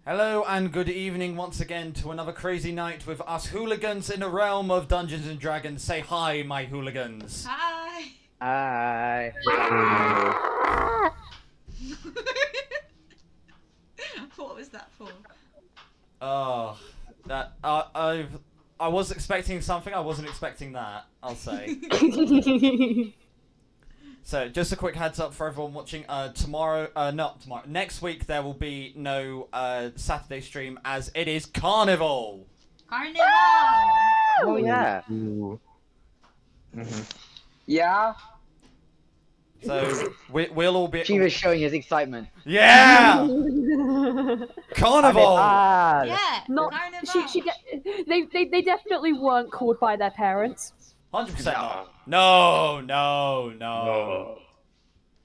Hello and good evening once again to another crazy night with us hooligans in the realm of Dungeons and Dragons. Say hi, my hooligans. Hi. Hi. What was that for? Oh, that I was expecting something. I wasn't expecting that. I'll say. So, just a quick heads up for everyone watching. Not tomorrow. Next week there will be no Saturday stream as it is Carnival. Carnival. Oh yeah. Yeah. So we'll all be. She was showing his excitement. Yeah. Carnival. Yeah. Not Carnival. they definitely weren't called by their parents. 100% not. No.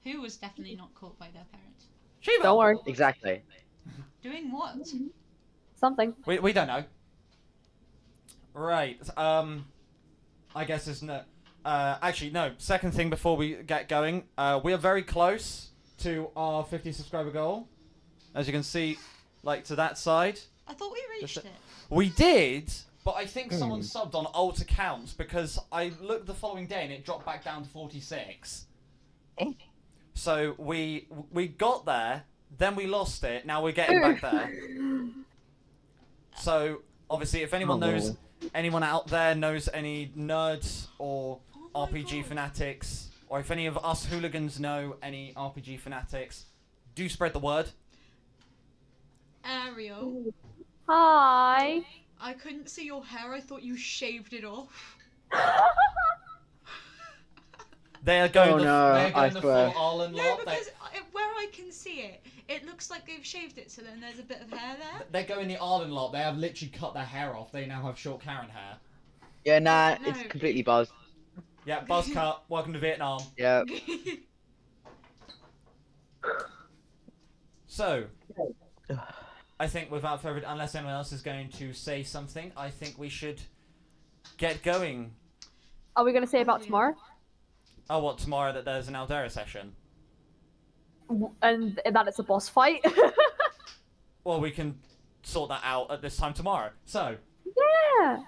Who was definitely not caught by their parents? Shiva. Don't worry. Exactly. Doing what? Something. We don't know. Right. I guess there's no. Actually, no. Second thing before we get going, we are very close to our 50 subscriber goal. As you can see, like to that side. I thought we reached it. We did, but I think someone subbed on alt accounts because I looked the following day and it dropped back down to 46. So we got there, then we lost it. Now we're getting back there. So obviously, if anyone knows, anyone out there knows any nerds or RPG fanatics, or if any of us hooligans know any RPG fanatics, do spread the word. Ariel, Hi. I couldn't see your hair. I thought you shaved it off. They are going I the swear. full Arlen No, lot. because where I can see it, it looks like they've shaved it, so then there's a bit of hair there. They're going the Arlen lot. They have literally cut their hair off. They now have short Karen hair. Yeah, nah, No. it's completely buzzed. Yeah, buzz cut. Welcome to Vietnam. Yeah. So, I think without further ado, unless anyone else is going to say something, I think we should get going. Are we gonna say about tomorrow? Oh, what, tomorrow that there's an Allderra session? And that it's a boss fight? Well, we can sort that out at this time tomorrow. So, Yeah.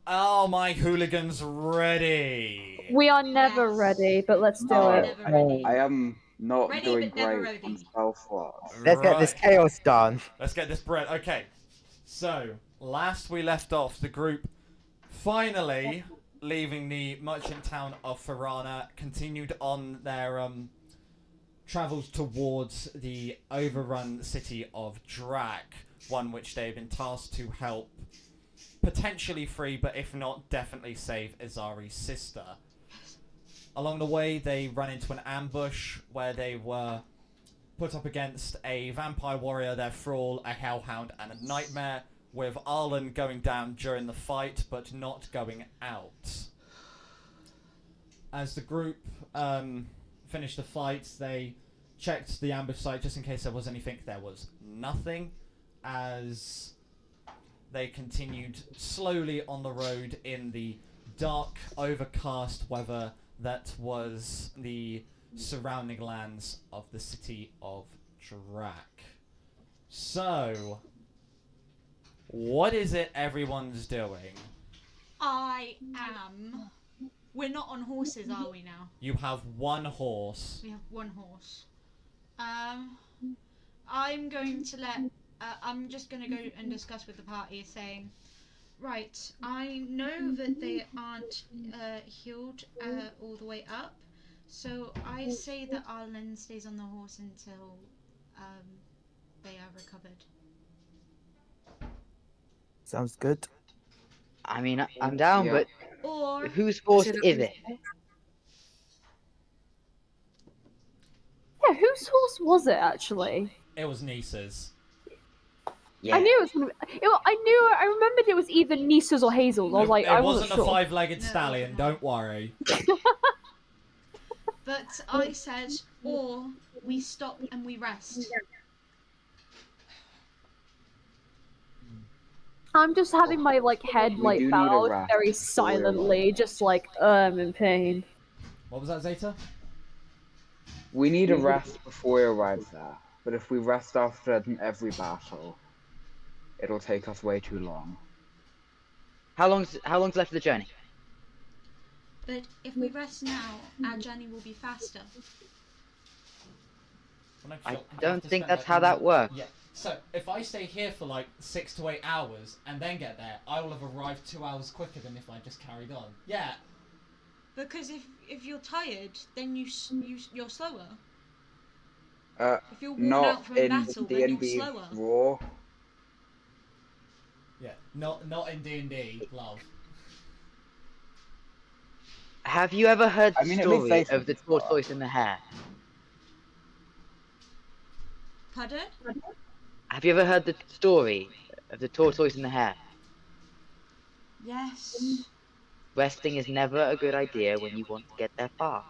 are my hooligans ready? We are never Yes. ready, but let's do No. it. Never ready. I am not Ready, doing but never great ready. on spell slots. Let's get this Right. chaos done. Let's get this bread. Okay. So, last we left off, the group finally, leaving the merchant town of Farana, continued on their travels towards the overrun city of Drak, one which they've been tasked to help potentially free, but if not, definitely save Izari's sister. Along the way, they run into an ambush where they were put up against a vampire warrior, their thrall, a hellhound, and a nightmare, with Arlen going down during the fight, but not going out. As the group finished the fight, they checked the ambush site just in case there was anything. There was nothing, as they continued slowly on the road in the dark, overcast weather that was the surrounding lands of the city of Drak. So, what is it everyone's doing? I am. We're not on horses, are we now? You have one horse. We have one horse. I'm going to let. I'm just going to go and discuss with the party, saying, right, I know that they aren't healed all the way up, so I say that Arlen stays on the horse until they are recovered. Sounds good. I mean, I'm down, Yeah. but Or whose horse is it? Yeah, whose horse was it actually? It was Nisa's. Yeah. I knew it was gonna be. I remembered it was either Nisa's or Hazel's. I was like, it I wasn't wasn't a sure. five-legged No, it stallion, wasn't. don't worry. But I said, or we stop and we rest. I'm just having my head We do need a bowed rest very before we silently, just I'm in pain. What was that, Zeta? We need a rest before we arrive there, but if we rest after every battle, it'll take us way too long. How long's left of the journey? But if we rest now, our journey will be faster. Well, no, 'cause I you'll have don't to think spend, that's like, how that works. Yeah. So if I stay here for like 6 to 8 hours and then get there, I will have arrived 2 hours quicker than if I just carried on. Yeah. Because if you're tired, then you're slower. If you're worn Not out from a in battle, then you're D&D slower. Raw. Yeah. Not in D&D, love. Have you ever heard the I mean, at least story they of the said so. tortoise and the hare? Pardon? Have you ever heard the story of the tortoise and the hare? Yes, Resting is never a good idea when you want to get there fast.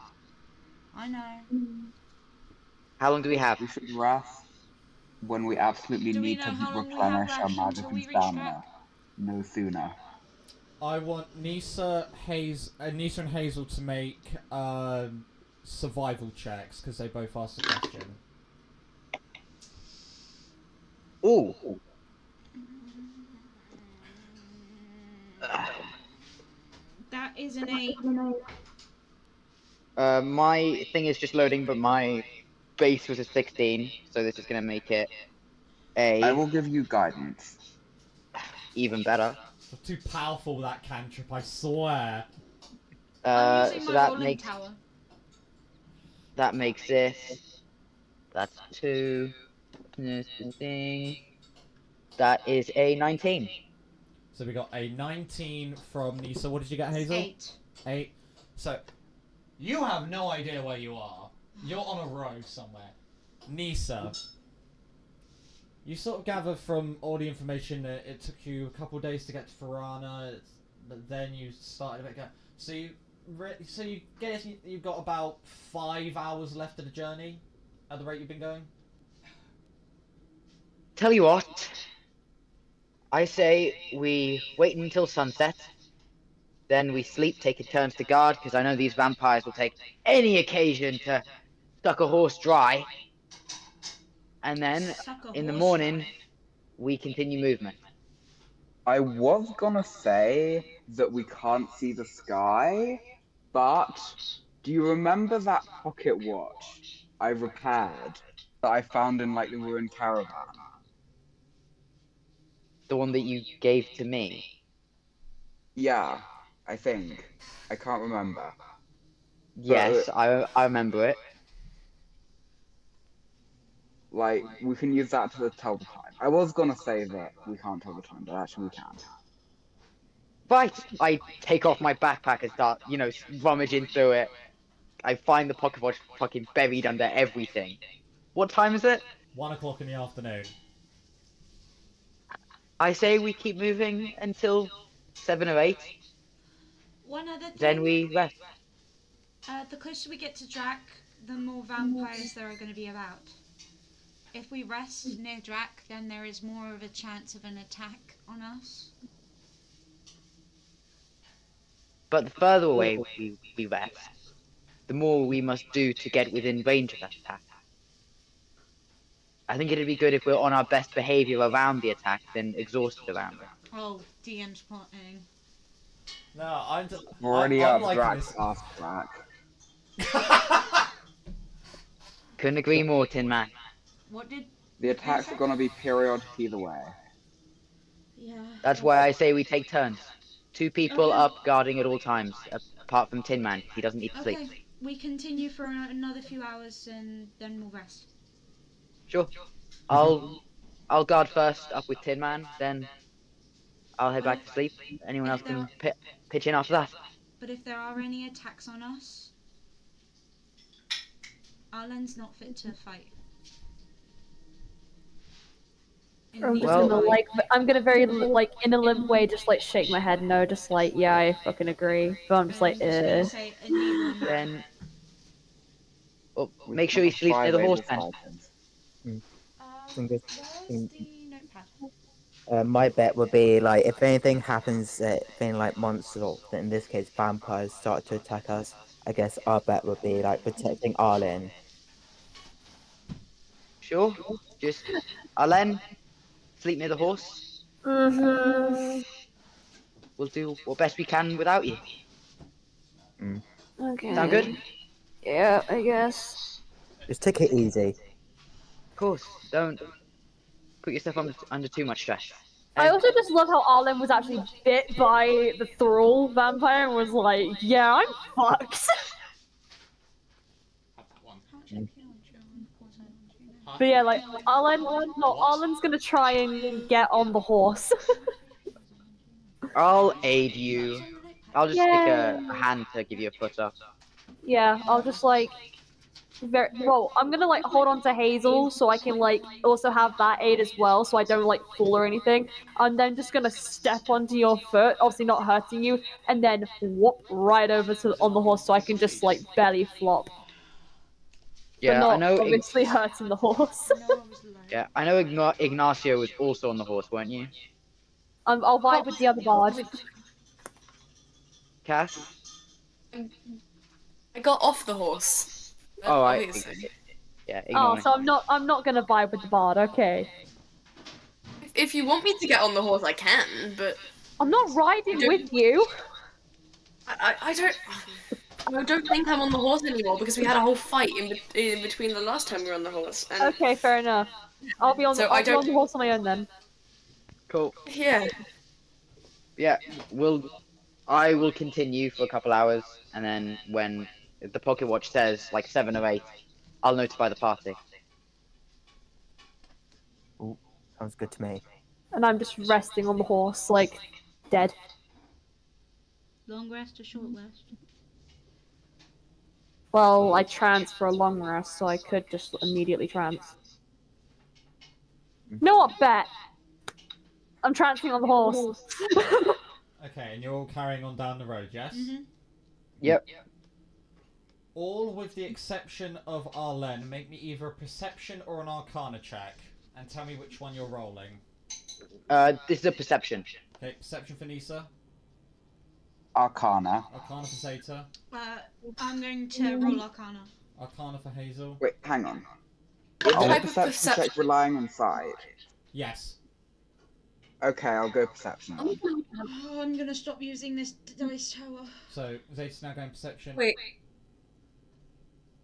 I know. How long do we have? We should rest when we absolutely Do we need know to how long we have replenish our left magic until and we reach stamina. No sooner. I want Nisa and Hazel to make survival checks because they both asked a question. Ooh. That is an 8. My thing is just loading, but my base was a 16, so this is gonna make it I a will give you guidance. even better. You're too powerful, that cantrip, I swear. I'm using So my rolling tower. that makes this. That's 2. This thing. That is a 19. So we got a 19 from Nisa. What did you get, Hazel? 8. 8. So, you have no idea where you are. You're on a road somewhere. Nisa, you sort of gather from all the information that it took you a couple of days to get to Farana, but then you started a bit. So you guess you've got about 5 hours left of the journey, at the rate you've been going. Tell you what, I say we wait until sunset, then we sleep, taking turns to guard, because I know these vampires will take any occasion to suck a horse dry, and then in the morning we continue movement. I was gonna say that we can't see the sky, but do you remember that pocket watch I repaired that I found in like the ruined caravan? The one that you gave to me. Yeah, I think. I can't remember. Yes, I remember it. Like, we can use that to tell the time. I was gonna say that we can't tell the time, but actually we can. Right, I take off my backpack and start, rummaging through it. I find the pocket watch fucking buried under everything. What time is it? 1 o'clock in the afternoon. I say we keep moving until 7 or 8. One other thing. Then we rest. The closer we get to Drak, the more vampires there are going to be about. If we rest near Drak, then there is more of a chance of an attack on us. But the further away we rest, the more we must do to get within range of that attack. I think it'd be good if we're on our best behavior around the attack than exhausted around it. Oh, DM's plotting. No, I'm just. We're already I'm up liking Drak's this. ass crack. Couldn't agree more, Tin Man. What did... The attacks are gonna be periodic either way. Yeah. That's why I say we take turns. 2 people Okay. up guarding at all times, apart from Tin Man. He doesn't need to sleep. Okay, we continue for another few hours and then we'll rest. Sure. I'll guard first, up with Tin Man, then I'll head back to sleep. Anyone else can pitch in after that. But if there are any attacks on us, Arlen's not fit to fight. I'm just Well- gonna I'm gonna very in a limp way just shake my head no, just yeah, I fucking agree. But I'm just gonna say a neither on that. Then, well, We make sure he have sleeps near the 5 horse Aegis pen. Titans. Think it's- Where's the notepad? My bet would be if anything happens, thing like monsters or in this case vampires start to attack us. I guess our bet would be protecting Arlen. Sure. Just, Arlen, sleep near the horse. Mm-hmm. We'll do what best we can without you. Okay. Sound good? Yeah, I guess. Just take it easy. Of course. Don't put yourself under too much stress. I also just love how Arlen was actually bit by the thrall vampire and was like, yeah, I'm fucked. Have that one. How much HP aren't you on? Of course I aren't, you know. Huh? But yeah, like, Arlen's gonna try and get on the horse. I'll aid you. I'll just stick a Yay. hand to give you a foot up. Yeah, I'll just like I'm gonna like hold on to Hazel so I can like also have that aid as well, so I don't like fall or anything. I'm then just gonna step onto your foot, obviously not hurting you, and then whoop right over to on the horse so I can just like belly flop, Yeah, but I not know. obviously hurting the horse. No, I was low. Yeah, I know. Ignacio was also on the horse, weren't you? I'll vibe with the other bard. Cass. I got off the horse. Oh, Obviously. yeah. Ignore Oh, me. so I'm not gonna vibe with the bard. Okay, If you want me to get on the horse, I can, but I'm not riding with you. I don't think I'm on the horse anymore because we had a whole fight in between the last time we were on the horse. And Okay, fair enough. I'll be on So I'll be on the horse on my own then. Cool. yeah, Yeah, I will continue for a couple hours, and then when the pocket watch says like 7 or 8, I'll notify the party. Ooh, sounds good to me. And I'm just resting on the horse, like dead. Long rest or short rest? Well, I trance for a long rest, so I could just immediately trance. No, what bet? I'm trancing on the horse. Okay, and you're all carrying on down the road, yes? Mm-hmm. Yep. All with the exception of Arlen, make me either a perception or an arcana check, and tell me which one you're rolling. This is a perception. Okay, perception for Nisa, Arcana. arcana for Zeta, I'm going to roll Arcana. arcana for Hazel. Wait, hang on. What Are the type of perception check relying on sight? Yes. Okay, I'll go perception. Oh, I'm gonna stop using this dice tower. So, Zeta's now going perception. wait.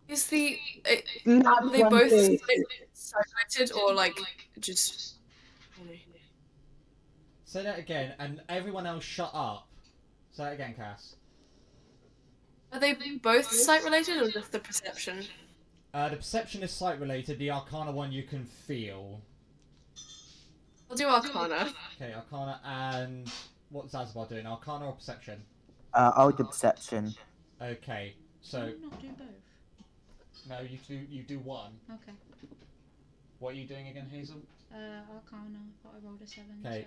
Is are they both side-lighted or like just? Say that again, and everyone else shut up. Say that again, Cass. Are they both sight-related or just the perception? The perception is sight related, the arcana one you can feel. I'll do Arcana. Okay, arcana, and what's Zazbar doing? Arcana or perception? I'll do perception. Okay, so Can you not do both? no, you do one. Okay. What are you doing again, Hazel? Arcana, but I rolled a 7, Okay.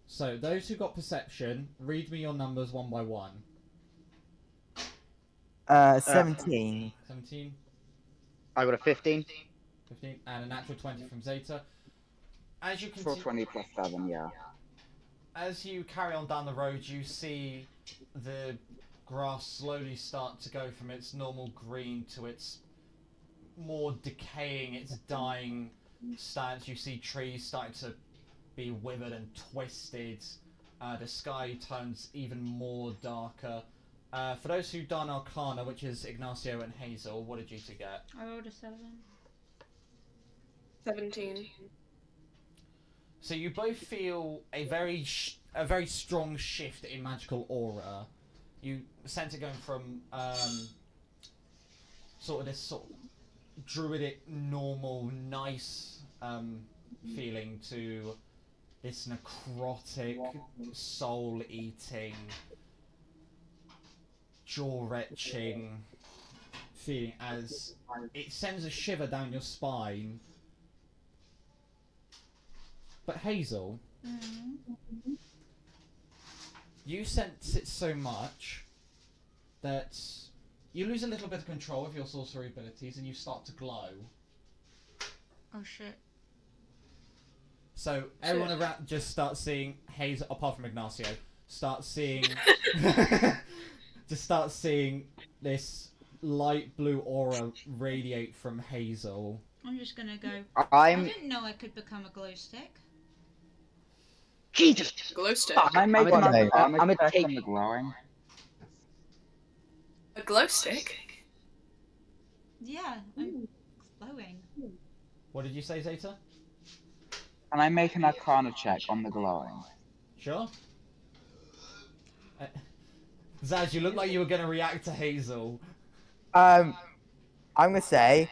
So those who got perception, read me your numbers one by one. 17. 17, I got a 15. 15, and a natural 20 from Zeta. As you For continue, 20 plus 7, yeah. as you carry on down the road, you see the grass slowly start to go from its normal green to its more decaying, its dying stance. You see trees starting to be withered and twisted. The sky turns even more darker. For those who done Arcana, which is Ignacio and Hazel, what did you two get? I rolled a 7. 17. So you both feel a very strong shift in magical aura. You sense it going from sort of this sort of druidic, normal, nice feeling to this necrotic, soul-eating, jaw-wrenching feeling as it sends a shiver down your spine. But Hazel, you sense it so much that you lose a little bit of control of your sorcery abilities and you start to glow. Oh shit. So everyone around just starts seeing Hazel, apart from Ignacio, starts seeing just starts seeing this light blue aura radiate from Hazel. I'm just gonna go. I'm I didn't know I could become a glow stick. Jesus! Glow stick. Fuck! Can I make I'm an gonna, arcana I'm gonna check take. on the glowing? A glow stick? Yeah, I'm glowing. What did you say, Zeta? Can I make an arcana check on the glowing? Sure. Zaz, you look like you were going to react to Hazel. I'm gonna say,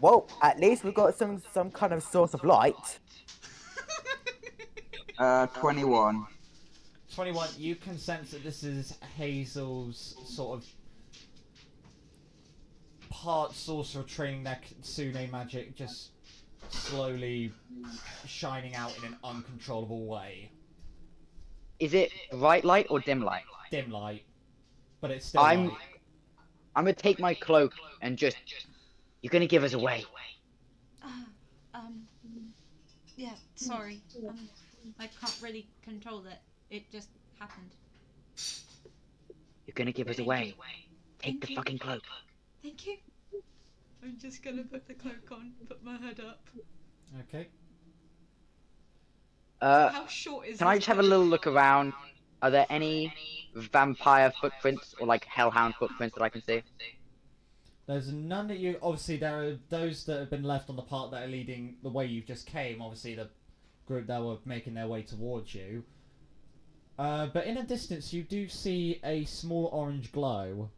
well, at least we've got some kind of source of light. 21. 21, you can sense that this is Hazel's sort of part sorcerer training their Kitsune magic, just slowly shining out in an uncontrollable way. Is it bright light or dim light? Dim light, but it's still I'm light. gonna take my cloak and just. You're gonna give us away. Yeah, sorry. I can't really control it. It just happened. You're gonna give us away. Take Thank the you. fucking cloak. Thank you. I'm just gonna put the cloak on, put my hood up. Okay. How short is Can I this just have a cloak? little look around? Are there any vampire footprints or like hellhound footprints that I can see? There's none that you... Obviously, there are those that have been left on the part that are leading the way you just came. Obviously, the group that were making their way towards you. But in a distance, you do see a small orange glow.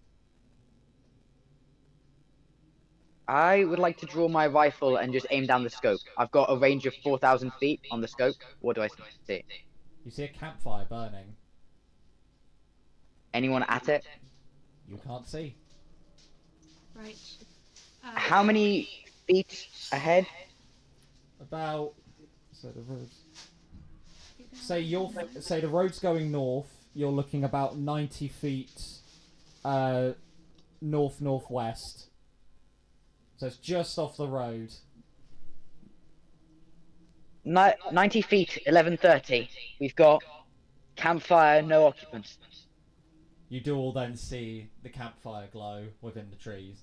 I would like to draw my rifle and just aim down the scope. I've got a range of 4,000 feet on the scope. What do I see? You see a campfire burning. Anyone at it? You can't see. Right. How many feet ahead? About... So the roads... Say the road's going north. You're looking about 90 feet north-northwest. So it's just off the road. 90 feet, 11:30. We've got campfire, no occupants. You do all then see the campfire glow within the trees.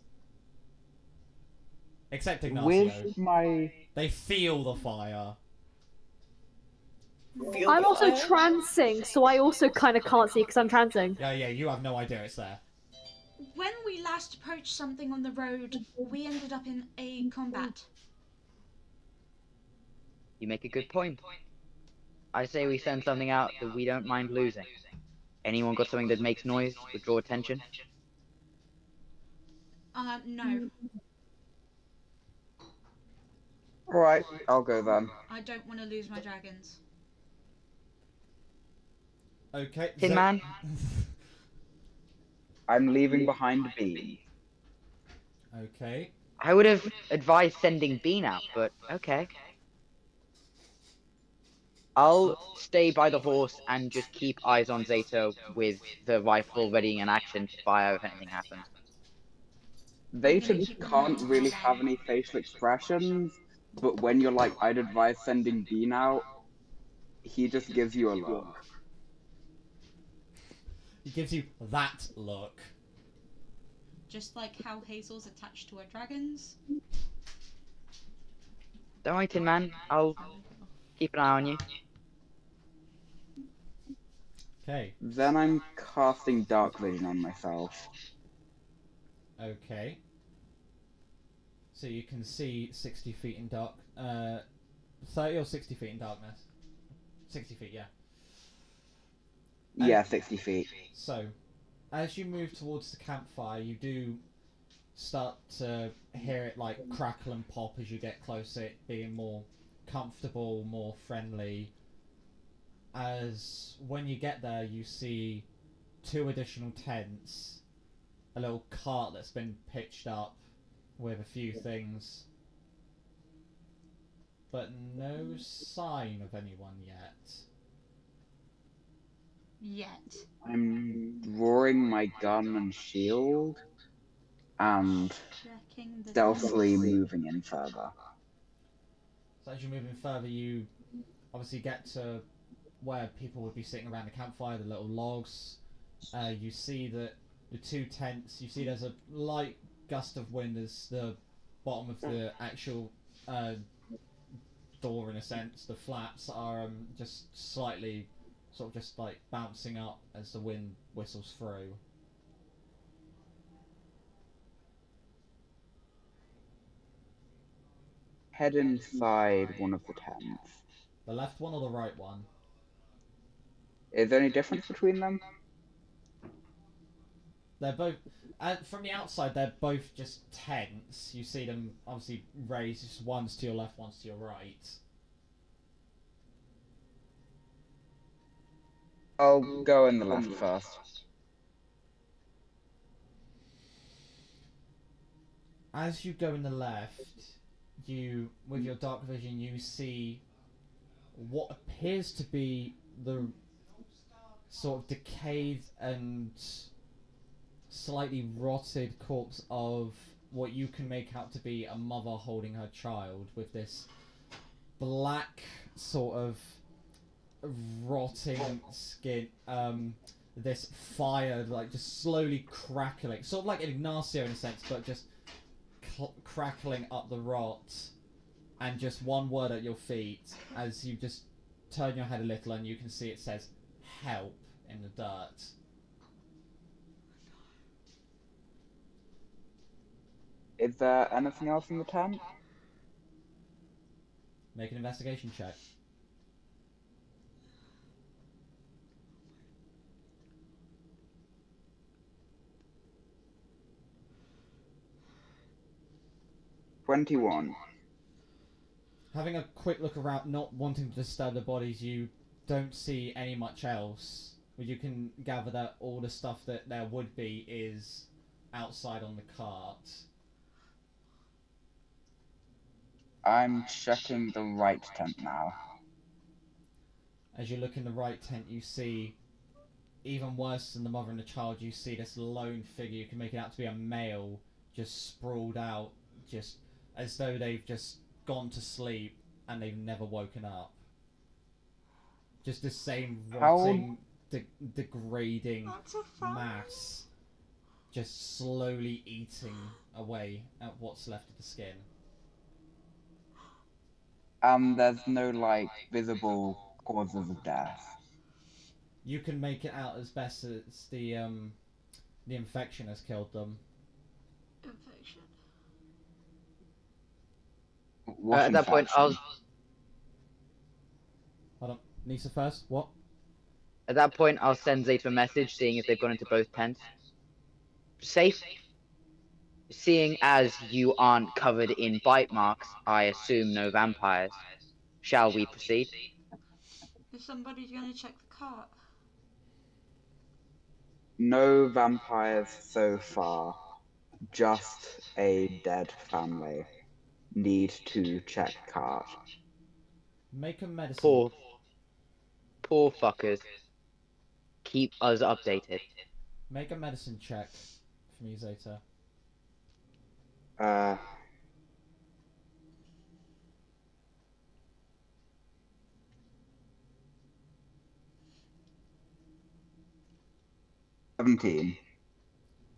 Except Ignacio. With my... They feel the fire. I'm also trancing, so I also kind of can't see because I'm trancing. Yeah, you have no idea it's there. When we last approached something on the road, we ended up in a combat. You make a good point. I say we send something out that we don't mind losing. Anyone got something that makes noise, would draw attention? No. Alright, I'll go then. I don't want to lose my dragons. Okay. Tin Man? I'm leaving behind Bean. Okay. I would have advised sending Bean out, but okay. I'll stay by the horse and just keep eyes on Zeta with the rifle ready in action to fire if anything happens. They can't really have any facial expressions, but when you're like, I'd advise sending Bean out, he just gives you a look. He gives you that look. Just like how Hazel's attached to her dragons. Don't worry, Tin Man. I'll keep an eye on you. Okay. Then I'm casting Dark Vision on myself. Okay. So you can see 60 feet in dark... 30 or 60 feet in darkness? 60 feet, yeah. Yeah, 60 feet. So, as you move towards the campfire, you do start to hear it like crackle and pop as you get closer, it being more comfortable, more friendly. As when you get there, you see 2 additional tents, a little cart that's been pitched up with a few things, but no sign of anyone yet. Yet. I'm drawing my gun and shield, and Checking the stealthily tents. moving in further. So as you're moving further, you obviously get to where people would be sitting around the campfire, the little logs. You see that the 2 tents, you see there's a light gust of wind as the bottom of the actual door in a sense. The flaps are just slightly, sort of just like bouncing up as the wind whistles through. Head inside one of the tents. The left one or the right one? Is there any difference between them? They're both, from the outside, they're both just tents. You see them obviously raised, just one's to your left, one's to your right. I'll go in the left first. As you go in the left, you, with your dark vision, you see what appears to be the sort of decayed and slightly rotted corpse of what you can make out to be a mother holding her child, with this black sort of rotting skin, this fire like just slowly crackling, sort of like Ignacio in a sense, but just crackling up the rot, and just one word at your feet as you just turn your head a little and you can see it says help in the dirt. Is there anything else in the tent? Make an investigation check. $21. Having a quick look around, not wanting to disturb the bodies, you don't see any much else. But you can gather that all the stuff that there would be is outside on the cart. I'm checking the right tent now. As you look in the right tent, you see, even worse than the mother and the child, you see this lone figure. You can make it out to be a male, just sprawled out, just as though they've just gone to sleep and they've never woken up. Just the same rotting, degrading mass, just slowly eating away at what's left of the skin. There's no, like, visible causes of death. You can make it out as best as the infection has killed them. Infection. What At that point, I'll. Hold on, Nisa first. What? At that point, I'll send Zeta a message, seeing if they've gone into both tents. Safe. Seeing as you aren't covered in bite marks, I assume no vampires. Shall we proceed? Is somebody going to check the cart? No vampires so far. Just a dead family. Need to check cart. Make a medicine. Poor fuckers. Keep us updated. Make a medicine check for me, Zeta. 17.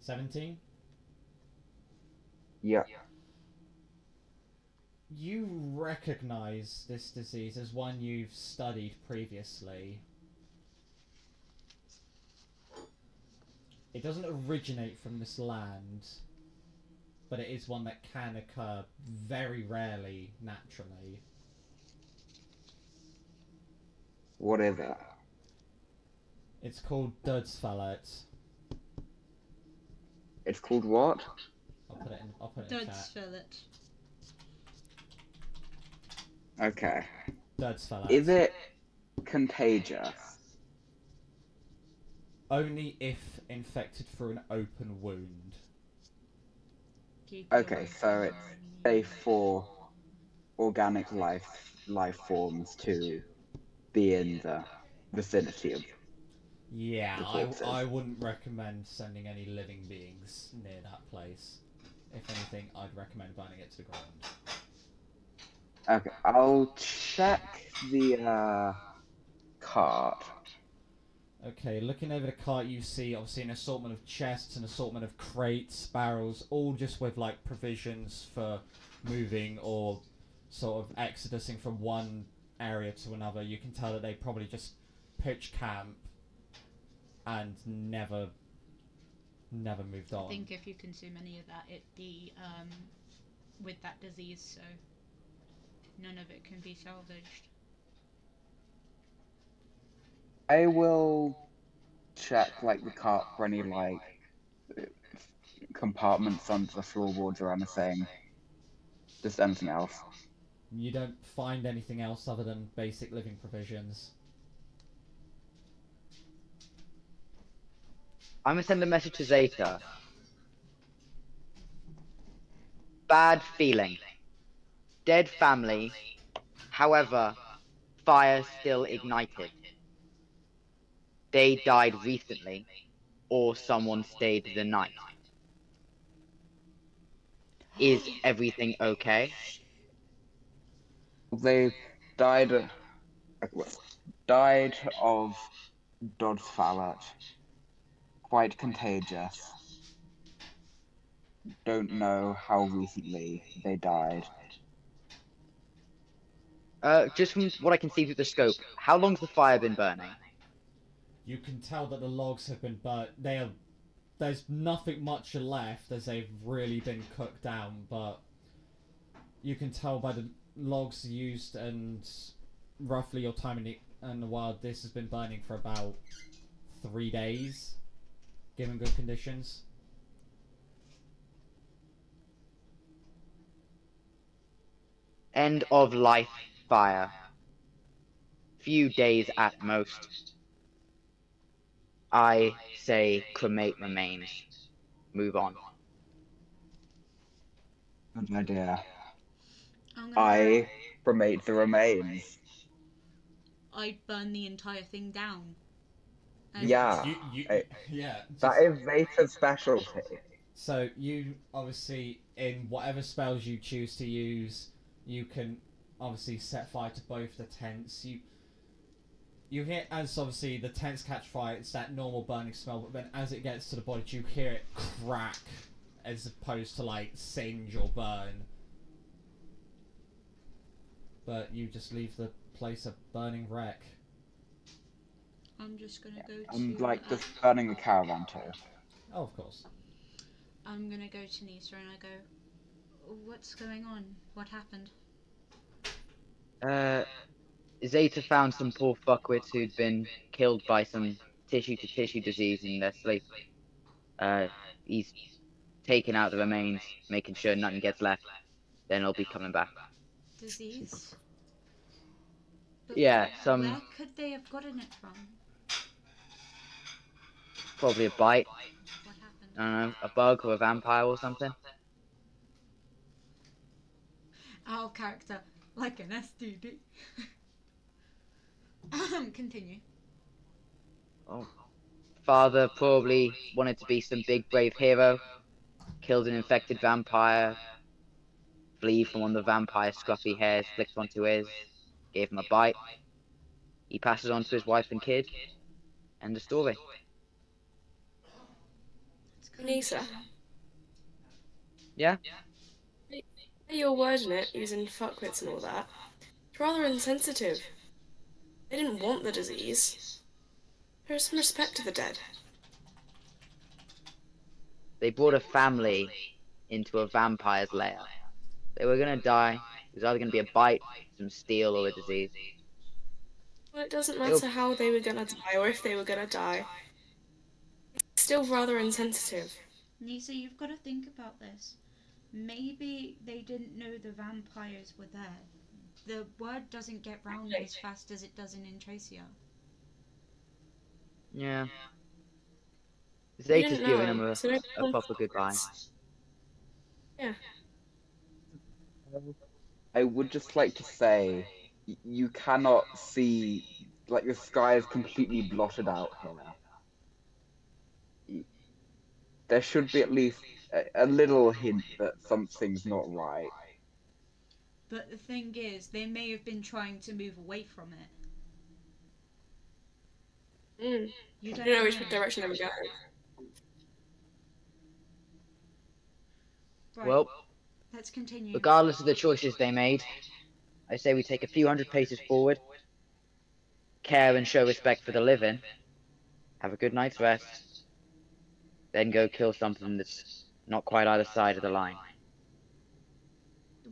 17? Yeah. You recognize this disease as one you've studied previously. It doesn't originate from this land, but it is one that can occur very rarely naturally. What is it? It's called Dödsfallet. It's called what? I'll put it in chat. Dödsfallet. Okay. Dödsfallet. Is it contagious? Only if infected through an open wound. Okay, so it's safe for organic life forms to be in the vicinity of. Yeah, The corpses. I wouldn't recommend sending any living beings near that place. If anything, I'd recommend burning it to the ground. Okay, I'll check the cart. Okay, looking over the cart, you see obviously an assortment of chests, an assortment of crates, barrels, all just with like provisions for moving or sort of exodusing from one area to another. You can tell that they probably just pitched camp and never moved on. I think if you consume any of that, it'd be with that disease, so none of it can be salvaged. I will check like the cart for any like compartments under the floorboards or anything. Just anything else. You don't find anything else other than basic living provisions. I'm gonna send a message to Zeta. Bad feeling. Dead family. However, fire still ignited. They died recently, or someone stayed the night. Is everything okay? They died of Dod's fallet. Quite contagious. Don't know how recently they died. Just from what I can see through the scope, how long's the fire been burning? You can tell that the logs have been burnt. There's nothing much left as they've really been cooked down, but you can tell by the logs used and roughly your time in the wild, this has been burning for about 3 days, given good conditions. End of life fire. Few days at most. I say cremate remains. Move on. Good idea. I cremate the remains. I'd burn the entire thing down. Yeah. Yeah. That is Zeta's specialty. So you obviously, in whatever spells you choose to use, you can obviously set fire to both the tents. You hear, as obviously the tents catch fire, it's that normal burning smell, but then as it gets to the body, you hear it crack as opposed to like singe or burn. But you just leave the place a burning wreck. I'm just gonna go to. And like just burning the caravan too. Oh, of course. I'm gonna go to Nisa and I go, what's going on? What happened? Zeta found some poor fuckwits who'd been killed by some tissue-to-tissue disease in their sleep. He's taking out the remains, making sure nothing gets left. Then he'll be coming back. Disease? But Yeah, where some could they have gotten it from? probably a bite. What happened? I don't know, a bug or a vampire or something. Out of character, like an STD. Continue. Oh. Father probably wanted to be some big brave hero. Killed an infected vampire. Flea from one of the vampire's scruffy hairs flicked onto his. Gave him a bite. He passes on to his wife and kid. End of story. Nisa, Yeah? you're wording it, using fuckwits and all that. It's rather insensitive. They didn't want the disease. There's some respect to the dead. They brought a family into a vampire's lair. They were gonna die. It was either gonna be a bite, some steel, or a disease. Well, it doesn't matter how they were gonna die or if they were gonna die. It's still rather insensitive. Nisa, you've got to think about this. Maybe they didn't know the vampires were there. The word doesn't get round as fast as it does in Intracia. Yeah. We Zeta's didn't giving know, him a so don't go on proper goodbye. fuckwits. Yeah. I would just like to say, you cannot see, like the sky is completely blotted out here. There should be at least a little hint that something's not right. But the thing is, they may have been trying to move away from it. Mm. You I don't don't know which direction they were going. Right, Well, let's continue. regardless of the choices they made, I say we take a few hundred paces forward, care and show respect for the living, have a good night's rest, then go kill something that's not quite either side of the line.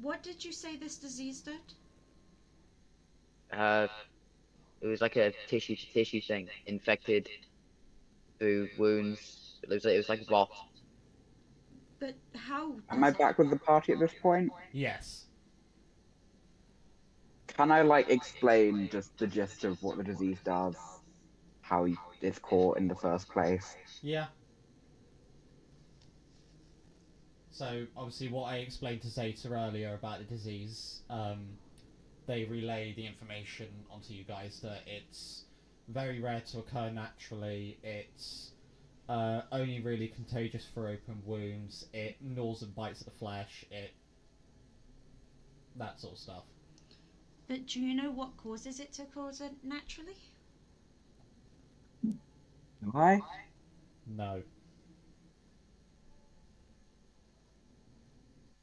What did you say this disease did? It was like a tissue to tissue thing, infected through wounds. It was like rot. But how? Am I back with the party at this point? Yes. Can I like explain just the gist of what the disease does? How it's caught in the first place? Yeah. So, obviously, what I explained to Zeta earlier about the disease, they relay the information onto you guys that it's very rare to occur naturally. It's only really contagious for open wounds. It gnaws and bites at the flesh. That sort of stuff. But do you know what causes it to cause it naturally? Do I? No.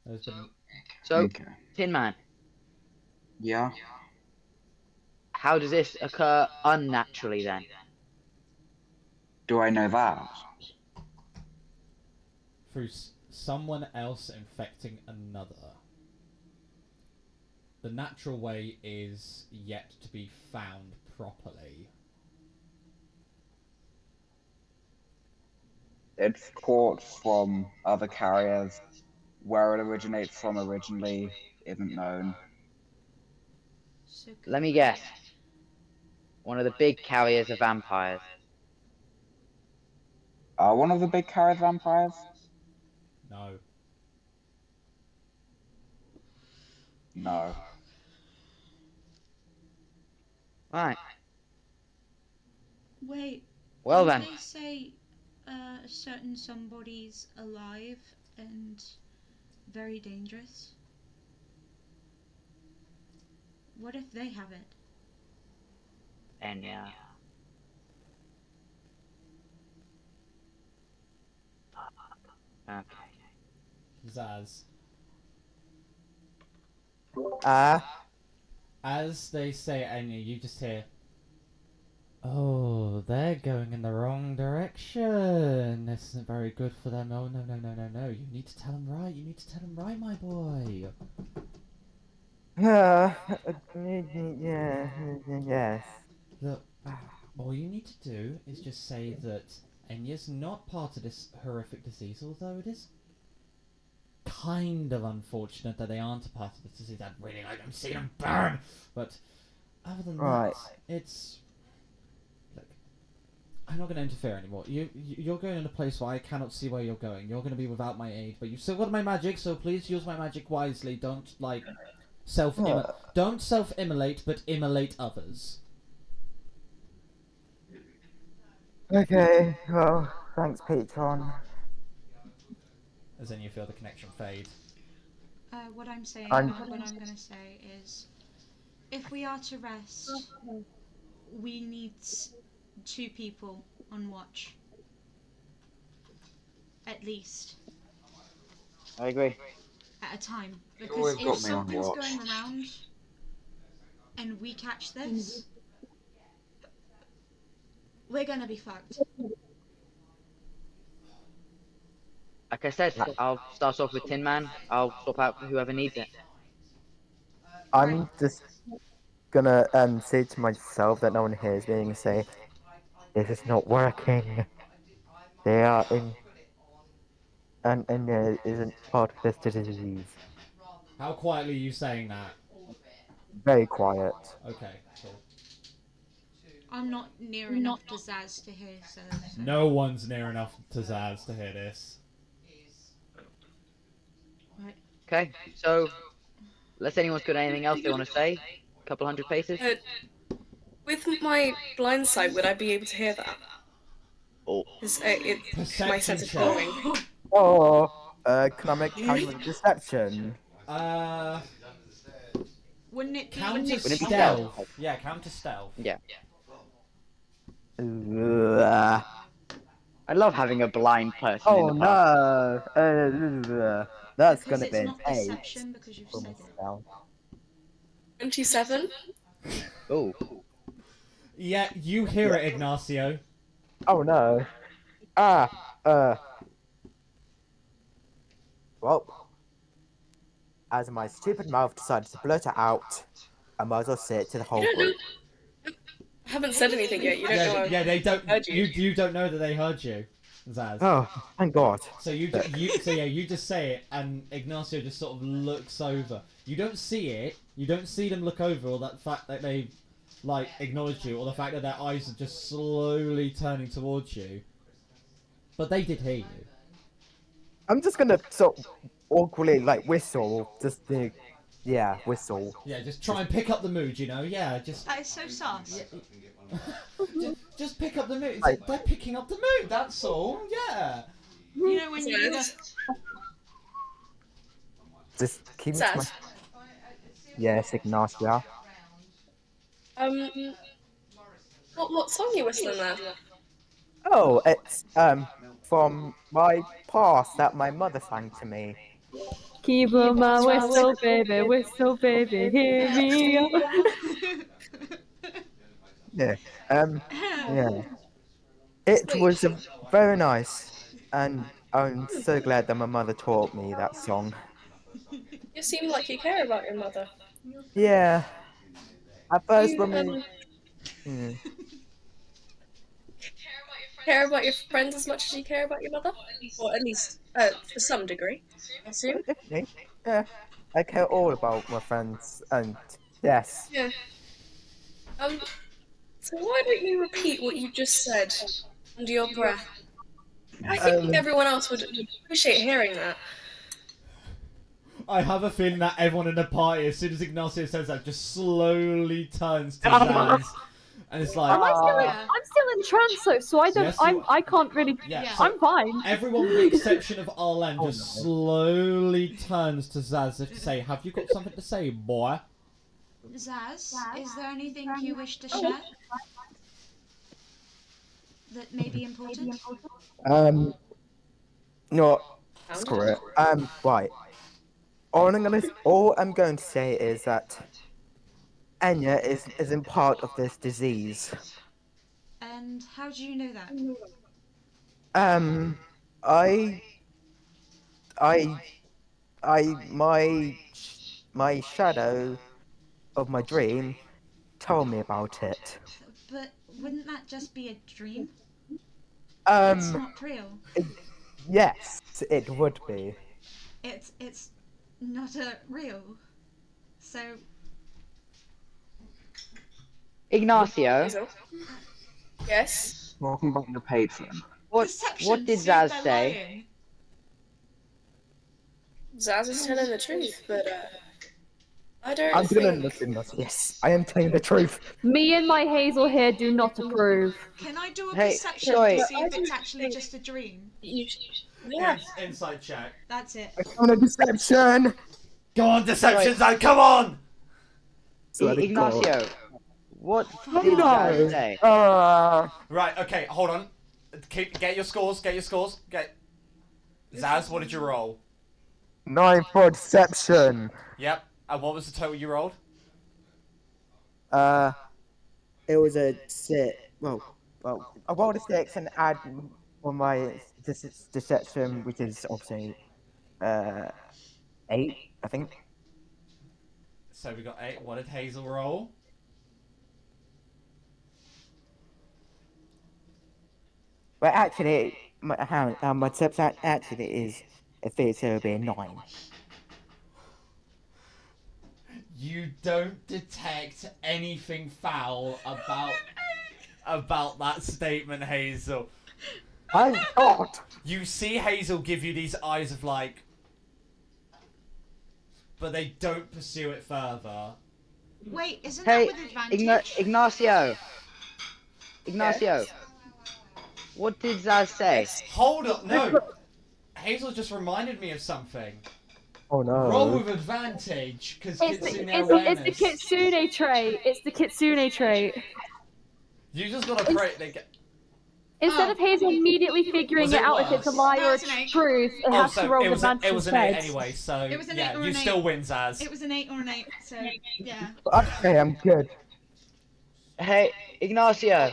There's been... So, Okay. Tin Man, Yeah. how does this occur unnaturally then? Do I know that? through someone else infecting another. The natural way is yet to be found properly. It's caught from other carriers. Where it originates from originally isn't known. So Let me guess. One of the big carriers of vampires. Are one of the big carrier vampires? No. No. Right. Wait. Well didn't then. They say a certain somebody's alive and very dangerous. What if they have it? And yeah. Okay. Zaz. As they say it, and you just hear, "Oh, they're going in the wrong direction. This isn't very good for them. Oh, no, no, no, no, no. You need to tell them right. You need to tell them right, my boy." Yes. Look, all you need to do is just say that Enya's not part of this horrific disease, although it is kind of unfortunate that they aren't a part of this disease. I'd really like them to see them burn! But other than Right. that, it's... Look, I'm not going to interfere anymore. You're going in a place where I cannot see where you're going. You're going to be without my aid, but you've still got my magic, so please use my magic wisely. Don't, like, don't self-immolate, but immolate others. Okay, well, thanks, Patron. As then you feel the connection fade. What I'm saying, I'm- what I'm gonna say is, if we are to rest, we need 2 people on watch. At least. I agree. At a time. You Because always if got me on something's watch. going around and we catch this, we're gonna be fucked. Like I said, I'll start off with Tin Man. I'll swap out for whoever needs it. I'm just gonna say to myself that no one hears me and say, this is not working. They are in... And isn't part of this disease. How quietly are you saying that? Very quiet. Okay, cool. I'm not near enough to Zaz to hear, so... No one's near enough to Zaz to hear this. Right. Okay, so unless anyone's got anything else they want to say, a couple hundred paces. With my blind sight, would I be able to hear that? Oh, Is my Perception sense of check. calling? Oh, can I make counter deception? Wouldn't it be... Counter Wouldn't it be stealth. stealth? Yeah, counter stealth. yeah. I love having a blind person Oh in the party. no! That's because gonna it's be not an 8 deception because you've for said it. myself. 27? Oh. Yeah, you hear it, Ignacio. Oh no. Well, as my stupid mouth decided to blurt it out, I might as well say it to the You whole don't know. group. I haven't said anything yet. You don't know. Yeah, they don't. heard you. You don't know that they heard you, Zaz. Oh, thank God. So you just say it, and Ignacio just sort of looks over. You don't see it. You don't see them look over, or that fact that they like acknowledge you, or the fact that their eyes are just slowly turning towards you. But they did hear you. I'm just gonna sort of awkwardly like whistle, just to, whistle. Yeah, just try and pick up the mood, you know. Yeah, just That is so sus. just pick up the mood. Like- They're picking up the mood. That's all. Yeah. You know when you Just keep it to my... Zaz. Yes, Ignacia. What song are you whistling there? Oh, it's from my past that my mother sang to me. Keep on my whistle, baby, hear me out. Yeah. Yeah. It was very nice, and I'm so glad that my mother taught me that song. You seem like you care about your mother. Yeah. At first, You, when we... care about your friends as much as you care about your mother? Or at least, to some degree, I assume. Definitely. Yeah. I care all about my friends, and yes. Yeah. So why don't you repeat what you just said under your breath? I think everyone else would appreciate hearing that. I have a feeling that everyone in the party, as soon as Ignacio says that, just slowly turns to Zaz, and it's like, Am I still in, Yeah. I'm still in trance though, so I don't. Yes, you I can't really. yeah. I'm fine. Everyone, with the exception of Arlen, just slowly turns to Zaz as if to say, "Have you got something to say, boy?" Zaz, is there anything you wish to share that may be important? No, screw it. Right. All I'm going to say is that Enya isn't part of this disease. And how do you know that? My shadow of my dream told me about it. But wouldn't that just be a dream? It's Um, not real. yes, it would be. It's not a real. So Ignacio, Hazel? Yes? Welcome back to Patreon. what perception did sees Zaz they're say? lying. Zaz is telling the truth, but I don't I'm gonna think... look in this. Yes, I am telling the truth. Me and my Hazel here do not approve. Can I do a Hey, perception sorry. to see if it's actually just a dream? Yeah. Inside check. That's it. I found a deception. Go on, deception, Zaz. Come on. Swear to God. Ignacio, what Oh, did no. Zaz say? Right. Okay. Hold on. Get your scores. Get your scores. Zaz, what did you roll? 9 for deception. Yep. And what was the total you rolled? It was a 6. Well, I rolled a 6 and add on my deception, which is obviously 8, I think. So we got 8. What did Hazel roll? But actually, my deception actually is a 3, so it'll be a 9. You don't detect anything foul about that statement, Hazel. I'm not. You see Hazel give you these eyes of like, but they don't pursue it further. Wait, isn't Hey, that with advantage? Ignacio, what did Zaz say? Hold up, no. Hazel just reminded me of something. Oh no. Roll with advantage, because It's Kitsune the awareness. Kitsune trait. It's the Kitsune trait. You just gotta pray they get. Instead of Hazel immediately figuring Was it it out if it's a worse? lie No, or it's an 8. truth, it Oh, has to so roll it was advantage it was an 8 instead. anyway. So It was an yeah, 8 or you an still 8. win, Zaz. It was an 8 or an 8, so yeah. Okay, I'm good. Hey, Ignacio,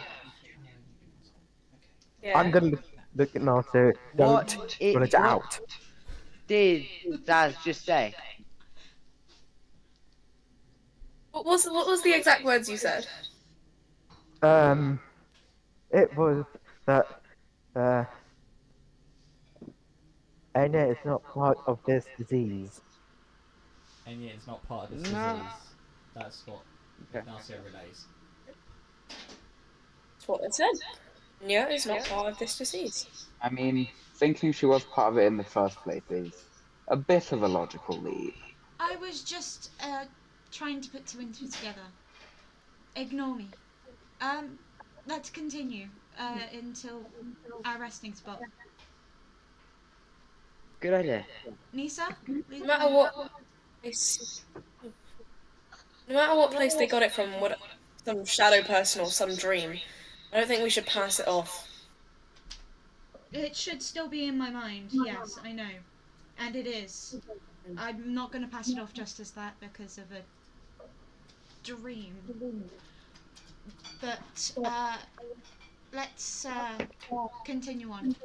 Yeah. I'm gonna look at Naruto. Don't roll it what out. did Zaz just say? What was the exact words you said? It was that Enya is not part of this disease. And yeah, it's not part of this No. disease. That's what Okay. Ignacio relays. That's what it said. Nya is not part of this disease. I mean, thinking she was part of it in the first place is a bit of a logical leap. I was just trying to put 2 and 2 together. Ignore me. Let's continue until our resting spot. Good idea. Nisa? No matter what place they got it from, some shadow person or some dream, I don't think we should pass it off. It should still be in my mind, yes, I know. And it is. I'm not going to pass it off just as that because of a dream. But, let's continue on.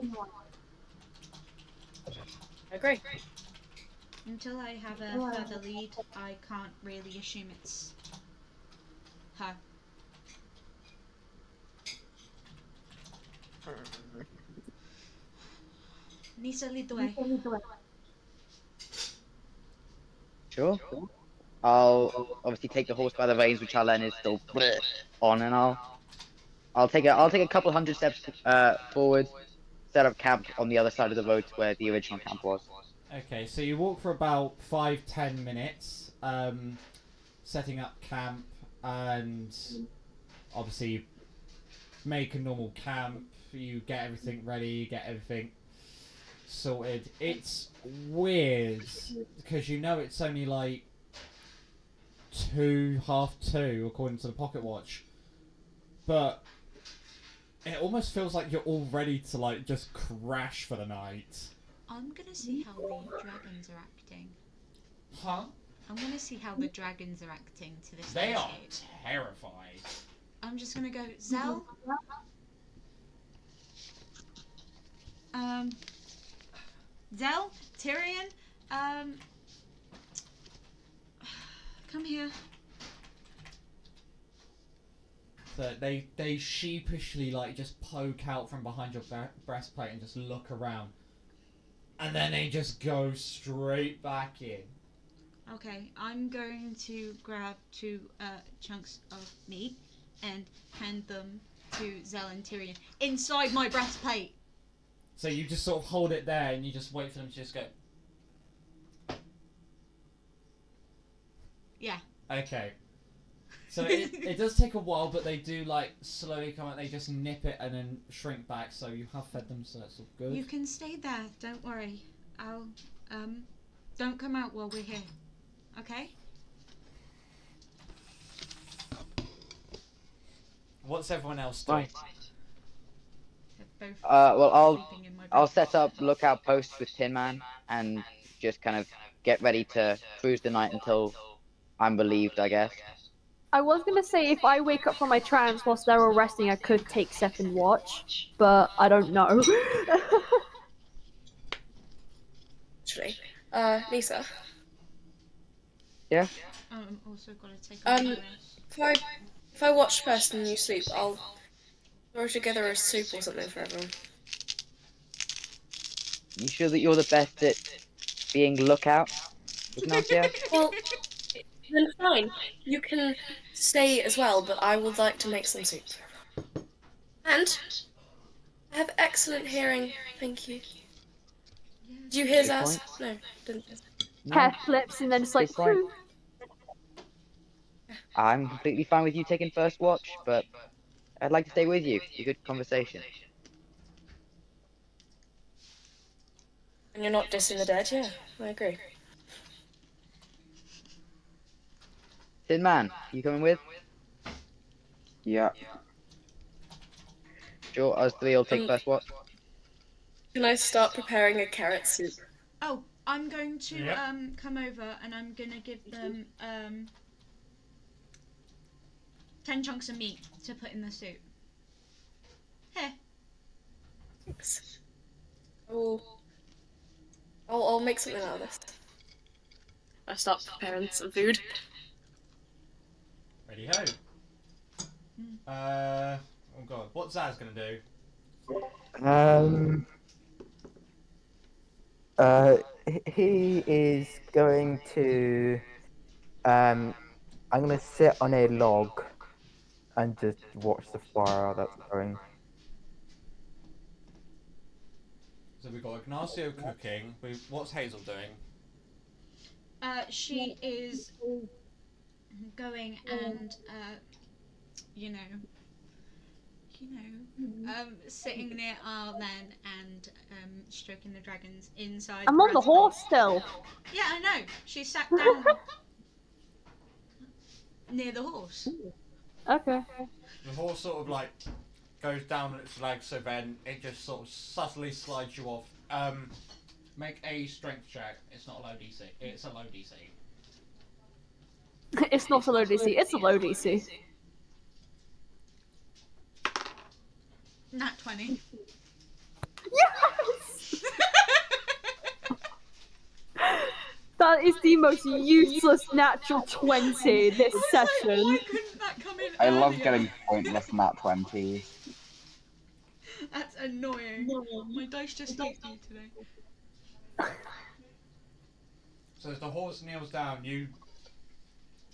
I agree. Until I have a further lead, I can't really assume it's her. Nisa, lead the way. Sure. I'll obviously take the horse by the reins, which I'll then is still on, and I'll take a couple hundred steps forward, set up camp on the other side of the road to where the original camp was. Okay, so you walk for about 5-10 minutes, setting up camp, and obviously you make a normal camp. You get everything ready, get everything sorted. It's weird because you know it's only like 2:30 according to the pocket watch, but it almost feels like you're all ready to like just crash for the night. I'm gonna see how the dragons are acting. Huh? I'm gonna see how the dragons are acting to this They are landscape. terrified. I'm just gonna go, Zell? Zell? Tyrion? Come here. So they sheepishly like just poke out from behind your breastplate and just look around, and then they just go straight back in. Okay, I'm going to grab 2 chunks of meat and hand them to Zell and Tyrion inside my breastplate. So you just sort of hold it there and you just wait for them to just go. Yeah. Okay. So it does take a while, but they do like slowly come out. They just nip it and then shrink back. So you have fed them, so that's all good. You can stay there, don't worry. I'll, don't come out while we're here. Okay? What's everyone else doing? Right. They're both Well, sleeping in my I'll breastplate. set up lookout posts with Tin Man and just kind of get ready to cruise the night until I'm relieved, I guess. I was gonna say if I wake up from my trance whilst they're all resting, I could take second watch, but I don't know. Actually, Lisa, Yeah? I'm also gotta take a minute. if I watch first and you sleep, I'll throw together a soup or something for everyone. You sure that you're the best at being lookout, Ignacio? Well, then fine. You can stay as well, but I would like to make some soup for everyone. And I have excellent hearing. Thank you. Did you hear Good Zaz? point. No, didn't. Hair flips and then it's like, Good point. I'm completely fine with you taking first watch, but I'd like to stay with you. A good conversation. And you're not dissing the dead, yeah, I agree. Tin Man, you coming with? Yeah. Sure, us three will take Um, first watch. Can I start preparing a carrot soup? Oh, I'm going to Yep. come over and I'm gonna give them 10 chunks of meat to put in the soup. Here. Thanks. I'll make something out of this. I start preparing some food. Ready ho. Oh god, what's Zaz gonna do? He is going to I'm gonna sit on a log and just watch the fire that's going. So we've got Ignacio cooking. What's Hazel doing? She is going and sitting near Arlen and stroking the dragons inside. I'm on the horse still. Yeah, I know. She sat down near the horse. Okay. The horse sort of like goes down on its legs, so then it just sort of subtly slides you off. Make a strength check. It's not a low DC. It's a low DC. It's not a low DC, it's a low DC. Nat 20. Yes! That is the most useless natural 20 this session. Why couldn't that come in I love earlier? getting pointless nat 20s. That's annoying. My dice just hate you today. So as the horse kneels down, you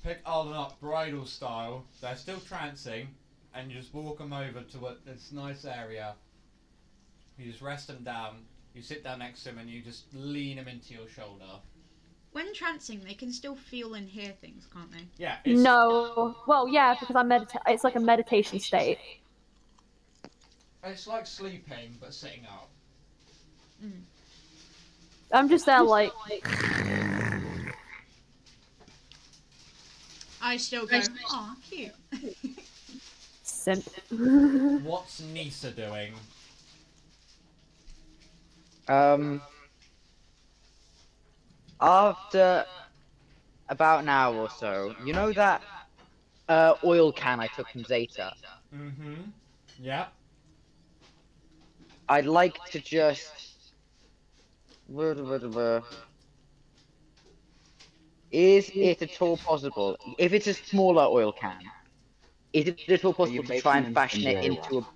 pick Alden up bridal style. They're still trancing, and you just walk them over to this nice area. You just rest them down. You sit down next to him, and you just lean him into your shoulder. When trancing, they can still feel and hear things, can't they? Yeah. No. Well, yeah, because it's like a meditation state. It's like sleeping, but sitting up. I'm just there like... I still go, aw, cute. Simp. What's Nisa doing? After about an hour or so, you know that oil can I took from Zeta? Mm-hmm. Yeah. I'd like to just... Is it at all possible, if it's a smaller oil can, is it at all possible to try and fashion it into a...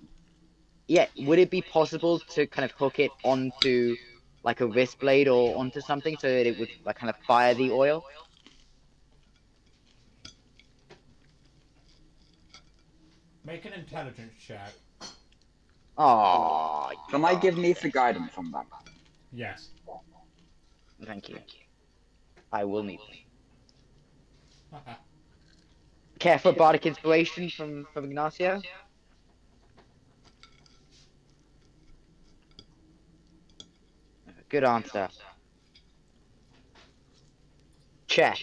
Yeah, would it be possible to kind of hook it onto like a wrist blade or onto something so that it would like kind of fire the oil? Make an intelligence check. Oh, Can I give Nisa guidance on that? Yes. thank you. I will need them. Care for bardic inspiration from Ignacio? Good answer. Check.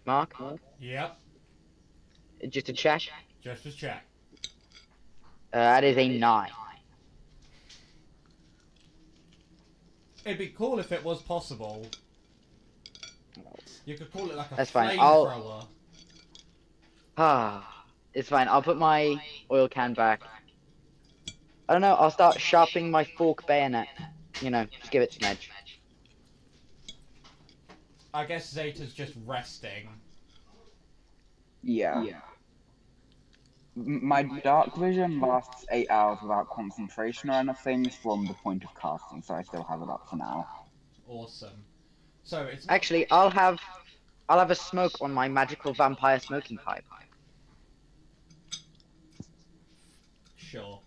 Mark? Yep. Just a check? Just a check. That is a 9. It'd be cool if it was possible. You could call it like a That's fine, flamethrower. It's fine. I'll put my oil can back. I don't know, I'll start sharpening my fork bayonet. You know, just give it some edge. I guess Zeta's just resting. Yeah. My dark vision lasts 8 hours without concentration or anything from the point of casting, so I still have it up for now. Awesome. So it's Actually, I'll have a smoke on my magical vampire smoking pipe. Sure.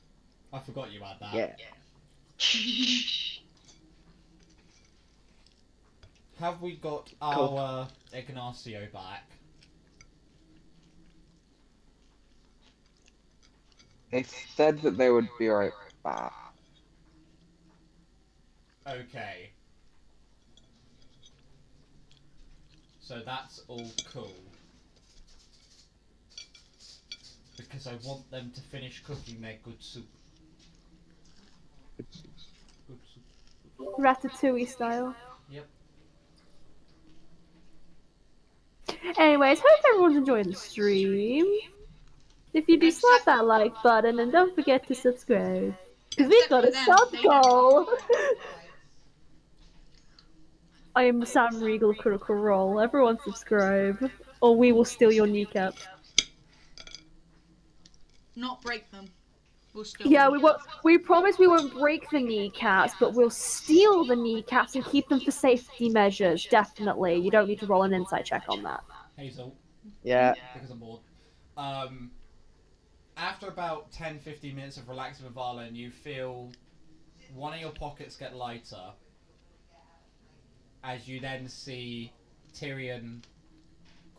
I forgot you had that. Yeah. Have we got our Ignacio back? They said that they would be right back. Okay. So that's all cool. because I want them to finish cooking their good soup. Good soup. Ratatouille style. Yep. Anyways, hope everyone's enjoying the stream. If you do, slap that like button and don't forget to subscribe. Because we've got a sub goal! I am the Sam Regal Critical Role. Everyone subscribe, or we will steal your kneecap. Not break them. We'll steal Yeah, them. we won't. We promise we won't break the kneecaps, but we'll steal the kneecaps and keep them for safety measures. Definitely, you don't need to roll an insight check on that. Hazel. Yeah. Because I'm bored. After about 10-15 minutes of relaxing with Arlen, you feel one of your pockets get lighter. As you then see Tyrion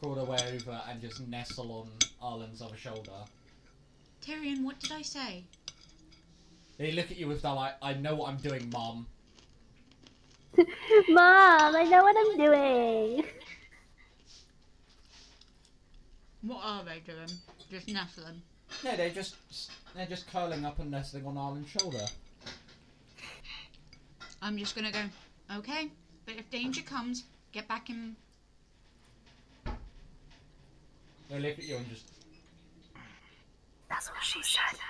crawl their way over and just nestle on Arlen's other shoulder. Tyrion, what did I say? They look at you with that like, I know what I'm doing, Mom. Mom, I know what I'm doing. What are they doing? Just nestling. Yeah, they're just curling up and nestling on Arlen's shoulder. I'm just gonna go, okay, but if danger comes, get back in. They look at you and just... That's what she said.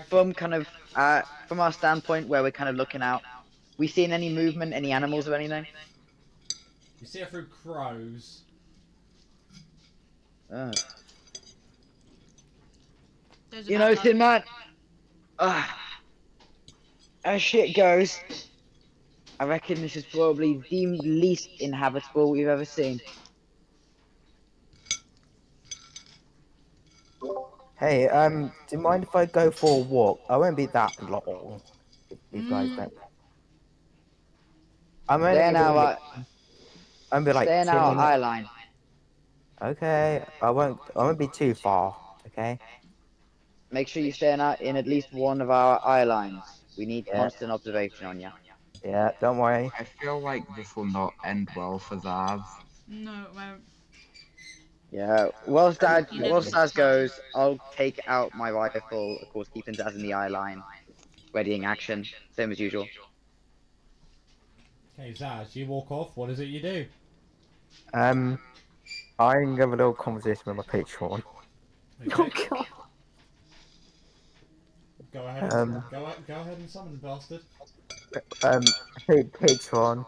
From kind of from our standpoint where we're kind of looking out, we seen any movement, any animals or anything? You see it through crows. You know, Tin Man, as shit goes, I reckon this is probably the least inhabitable we've ever seen. Hey, do you mind if I go for a walk? I won't be that long. If you guys don't. I'm only Stay in gonna our, I'm be like stay in 10 our minutes. eye line. Okay, I won't be too far. Okay. Make sure you stay in at least one of our eye lines. We need Yeah. constant observation on you. Yeah, don't worry. I feel like this will not end well for Zav. No, it won't. Yeah, whilst You never Daz goes, I'll take out my rifle, of course keeping Daz in the eye line. Readying action, same as usual. Okay, Zaz, you walk off. What is it you do? I can have a little conversation with my patron. Okay. Oh god. Go ahead. Go ahead and summon the bastard. Hey patron.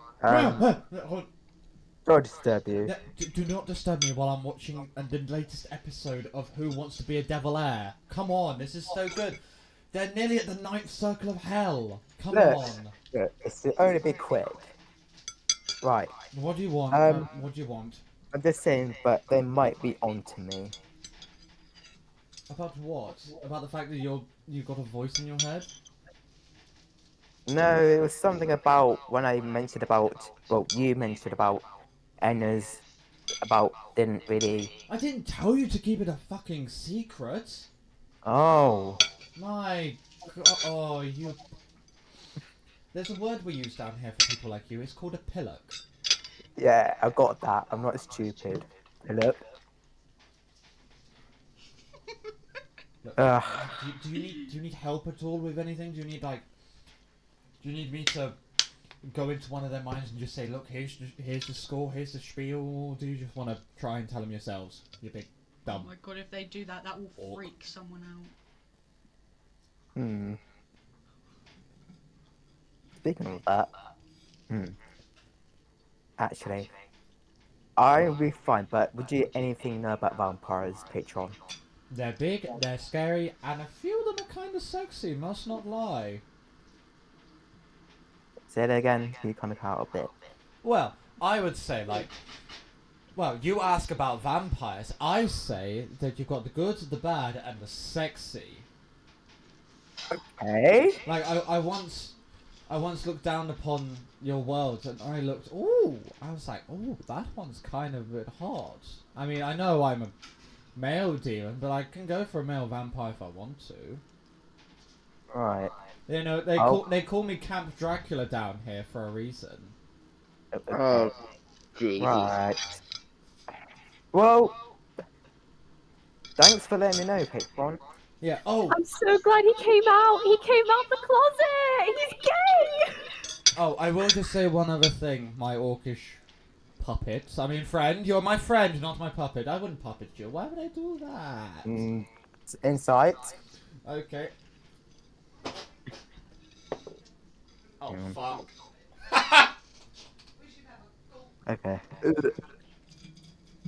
Sorry to disturb you. Do not disturb me while I'm watching the latest episode of Who Wants to Be a Devil Heir. Come on, this is so good. They're nearly at the 9th circle of hell. Come on. Look, it's only be quick. Right. What do you want? What do you want? I'm just saying, but they might be onto me. About what? About the fact that you've got a voice in your head? No, it was something about when I mentioned about, well, you mentioned about Enna's, didn't really... I didn't tell you to keep it a fucking secret. Oh. My God, oh, you... There's a word we use down here for people like you. It's called a pillock. Yeah, I got that. I'm not stupid. Look. Look, do you need help at all with anything? Do you need me to go into one of their minds and just say, look, here's the score, here's the spiel, or do you just want to try and tell them yourselves? You big dumb. Oh my god, if they do that, that will freak someone out. Speaking of that, actually, I'll be fine, but would you anything know about vampires, patron? They're big, they're scary, and a few of them are kind of sexy, must not lie. Say that again, you kind of cut out a bit. Well, I would say, well, you ask about vampires, I say that you've got the good, the bad, and the sexy. Hey? Like, I once looked down upon your world, and I was like, ooh, that one's kind of a bit hot. I mean, I know I'm a male demon, but I can go for a male vampire if I want to. Right. You know, they call me Camp Dracula down here for a reason. Okay. Oh, jeez. Right. Well, thanks for letting me know, Patron. Yeah. Oh. I'm so glad he came out. He came out the closet. He's gay. Oh, I will just say one other thing, my orcish puppet. I mean, friend. You're my friend, not my puppet. I wouldn't puppet you. Why would I do that? Insight. Okay. Oh, Mm. fuck. Okay.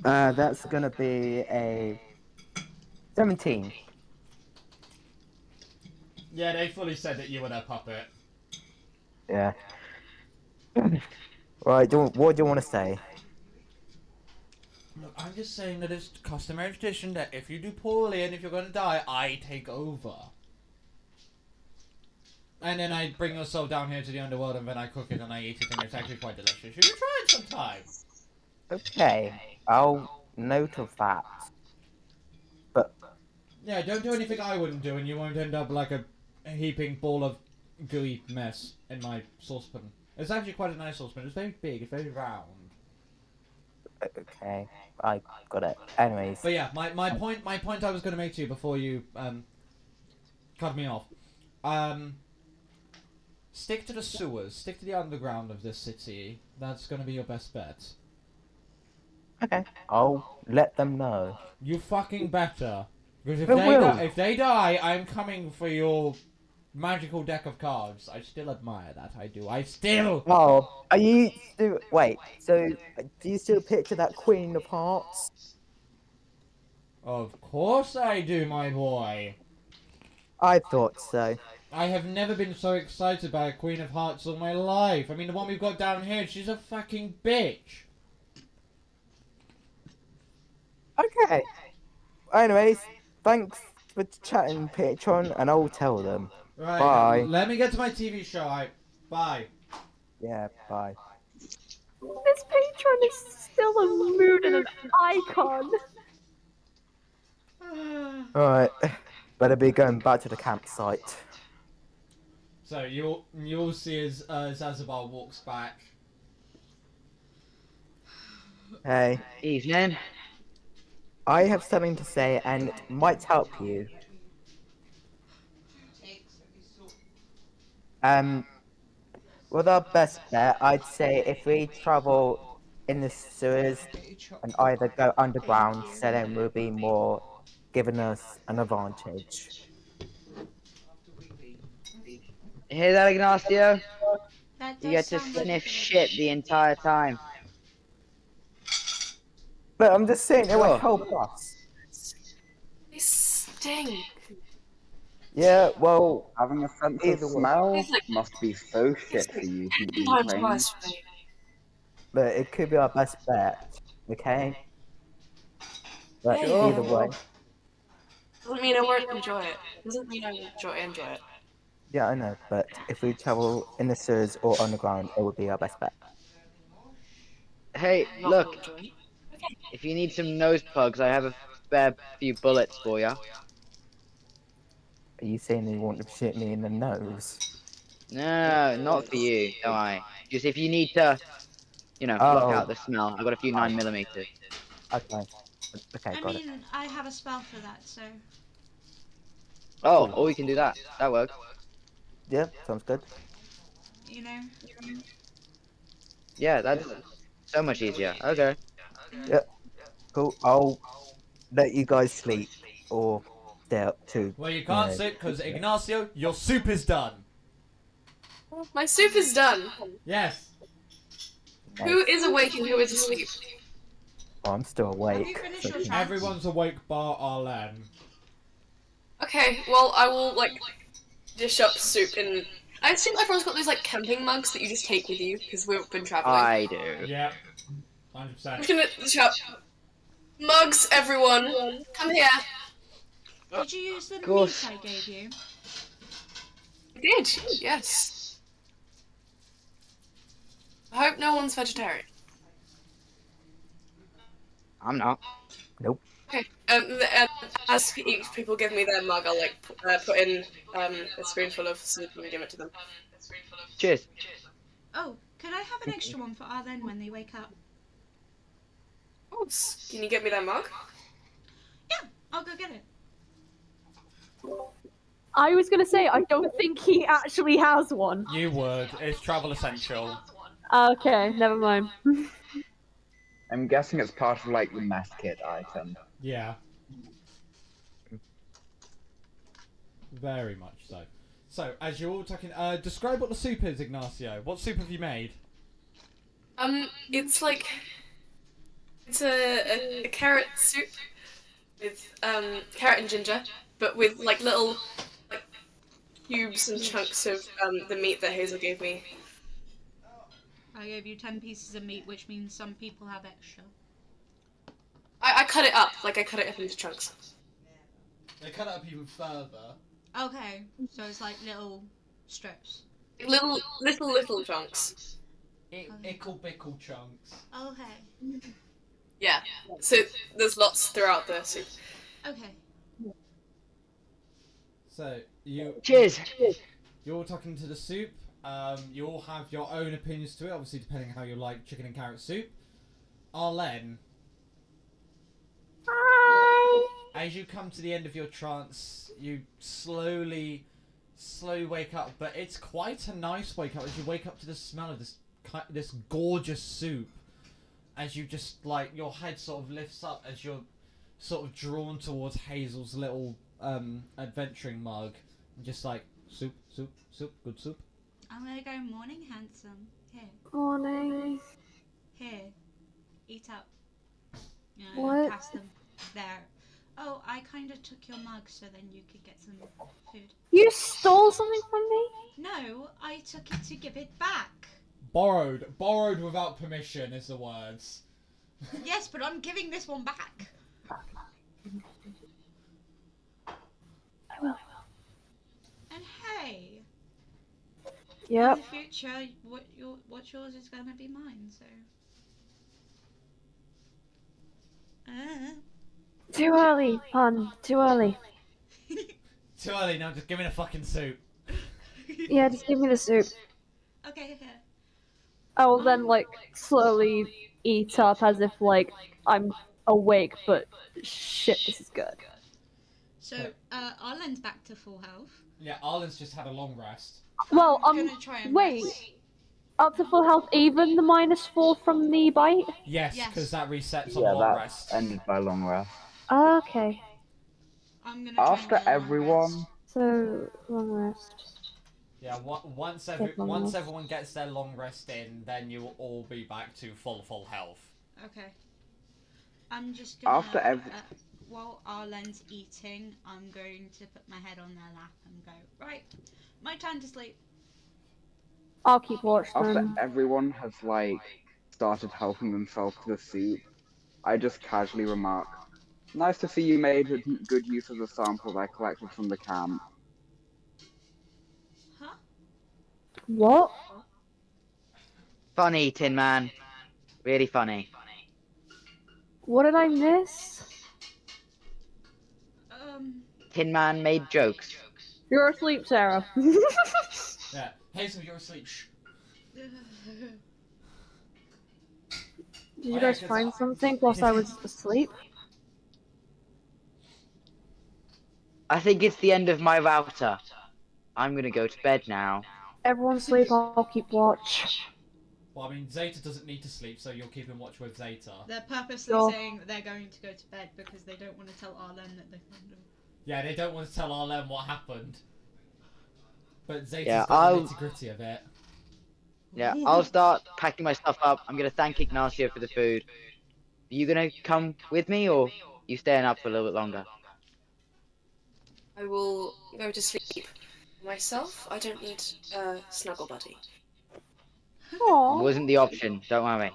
That's gonna be a 17. Yeah, they fully said that you were their puppet. Yeah. Right. What do you want to say? Look, I'm just saying that it's customary tradition that if you do poorly and if you're gonna die, I take over. And then I bring your soul down here to the underworld and then I cook it and I eat it and it's actually quite delicious. You should try it sometime. Okay. I'll note of that. But Yeah, don't do anything I wouldn't do and you won't end up like a heaping ball of gooey mess in my saucepan. It's actually quite a nice saucepan. It's very big, it's very round. okay, I got it. Anyways. But yeah, my point I was gonna make to you before you cut me off. Stick to the sewers, stick to the underground of this city. That's gonna be your best bet. Okay. I'll let them know. You fucking better. Because if they die, I'm coming for your magical deck of cards. I still admire that, I do. I still... Oh, are you still... Wait, so do you still picture that Queen of Hearts? Of course I do, my boy. I thought so. I have never been so excited by a Queen of Hearts all my life. I mean, the one we've got down here, she's a fucking bitch. Okay. Anyways, thanks for chatting, Patron, and I'll tell them. Right, Bye. let me get to my TV show. Bye. Yeah, bye. This patron is still a mood and an icon. Alright, better be going back to the campsite. So you'll see as Zazabar walks back. Hey, Evening. I have something to say and it might help you. With our best bet, I'd say if we travel in the sewers and either go underground, so then we'll be more giving us an advantage. Hear that, Ignacio? That You does get to sound like sniff a- shit the entire time. But I'm just saying, it will Sure. help us. They stink. Yeah, well, Having a sense of Either way. smell It's like- must be so shit for you. Times twice for me. but it could be our best bet, okay? But Yeah, either way, Doesn't mean I won't enjoy it. Doesn't mean I will enjoy it. yeah, I know, but if we travel in the sewers or underground, it would be our best bet. Hey, Not look, will enjoy it. if you need some nose plugs, I have a spare few bullets for you. Are you saying you want to shoot me in the nose? No, not for you, don't I? Just if you need to, block Oh. out the smell. I've got a few 9mm. Okay. Okay, I got it. mean, I have a spell for that, so. Oh, or we can do that. That works. Yeah, sounds good. You know? Yeah, that's so much easier. Okay. Cool. I'll let you guys sleep or stay up too. Well, you can't Yeah. sit because Ignacio, your soup is done. My soup is done. Yes. Who is awake and who is asleep? Oh, I'm still Have you awake. finished so- your chat? Everyone's awake bar Arlen. Okay, well I will dish up soup and I assume everyone's got those camping mugs that you just take with you because we've been traveling. I do. Yep. I'm 100%. just gonna dish up mugs, everyone. Come here. Did you use the course. meat I gave you? I did. Yes. I hope no one's vegetarian. I'm not. Okay. As people give me their mug, I'll like put in a spoonful of soup and give it to them. Cheers. Oh, could I have an extra one for Arlen when they wake up? Oh, can you get me that mug? Yeah, I'll go get it. I was gonna say, I don't think he actually has one. You would. It's travel essential. Okay, never mind. I'm guessing it's part of like the mess kit item. Yeah. Very much so. So, as you're all talking, describe what the soup is, Ignacio. What soup have you made? It's like it's a carrot soup with carrot and ginger, but with like little like cubes and chunks of the meat that Hazel gave me. I gave you 10 pieces of meat, which means some people have extra. I cut it up, like I cut it up into chunks. They cut it up even further. Okay, so it's like little strips. Little chunks. Ickle bickle chunks. Okay. Yeah. So there's lots throughout the soup. Okay. So, you... Cheers. You're talking to the soup. You all have your own opinions to it, obviously depending on how you like chicken and carrot soup. Arlen, Hi. as you come to the end of your trance, you slowly wake up, but it's quite a nice wake up as you wake up to the smell of this gorgeous soup. As you just, like, your head sort of lifts up as you're sort of drawn towards Hazel's little adventuring mug. And just like, soup, good soup. I'm gonna go morning handsome. Here. Morning. Here. Eat up. Yeah, What? pass them. There. Oh, I kind of took your mug so then you could get some food. You stole something from me? No, I took it to give it back. Borrowed without permission is the words. Yes, but I'm giving this one back. I will. And hey, Yep. in the future, what's yours is gonna be mine. So. Too early, pun. Too early. Too early now, just give me the fucking soup. Yeah, just give me the soup. Okay, here. I will then, like, slowly eat up as if, like, I'm awake, but shit, this is good. So, Arlen's back to full health. Yeah, Arlen's just had a long rest. Well, gonna try and wait. rest. Up to full health, even the -4 from the bite? Yes, Yes. because that resets on Yeah, long that rest. ended by long rest. Okay. I'm gonna try and After get a long everyone, rest. So, long rest. Yeah, once everyone gets their long rest in, then you will all be back to full health. Okay. I'm just gonna. After while Arlen's eating, I'm going to put my head on their lap and go, right, my time to sleep. I'll keep watch after then. everyone has like started helping themselves to the soup, I just casually remark, "Nice to see you made good use of the samples I collected from the camp." Huh? What? Funny, Tin Man. Really funny. What did I miss? Tin Man made jokes. You're asleep, Sarah. Yeah, Hazel, you're asleep. Shh. Did you guys find something whilst I was asleep? I think it's the end of my router. I'm gonna go to bed now. Everyone sleep, I'll keep watch. Well, I mean, Zeta doesn't need to sleep, so you're keeping watch with Zeta. They're purposely Sure. saying that they're going to go to bed because they don't want to tell Arlen that they found him. Yeah, they don't want to tell Arlen what happened. But Zeta's Yeah, got the I'll- nitty-gritty of it. Yeah, I'll start packing my stuff up. I'm gonna thank Ignacio for the food. Are you gonna come with me, or you staying up for a little bit longer? I will go to sleep. Myself, I don't need a snuggle buddy. Aww. Wasn't the option, don't worry.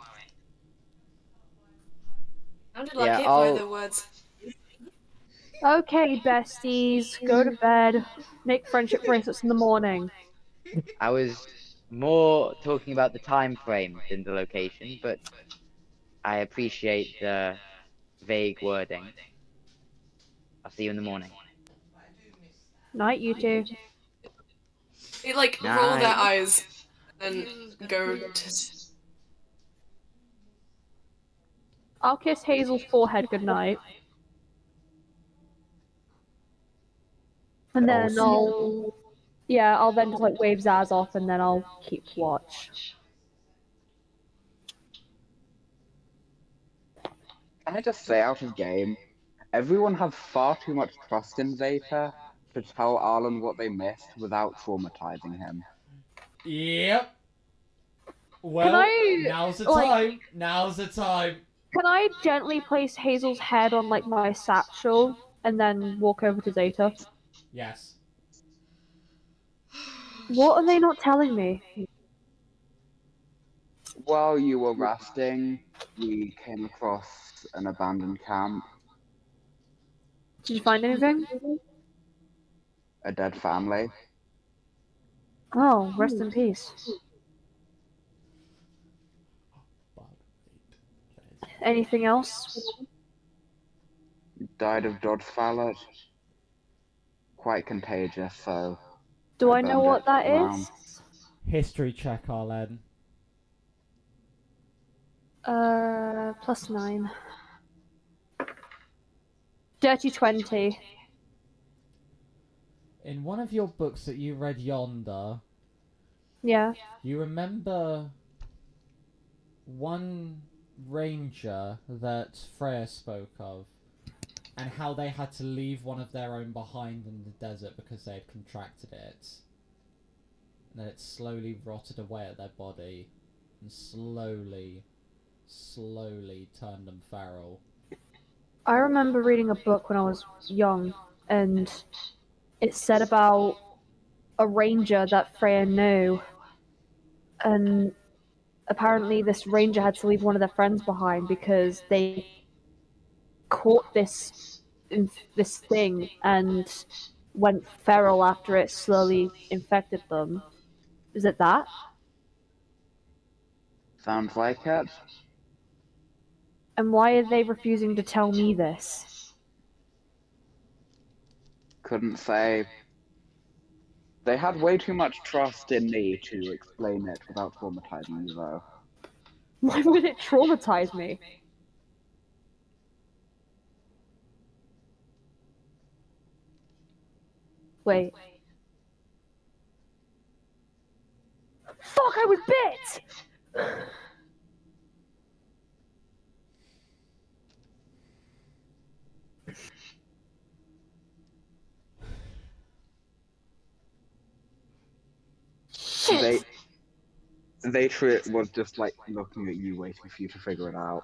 Sounded like Yeah, it I'll- by the words. Okay, besties, go to bed. Make friendship bracelets in the morning. I was more talking about the time frame than the location, but I appreciate the vague wording. I'll see you in the morning. Night, you two. They like roll Night. their eyes and go to. I'll kiss Hazel's forehead goodnight. And then I'll then just like wave Zaz off and then I'll keep watch. Can I just say out of game, everyone has far too much trust in Zeta to tell Arlen what they missed without traumatizing him. Yep. Well, now's the time. Now's the time. Can I gently place Hazel's head on like my satchel and then walk over to Zeta? Yes. What are they not telling me? While you were resting, we came across an abandoned camp, Did you find anything? a dead family. Oh, rest in peace. Anything else? Died of Dodge Fallet. Quite contagious, so. Do I know what that around. is? History check, Arlen. +9. Dirty 20. In one of your books that you read yonder, Yeah. you remember one ranger that Freya spoke of, and how they had to leave one of their own behind in the desert because they had contracted it. And then it slowly rotted away at their body, and slowly turned them feral. I remember reading a book when I was young, and it said about a ranger that Freya knew, and apparently this ranger had to leave one of their friends behind because they caught this thing and went feral after it slowly infected them. Is it that? Sounds like it. And why are they refusing to tell me this? Couldn't say. They had way too much trust in me to explain it without traumatizing you, though. Why would it traumatize me? Wait. Fuck, I was bit! Shit! They was just like looking at you, waiting for you to figure it out.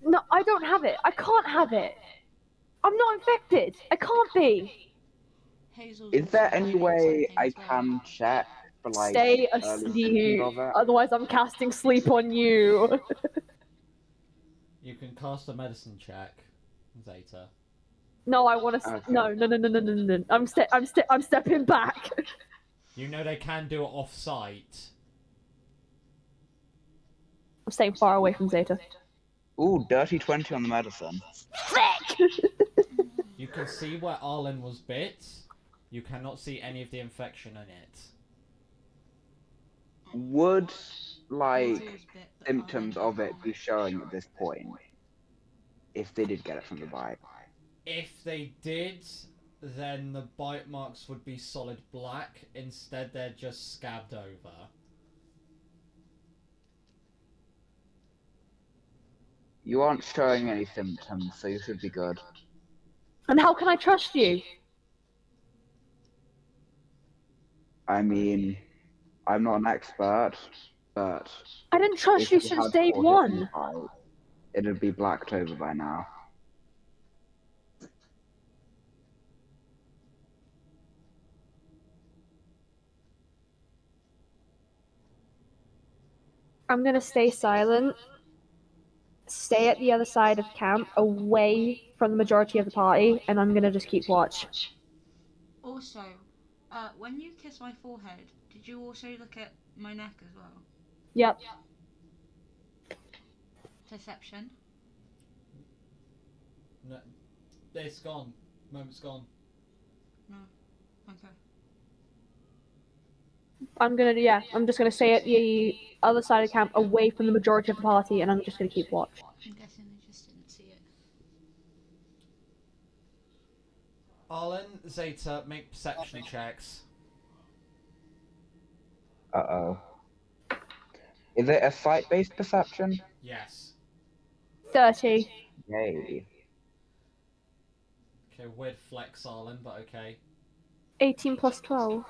No, I don't have it. I can't have it. I'm not infected. I can't be. Is there any way I can check for like Stay early asleep. symptoms of it? Otherwise, I'm casting sleep on you. You can cast a medicine check, Zeta. No, I want to. Okay. No. I'm stepping back. You know they can do it off-site. I'm staying far away from Zeta. Ooh, dirty 20 on the medicine. Frick! You can see where Arlen was bit. You cannot see any of the infection in it. Would, like, symptoms of it be showing at this point? If they did get it from the bite? If they did, then the bite marks would be solid black. Instead, they're just scabbed over. You aren't showing any symptoms, so you should be good. And how can I trust you? I mean, I'm not an expert, but I didn't trust if you you since had day caught it from the one. bite, it'd be blacked over by now. I'm gonna stay silent. Stay at the other side of camp, away from the majority of the party, and I'm gonna just keep watch. Also, when you kiss my forehead, did you also look at my neck as well? Yep. Perception. No, it's gone. Moment's gone. No. Okay. I'm just gonna stay at the other side of camp, away from the majority of the party, and I'm just gonna keep watch. I'm guessing they just didn't see it. Arlen, Zeta, make perception checks. Uh-oh. Is it a sight-based perception? Yes. 30. Yay. Okay, weird flex, Arlen, but okay. 18 plus 12.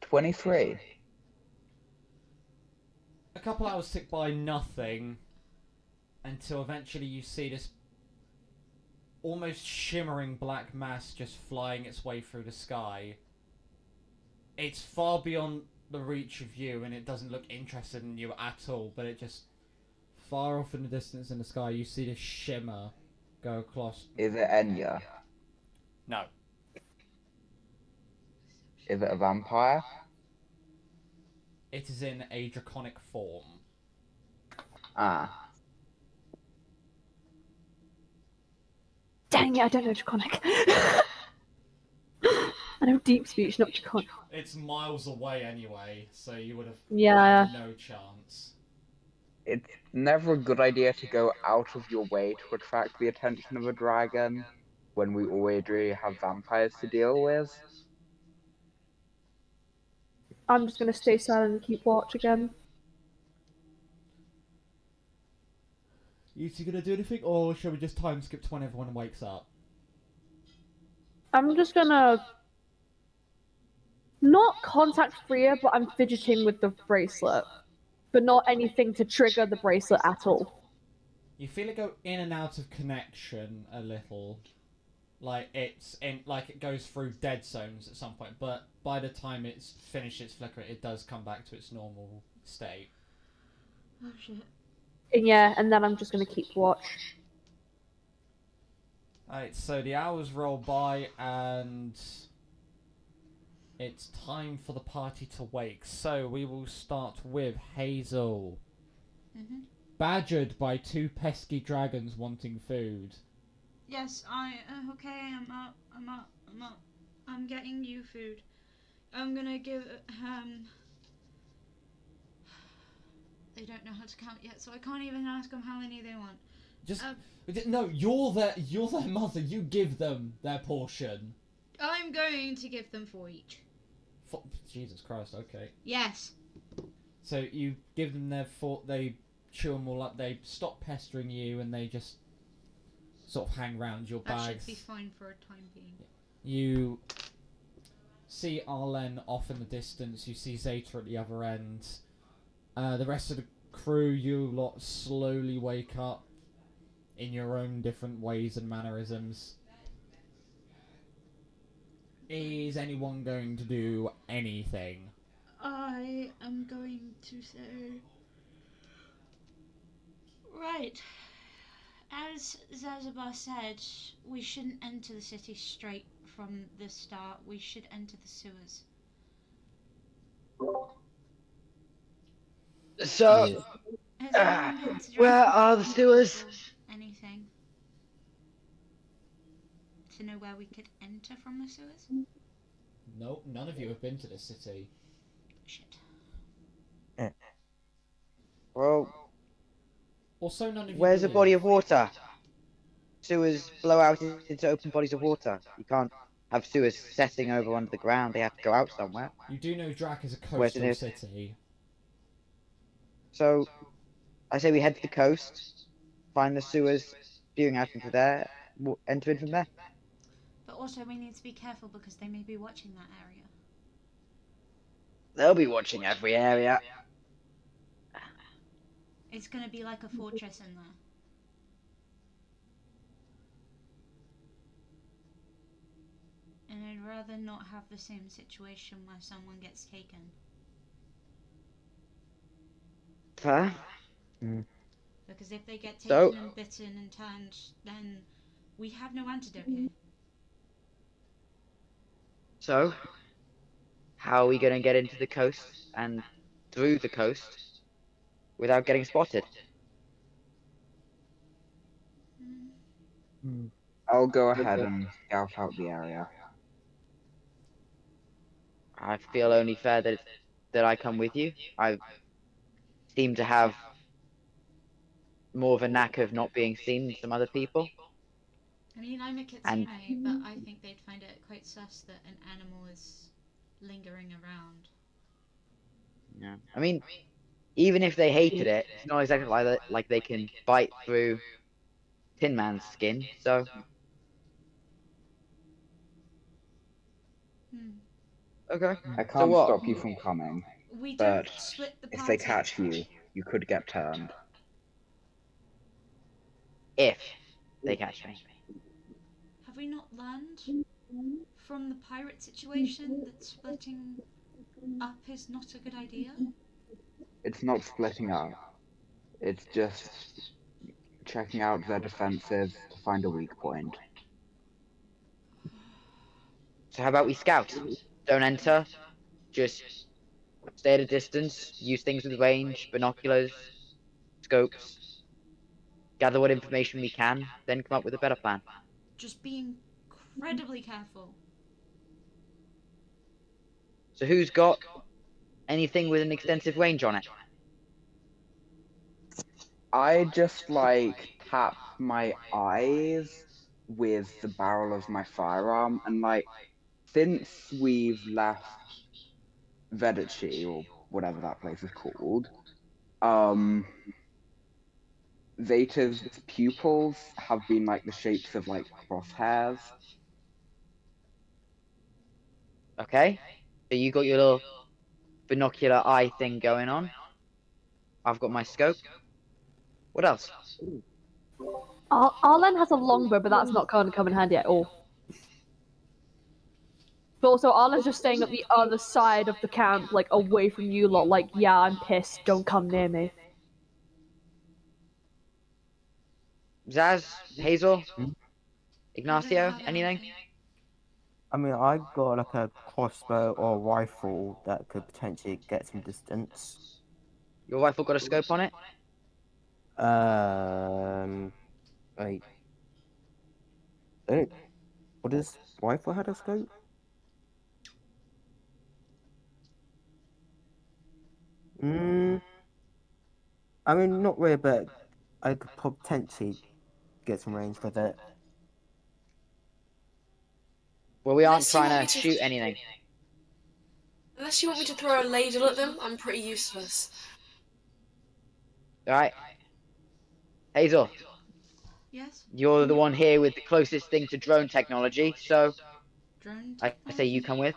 23. A couple hours tick by, nothing, until eventually you see this almost shimmering black mass just flying its way through the sky. It's far beyond the reach of you, and it doesn't look interested in you at all, but it just, far off in the distance in the sky, you see this shimmer go across. Is it Enya? No. Is it a vampire? It is in a draconic form. Ah. Dang it, I don't know Draconic. I know Deep Speech, not Draconic. It's miles away anyway, so you would have Yeah. no chance. It's never a good idea to go out of your way to attract the attention of a dragon when we already have vampires to deal with. I'm just gonna stay silent and keep watch again. You two gonna do anything, or shall we just time skip to when everyone wakes up? I'm just gonna not contact Freya, but I'm fidgeting with the bracelet. But not anything to trigger the bracelet at all. You feel it go in and out of connection a little. Like it's in, like it goes through dead zones at some point, but by the time it's finished its flicker, it does come back to its normal state. Oh shit. And yeah, and then I'm just gonna keep watch. Alright, so the hours roll by and it's time for the party to wake. So we will start with Hazel. Mhm. Badgered by two pesky dragons wanting food. Yes, okay, I'm up. I'm getting you food. I'm gonna give, they don't know how to count yet, so I can't even ask them how many they want. Just, no, you're their mother, you give them their portion. I'm going to give them 4 each. Jesus Christ, okay. Yes. So you give them their 4, they chew them all up, they stop pestering you, and they just sort of hang round your bags. That should be fine for a time being. You see Arlen off in the distance, you see Zeta at the other end. The rest of the crew, you lot slowly wake up in your own different ways and mannerisms. Is anyone going to do anything? I am going to say... Right. As Zazabar said, we shouldn't enter the city straight from the start. We should enter the sewers. So, Has anyone been to where Drak are the sewers? or anything? To know where we could enter from the sewers? Nope, none of you have been to this city. Shit. Well, Also, none of you where's a believe. body of water? Sewers blow out into open bodies of water. You can't have sewers setting over under the ground. They have to go out somewhere. You do know Drak is a Where's coastal it? city. So, I say we head to the coast, find the sewers spewing out into there, enter in from there. But also we need to be careful because they may be watching that area. They'll be watching every area. It's gonna be like a fortress in there. And I'd rather not have the same situation where someone gets taken. Fair. Because if they get taken So- and bitten and turned, then we have no antidote here. So, how are we going to get into the coast and through the coast without getting spotted? I'll go ahead and scout out the area. I feel only fair that I come with you. I seem to have more of a knack of not being seen than some other people. I mean, I'm a kitsune, And but I think they'd find it quite sus that an animal is lingering around. yeah, I mean, even if they hated it, it's not exactly like they can bite through Tin Man's skin. So Hmm. okay. I So can't what? stop you from coming, We don't but split the if party. they catch you, you could get turned. If they catch me. Have we not learned from the pirate situation that splitting up is not a good idea? It's not splitting up. It's just checking out their defenses to find a weak point. So how about we scout? Don't enter. Just stay at a distance. Use things with range, binoculars, scopes. Gather what information we can. Then come up with a better plan. Just be incredibly careful. So who's got anything with an extensive range on it? I just like tap my eyes with the barrel of my firearm, and like since we've left Vedici or whatever that place is called, Zeta's pupils have been like the shapes of like crosshairs. Okay. So you got your little binocular eye thing going on. I've got my scope. What else? Arlen has a longbow, but that's not going to come in handy at all. But also, Arlen's just staying at the other side of the camp, like away from you lot. Like, yeah, I'm pissed. Don't come near me. Zaz? Hazel? Hmm? Ignacio? Anything? I mean, I got like a crossbow or a rifle that could potentially get some distance. Your rifle got a scope on it? Wait. Don't, what does rifle had a scope? I mean, not really, but I could potentially get some range with it. Well, we aren't Unless you trying want to me shoot anything. Unless you want me to throw a ladle at them, I'm pretty useless. Alright. Hazel, Yes? you're the one here with the closest thing to drone technology, so Drone I say you technology? come with.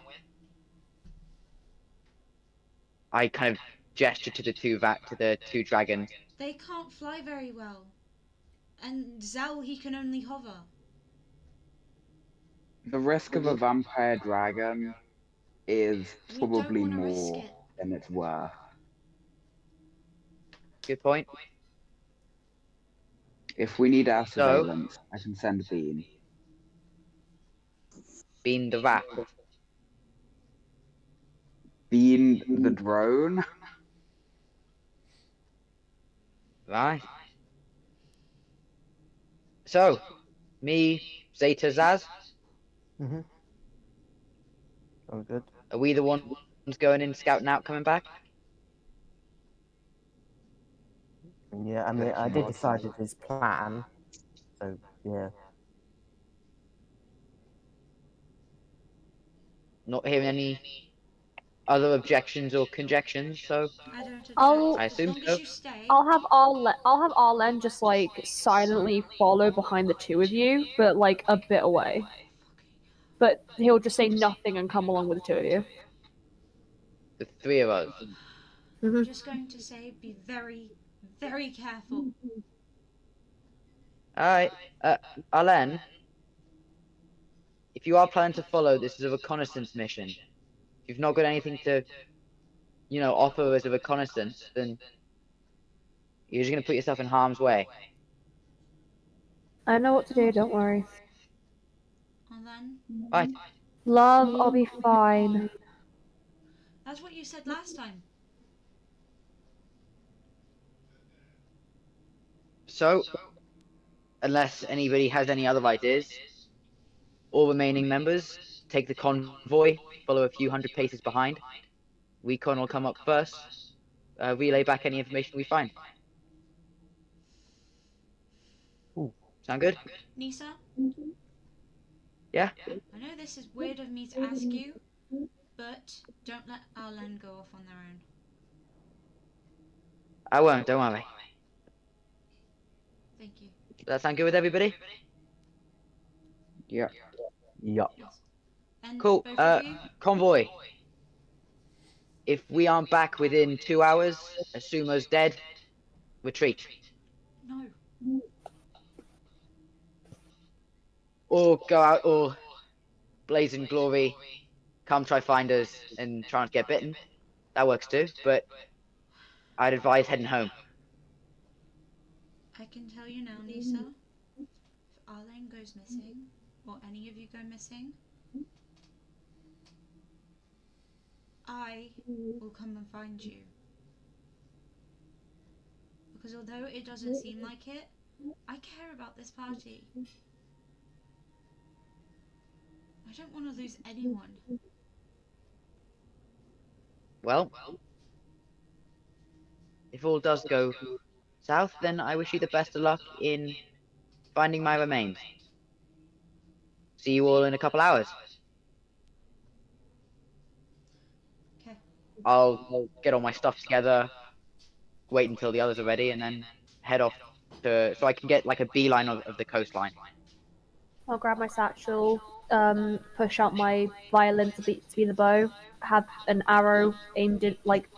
I kind of gesture to the two dragons. They can't fly very well. And Zal, he can only hover. The risk of a vampire dragon is We don't probably want to risk more it. than it's worth. Good point. If we need our So- surveillance, I can send Bean. Being the rat. Bean the drone? Right. So, me, Zeta, Zaz, Oh, good. are we the ones going in, scouting out, coming back? Yeah, I mean, I did decide it his plan. So, yeah. Not hearing any other objections or conjections, so I don't object. I'll- I As assume long so. as you stay. I'll have Arlen just like silently follow behind the two of you, but like a bit away. But he'll just say nothing and come along with the two of you. The three of us. I'm just going to say be very, very careful. Alright. Alen, if you are planning to follow, this is a reconnaissance mission. If you've not got anything to, offer as a reconnaissance, then you're just going to put yourself in harm's way. I know what to do, don't worry. And then, Right. Love, I'll be fine. that's what you said last time. So, unless anybody has any other ideas, all remaining members take the convoy, follow a few hundred paces behind. Recon will come up first, relay back any information we find. Ooh. Sound good? Nisa, Yeah? I know this is weird of me to ask you, but don't let Arlen go off on their own. I won't, don't worry. Thank you. Does that sound good with everybody? Yeah. Yup. Yes. And Cool. both of you? Convoy. If we aren't back within 2 hours, assume us dead, retreat. No. Or go out, or blaze in glory, come try find us and try not to get bitten. That works too, but I'd advise heading home. I can tell you now, Nisa, if Arlen goes missing, or any of you go missing, I will come and find you. Because although it doesn't seem like it, I care about this party. I don't want to lose anyone. Well, if all does go south, then I wish you the best of luck in finding my remains. See you all in a couple hours. Okay. I'll get all my stuff together, wait until the others are ready, and then head off to so I can get like a beeline of the coastline. I'll grab my satchel, push out my violin to be the bow, have an arrow aimed at like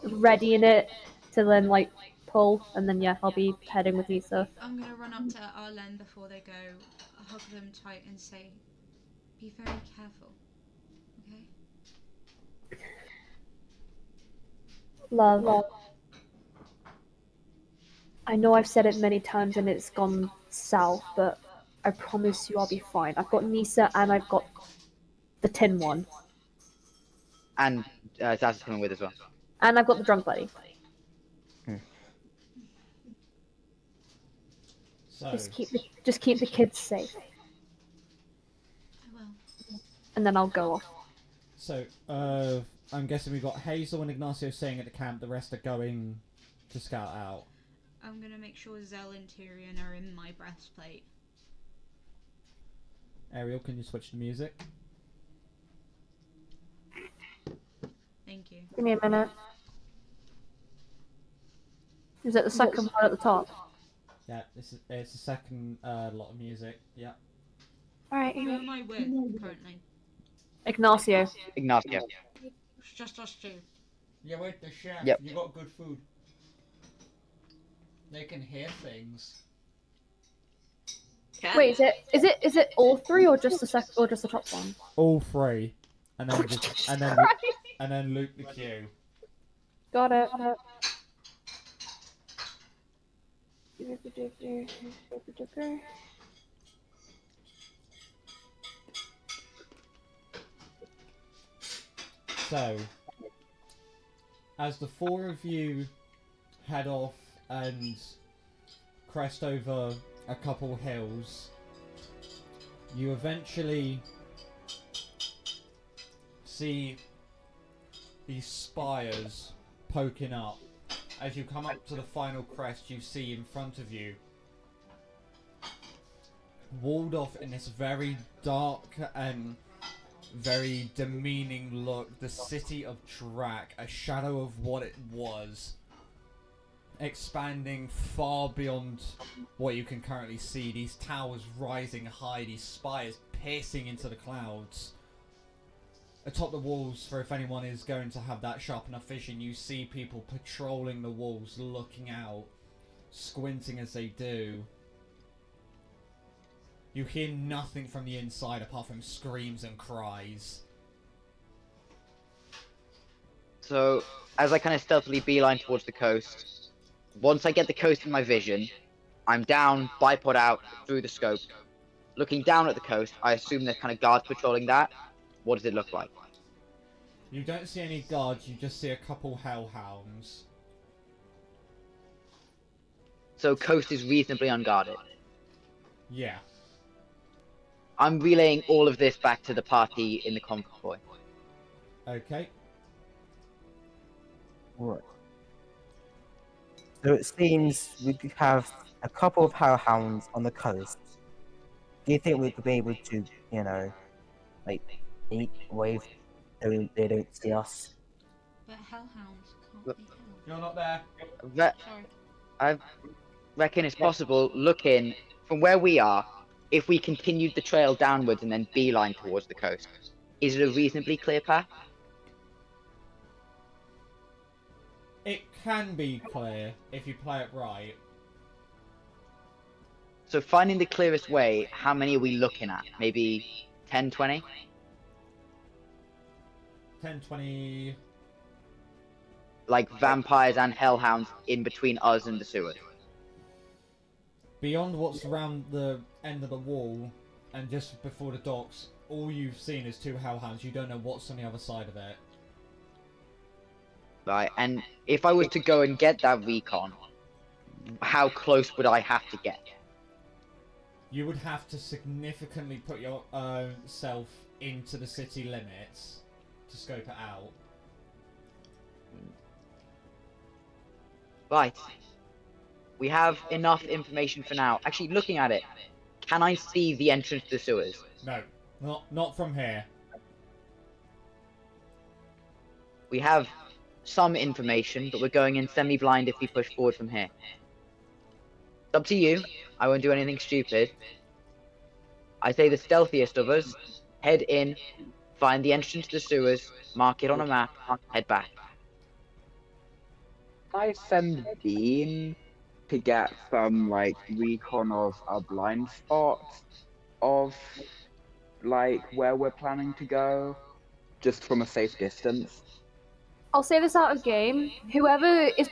ready in it to then like pull, and then yeah, I'll be heading with Nisa. I'm gonna run up to Arlen before they go, hug them tight and say, be very careful, okay? Love. I know I've said it many times and it's gone south, but I promise you I'll be fine. I've got Nisa and I've got the tin one. And Zaz is coming with as well. And I've got the drunk buddy. So, Just keep the kids safe. I will. And then I'll go off. so I'm guessing we've got Hazel and Ignacio staying at the camp. The rest are going to scout out. I'm gonna make sure Zell and Tyrion are in my breastplate. Ariel, can you switch to music? Thank you. Give me a minute. Is it the second one at the top? Yeah, it's the second lot of music. Yeah. Alright, Who am I with currently? Ignacio. Ignacio. It's just us two. You're with the chef. Yep. You got good food. They can hear things. Wait, is it all three or just the top one? All three, and then and then loop the queue. Got it. So, as the four of you head off and crest over a couple hills, you eventually see these spires poking up. As you come up to the final crest, you see in front of you, walled off in this very dark and very demeaning look, the city of Drak, a shadow of what it was, expanding far beyond what you can currently see. These towers rising high, these spires piercing into the clouds. Atop the walls, for if anyone is going to have that sharp enough vision, you see people patrolling the walls, looking out, squinting as they do. You hear nothing from the inside apart from screams and cries. So, as I kind of stealthily beeline towards the coast, once I get the coast in my vision, I'm down, bipod out, through the scope. Looking down at the coast, I assume there's kind of guards patrolling that. What does it look like? You don't see any guards, you just see a couple hellhounds. So, coast is reasonably unguarded. Yeah. I'm relaying all of this back to the party in the convoy. Okay. Right. So it seems we could have a couple of hellhounds on the coast. Do you think we could be able to, you know, like, eat away so they don't see us? But hellhounds can't Look. be held. You're not there. Sorry. I reckon it's possible, looking from where we are, if we continued the trail downwards and then beeline towards the coast. Is it a reasonably clear path? It can be clear if you play it right. So finding the clearest way, how many are we looking at? Maybe 10, 20? 10, 20... Like vampires and hellhounds in between us and the sewers. Beyond what's around the end of the wall, and just before the docks, all you've seen is 2 hellhounds. You don't know what's on the other side of it. Right, and if I was to go and get that recon, how close would I have to get? You would have to significantly put your self into the city limits to scope it out. Right. We have enough information for now. Actually, looking at it, can I see the entrance to the sewers? No, not from here. We have some information, but we're going in semi-blind if we push forward from here. It's up to you. I won't do anything stupid. I say the stealthiest of us, head in, find the entrance to the sewers, mark it on a map, head back. I send Dean to get some like recon of a blind spot of like where we're planning to go, just from a safe distance. I'll say this out of game. Whoever is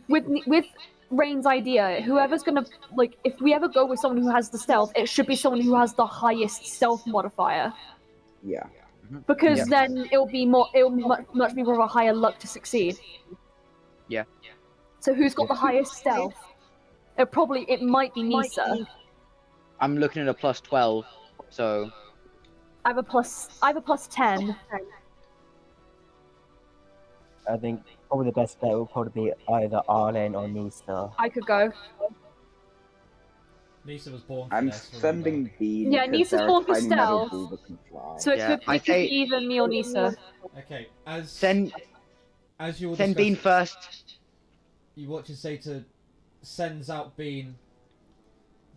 with Rain's idea, whoever's gonna like, if we ever go with someone who has the stealth, it should be someone who has the highest stealth modifier. Yeah. Because then it'll much be more of a higher luck to succeed. Yeah. So who's got the highest stealth? It might be Nisa. I'm looking at a plus 12, so... I have a plus 10. I think probably the best bet will probably be either Arlen or Nisa. I could go. Nisa was born for I'm this, sending remember. Dean. Yeah, because Nisa's they're a born for tiny metal stealth. ball that can fly. So Yeah, it could be either me or Nisa. Okay, as Send you were Bean discussing, first. you watch as Zeta sends out Bean.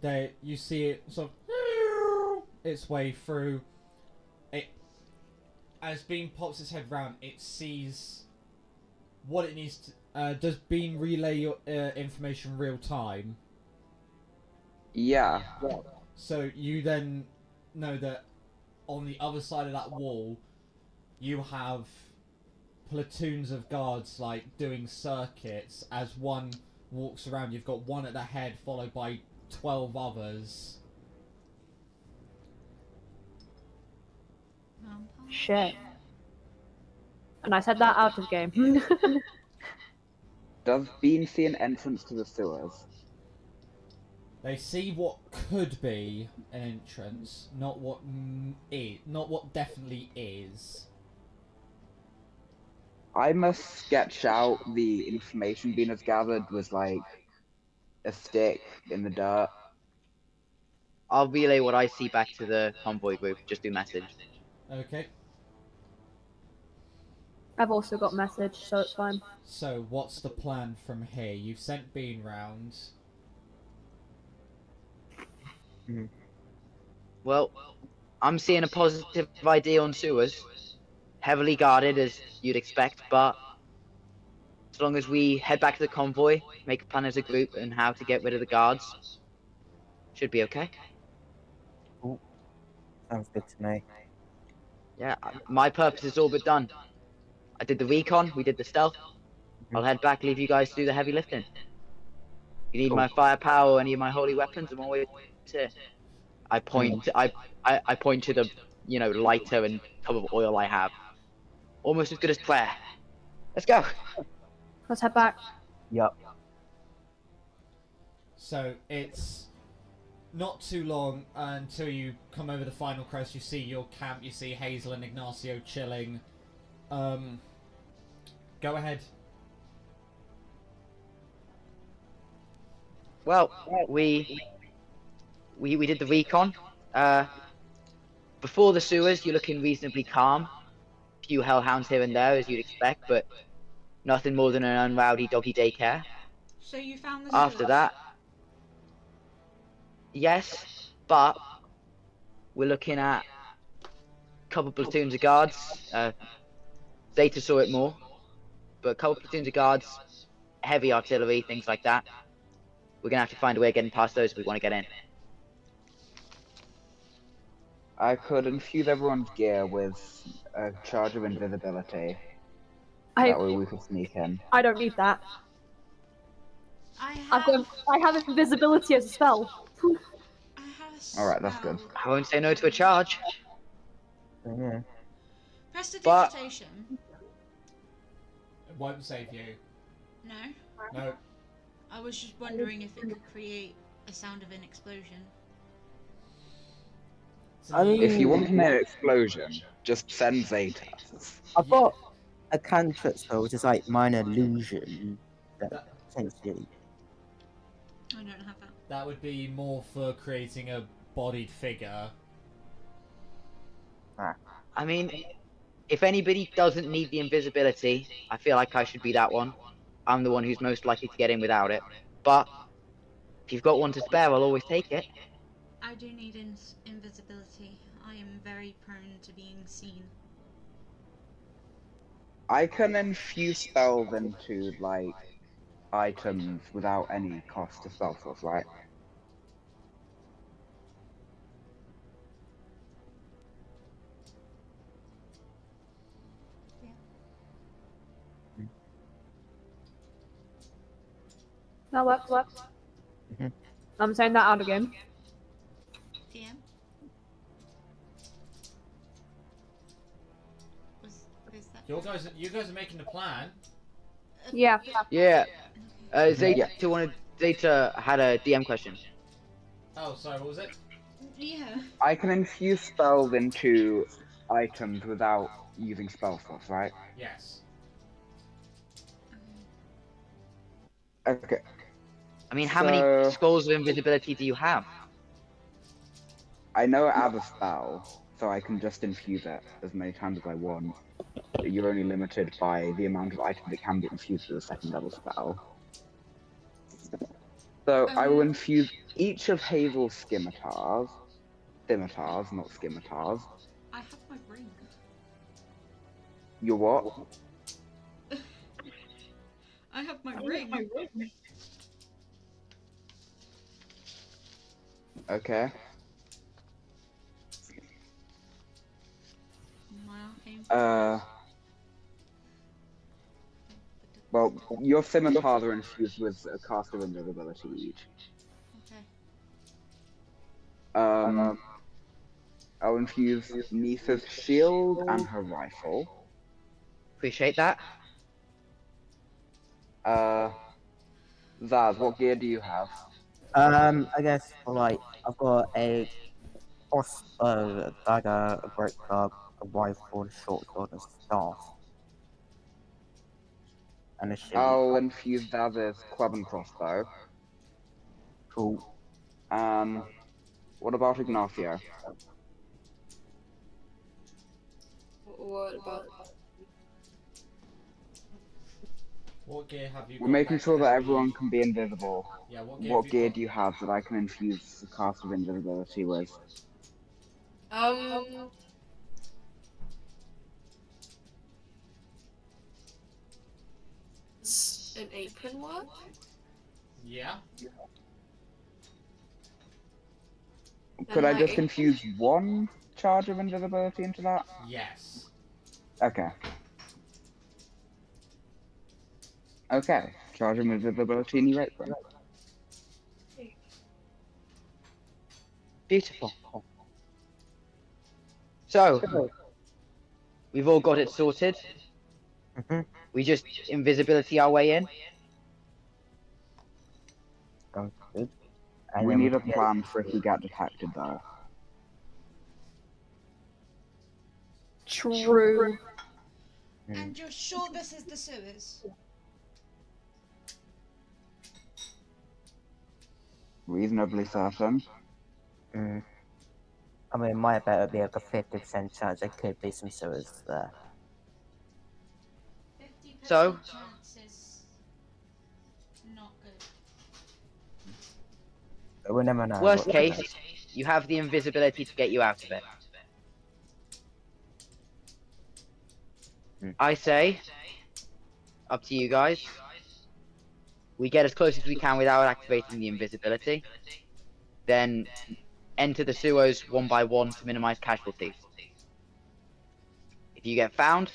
There, you see it sort of its way through. It, as Bean pops its head round, it sees what it needs to. Does Bean relay your information real time? Yeah. So you then know that on the other side of that wall, you have platoons of guards like doing circuits. As one walks around, you've got one at the head, followed by 12 others. Shit. And I said that out of game. Does Bean see an entrance to the sewers? They see what could be an entrance, not what not what definitely is. I must sketch out the information Bean has gathered with like a stick in the dirt. I'll relay what I see back to the convoy group, just do message. Okay. I've also got message, so it's fine. So what's the plan from here? You've sent Bean round. Well, I'm seeing a positive idea on sewers. Heavily guarded, as you'd expect, but as long as we head back to the convoy, make a plan as a group and how to get rid of the guards, should be okay. Sounds good to me. Yeah, my purpose is all but done. I did the recon, we did the stealth. I'll head back, leave you guys to do the heavy lifting. You need my firepower or any of my holy weapons, I'm always here. I point to the, lighter and tub of oil I have. Almost as good as prayer. Let's go. Let's head back. Yep. So it's not too long until you come over the final crest. You see your camp. You see Hazel and Ignacio chilling. Go ahead. Well, we did the recon. Before the sewers, you're looking reasonably calm. Few hellhounds here and there, as you'd expect, but nothing more than an unrowdy doggy daycare. So you found the After sewers? that, yes, but we're looking at a couple platoons of guards. Zeta saw it more, but a couple platoons of guards, heavy artillery, things like that. We're gonna have to find a way of getting past those if we want to get in. I could infuse everyone's gear with a charge of invisibility. That way we could sneak in. I don't need that. I I have invisibility as a spell. I have a spell. Alright, that's good. I won't say no to a charge. Yeah. Prestidigitation? It won't save you. No. No. I was just wondering if it could create a sound of an explosion. I mean, If you want to know explosion, just send Zeta. I've got a cantrip spell, which is like minor illusion. That essentially. I don't have that. That would be more for creating a bodied figure. I mean, if anybody doesn't need the invisibility, I feel like I should be that one. I'm the one who's most likely to get in without it. But if you've got one to spare, I'll always take it. I do need invisibility. I am very prone to being seen. I can infuse spells into, like, items without any cost to spell source, right? That works. Mhm. I'm saying that out again. DM? Was that? You guys are making the plan. Yeah. Yeah. Okay. Zeta had a DM question. Oh, sorry, what was it? Yeah. I can infuse spells into items without using spell source, right? Yes. Okay. I mean, how many So- scrolls of invisibility do you have? I know it as a spell, so I can just infuse it as many times as I want. You're only limited by the amount of items that can be infused as a second level spell. So I will infuse each of Hazel's scimitars, not scimitars. I have my ring. Your what? I have my ring. Okay. My arcane. Well, your scimitars are infused with a cast of invisibility each. Okay. I'll infuse Nisa's shield and her rifle. Appreciate that. Zaz, what gear do you have? I guess like I've got a dagger, a great club, a rifle, a short sword, and a staff, and a shield. I'll infuse Zaz's club and crossbow. Cool. What about Ignacio? What about? What gear have you We're got making back sure that there? everyone can be invisible. Yeah, What have you gear got? do you have that I can infuse the cast of invisibility with? Does an apron work? Yeah. Could I just Okay. infuse one charge of invisibility into that? Yes. Okay. Okay. Charge of invisibility in your apron. Beautiful. So, we've all got it sorted. Mhm. We just invisibility our way in. Sounds good. And We then need a can get- plan for if we get detected, though. True. And you're sure this is the sewers? Reasonably certain. I mean, it might better be like a 50% chance there could be some sewers there. 50% So? chance is not good. But we never know. Worst what- case, you have the invisibility to get you out of it. I say, up to you guys. We get as close as we can without activating the invisibility. Then enter the sewers one by one to minimize casualties. If you get found,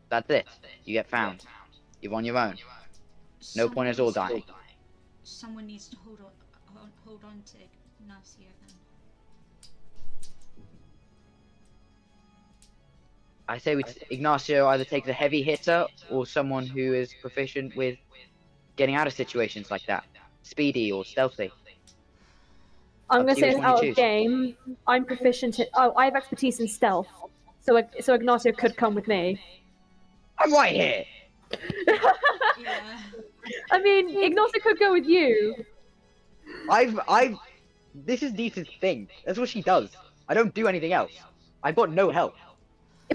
that's it. You get found. You're on your own. No point us all dying. Someone needs to hold on to Ignacio then. I say Ignacio either takes a heavy hitter or someone who is proficient with getting out of situations like that. Speedy or stealthy. I'm Up gonna to you say which it's one you out of choose. game. I'm proficient in. Oh, I have expertise in stealth. So Ignacio could come with me. I'm right here! Yeah. I mean, Ignacio could go with you. This is Lisa's thing. That's what she does. I don't do anything else. I've got no help.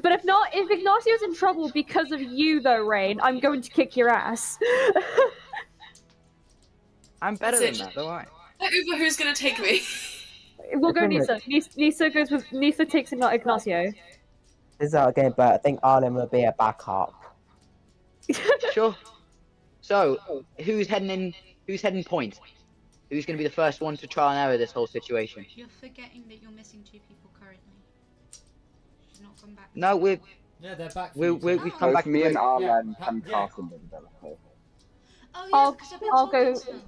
But if Ignacio's in trouble because of you, though, Rain, I'm going to kick your ass. I'm better That's than it. that, don't I? Uber, who's gonna take me? We'll go Nisa. Nisa takes Ignacio. This is out of game, but I think Arlen will be a backup. Sure. So, who's heading point? Who's going to be the first one to trial and error this whole situation? You're forgetting that you're missing 2 people currently. She's not come back. No, Yeah, they're back. we've come Both back. me and Arlen Yeah, can yeah. cast invisibility. Oh yeah, I'll- because I've been I'll talking go- to them.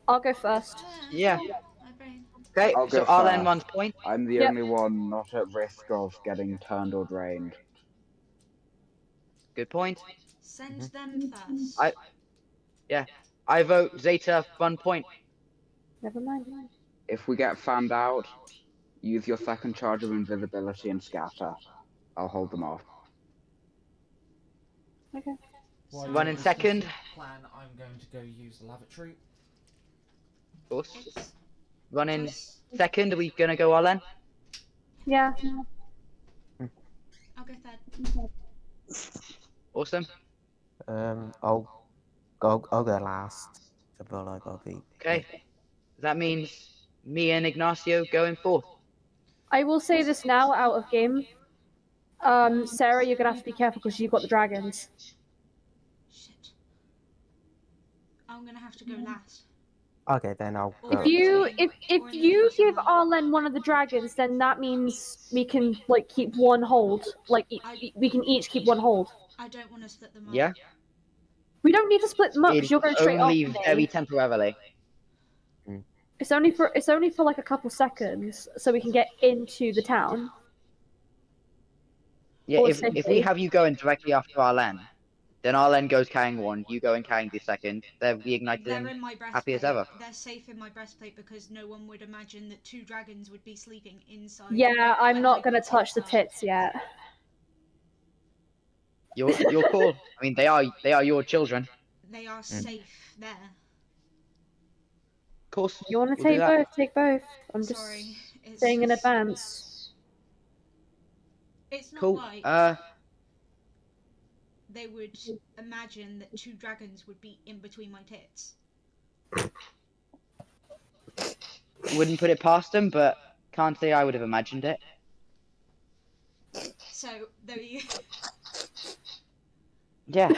I'll go first. Yeah. My brain. Okay, I'll so go Arlen first. runs point. I'm the Yep. only one not at risk of getting turned or drained. Good point. Send them first. I vote Zeta run point. Never mind. If we get found out, use your second charge of invisibility and scatter. I'll hold them off. Okay. While Run you in discuss second. the Plan. I'm going to go use the lavatory. Of course. It's Run in just- second. Are we going to go Arlen? Yeah. I'll go third. Awesome. I'll go last. I feel like I'll be. Okay. That means me and Ignacio going fourth. I will say this now, out of game. Sarah, you're gonna have to be careful because you've got the dragons. Shit. I'm gonna have to go last. Okay, then I'll Or go. If you Or if in you the give Arlen one of the dragons, then that means we can like keep one hold. Like we can each keep one hold. I don't want to split them up. Yeah. We don't need to split them up because It's you're going straight only after me. very temporarily. It's only for like a couple seconds, so we can get into the town. Yeah, Or if we safely. have you going directly after Arlen, then Arlen goes carrying one, you go and carrying the second. They're reignited They're and in my breastplate. happy as ever. They're safe in my breastplate because no one would imagine that 2 dragons would be sleeping inside. Yeah, I'm when not I gonna got touch the outside. tits yet. You're cool. I mean, they are your children. They are safe there. Of course. You want to we'll do take that. both? Take both. I'm just Sorry. It's saying in just- advance. It's not Cool. like they would imagine that 2 dragons would be in between my tits. Wouldn't put it past them, but can't say I would have imagined it. So there you. Yeah.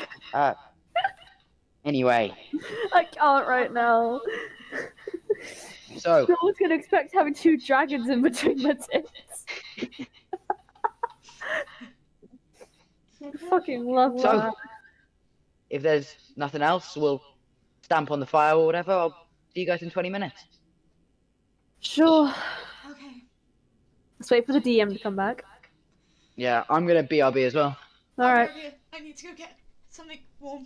Anyway, I can't right now. so No one's gonna expect having 2 dragons in between my tits. I fucking love So- that. if there's nothing else, we'll stamp on the fire or whatever. I'll see you guys in 20 minutes. Sure. Okay. Let's wait for the DM to come back. Yeah, I'm gonna BRB as well. Alright. I need to go get something warm.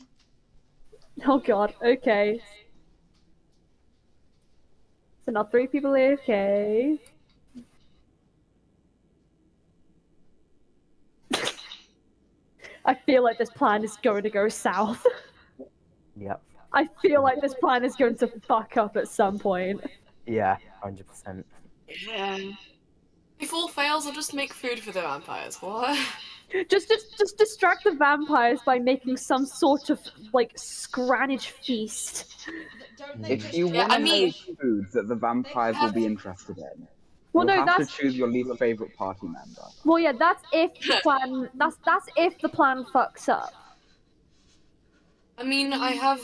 Oh god, okay. So now 3 people AFK. I feel like this plan is going to go south. Yep. I feel like this plan is going to fuck up at some point. Yeah, 100%. Yeah. If all fails, I'll just make food for the vampires. What? Just distract the vampires by making some sort of like scrannage feast. Don't they If just you try want to I mean- make foods that the vampires will be interested in, Well, you'll no, have to that's choose your least favorite party member. well, yeah, that's if the plan. That's if the plan fucks up. I mean, I have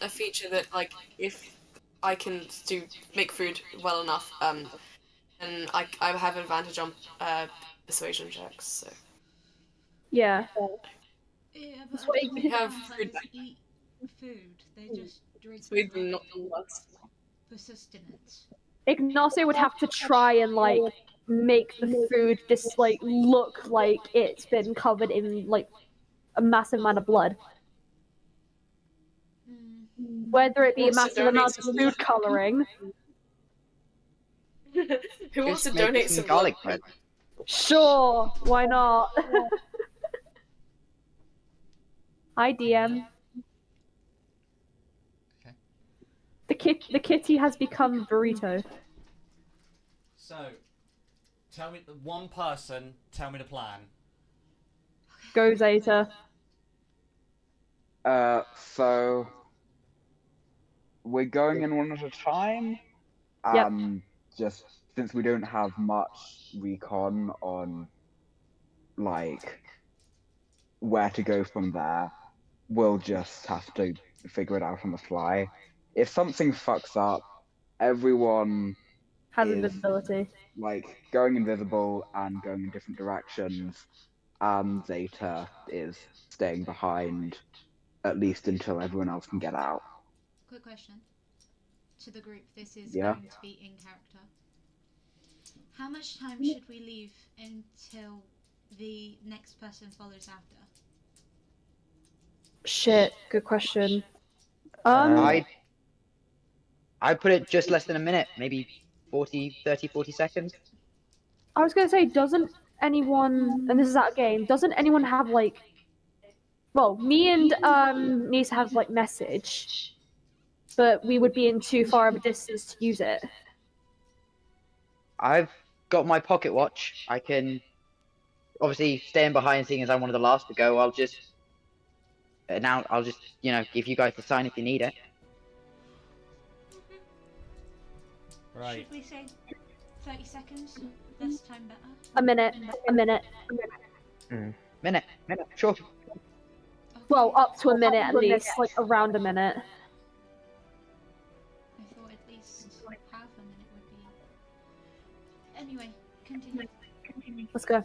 a feature that, like, if I can make food well enough, and I have an advantage on persuasion checks. So Yeah. Yeah, but That's I what don't you think have vampires food. eat food. They just drink Persuade them blood not to lust. for sustenance. Ignacio would have to try and like make the food just like look like it's been covered in like a massive amount of blood. Mm. Whether it be a Also massive donate amount of some food coloring. Who wants Just to make donate some some garlic blood? bread. Sure, why not? Hi DM. Okay. The kitty has become burrito. So, tell me, one person, tell me the plan. Go Zeta. So we're going in one at a time. Yep. Just since we don't have much recon on like where to go from there, we'll just have to figure it out on the fly. If something fucks up, everyone Has is invisibility. like going invisible and going in different directions, and Zeta is staying behind at least until everyone else can get out. Quick question to the group. This is Yeah. going to be in character. How much time should we leave until the next person follows after? Shit, good question. I put it just less than a minute, maybe 40 seconds. I was gonna say, doesn't anyone, and this is out of game, doesn't anyone have like, well, me and Nice have like message, but we would be in too far of a distance to use it. I've got my pocket watch. I can obviously staying behind, seeing as I'm one of the last to go. I'll just give you guys the sign if you need it. Right. Should we say 30 seconds? Less time better. A minute. Minute, sure. Okay. Well, up to a minute at least, like around a minute. I thought at least half a minute would be. Anyway, continue. Let's go.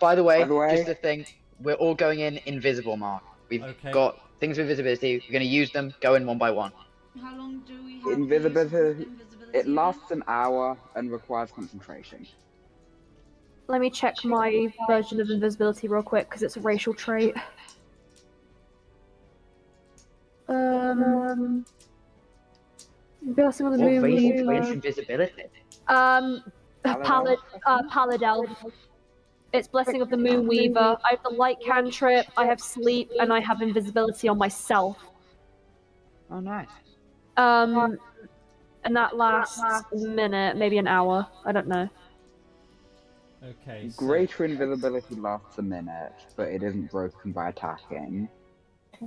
By the way, By the way- just a thing. We're all going in invisible, Mark. We've Okay. got things with visibility. We're going to use them. Go in one by one. How long do we have? Invisibility. Invisibility It lasts an hour and requires concentration. Let me check my version of invisibility real quick, because it's a racial trait. Blessing on the What moon. racial traits invisibility? Pallid elf. It's Blessing of the Moon Weaver. I have the light cantrip, I have sleep, and I have invisibility on myself. Oh, nice. And that lasts a minute, maybe an hour. I don't know. Okay. So, Greater invisibility lasts a minute, but it isn't broken by attacking.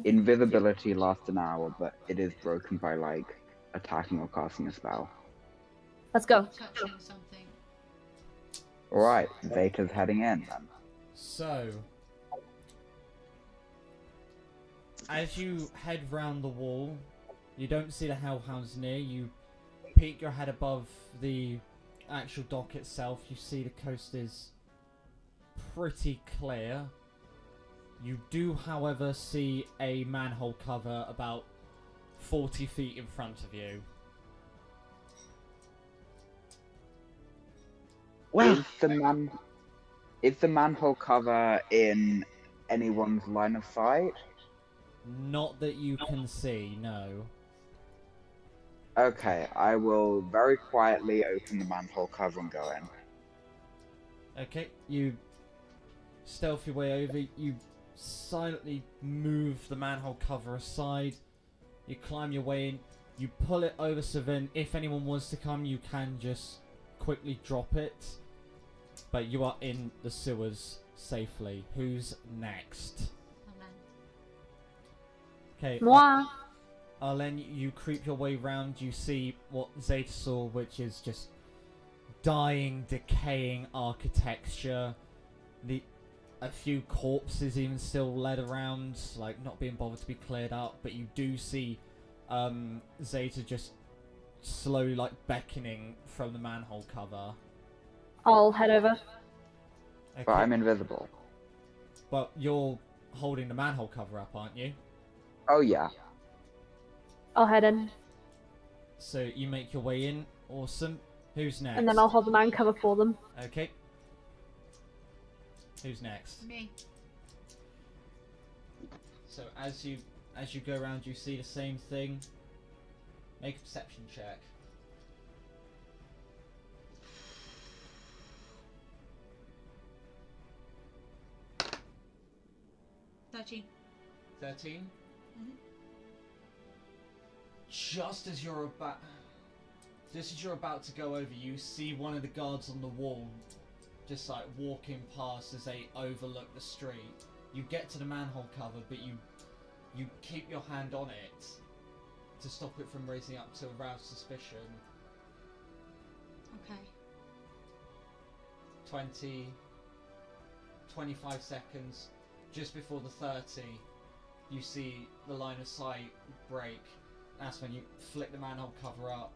Invisibility lasts an hour, but it is broken by like attacking or casting a spell. Let's go. touching something. Alright, Zeta's heading in then. So, as you head round the wall, you don't see the hellhounds near. You peek your head above the actual dock itself. You see the coast is pretty clear. You do, however, see a manhole cover about 40 feet in front of you. Well, Is the manhole cover in anyone's line of sight? Not that you can see, no. Okay, I will very quietly open the manhole cover and go in. Okay, you stealth your way over. You silently move the manhole cover aside. You climb your way in. You pull it over so then if anyone wants to come, you can just quickly drop it. But you are in the sewers safely. Who's next? Okay, Moi. Arlen, you creep your way round. You see what Zeta saw, which is just dying, decaying architecture. A few corpses even still led around, like not being bothered to be cleared up. But you do see Zeta just slowly like beckoning from the manhole cover. I'll head over. Okay. But I'm invisible. But you're holding the manhole cover up, aren't you? Oh yeah. I'll head in, So you make your way in. Awesome. Who's next? and then I'll hold the man cover for them. Okay. Who's next? Me. So as you go around, you see the same thing. Make a perception check. 13. 13. Mhm. Just as you're about to go over, you see one of the guards on the wall, just like walking past as they overlook the street. You get to the manhole cover, but you keep your hand on it to stop it from raising up to arouse suspicion. Okay. 20, 25 seconds, just before the 30, you see the line of sight break. That's when you flick the manhole cover up.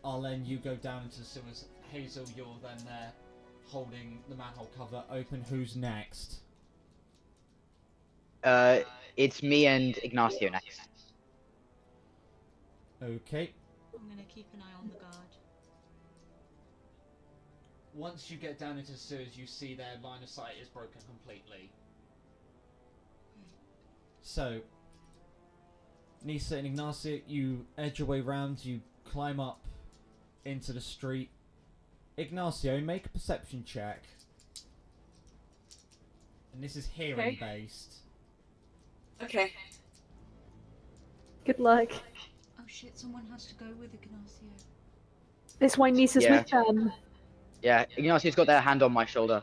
Arlen, you go down into the sewers. Hazel, you're then there, holding the manhole cover open. Who's next? It's me and Ignacio next. Okay. I'm gonna keep an eye on the guard. Once you get down into the sewers, you see their line of sight is broken completely. So, Nisa and Ignacio, you edge your way round, you climb up into the street. Ignacio, make a perception check. And this is hearing based. Okay. Good luck. Oh shit, someone has to go with Ignacio. This why Nisa's Yeah. with them. Yeah, Ignacio's got their hand on my shoulder.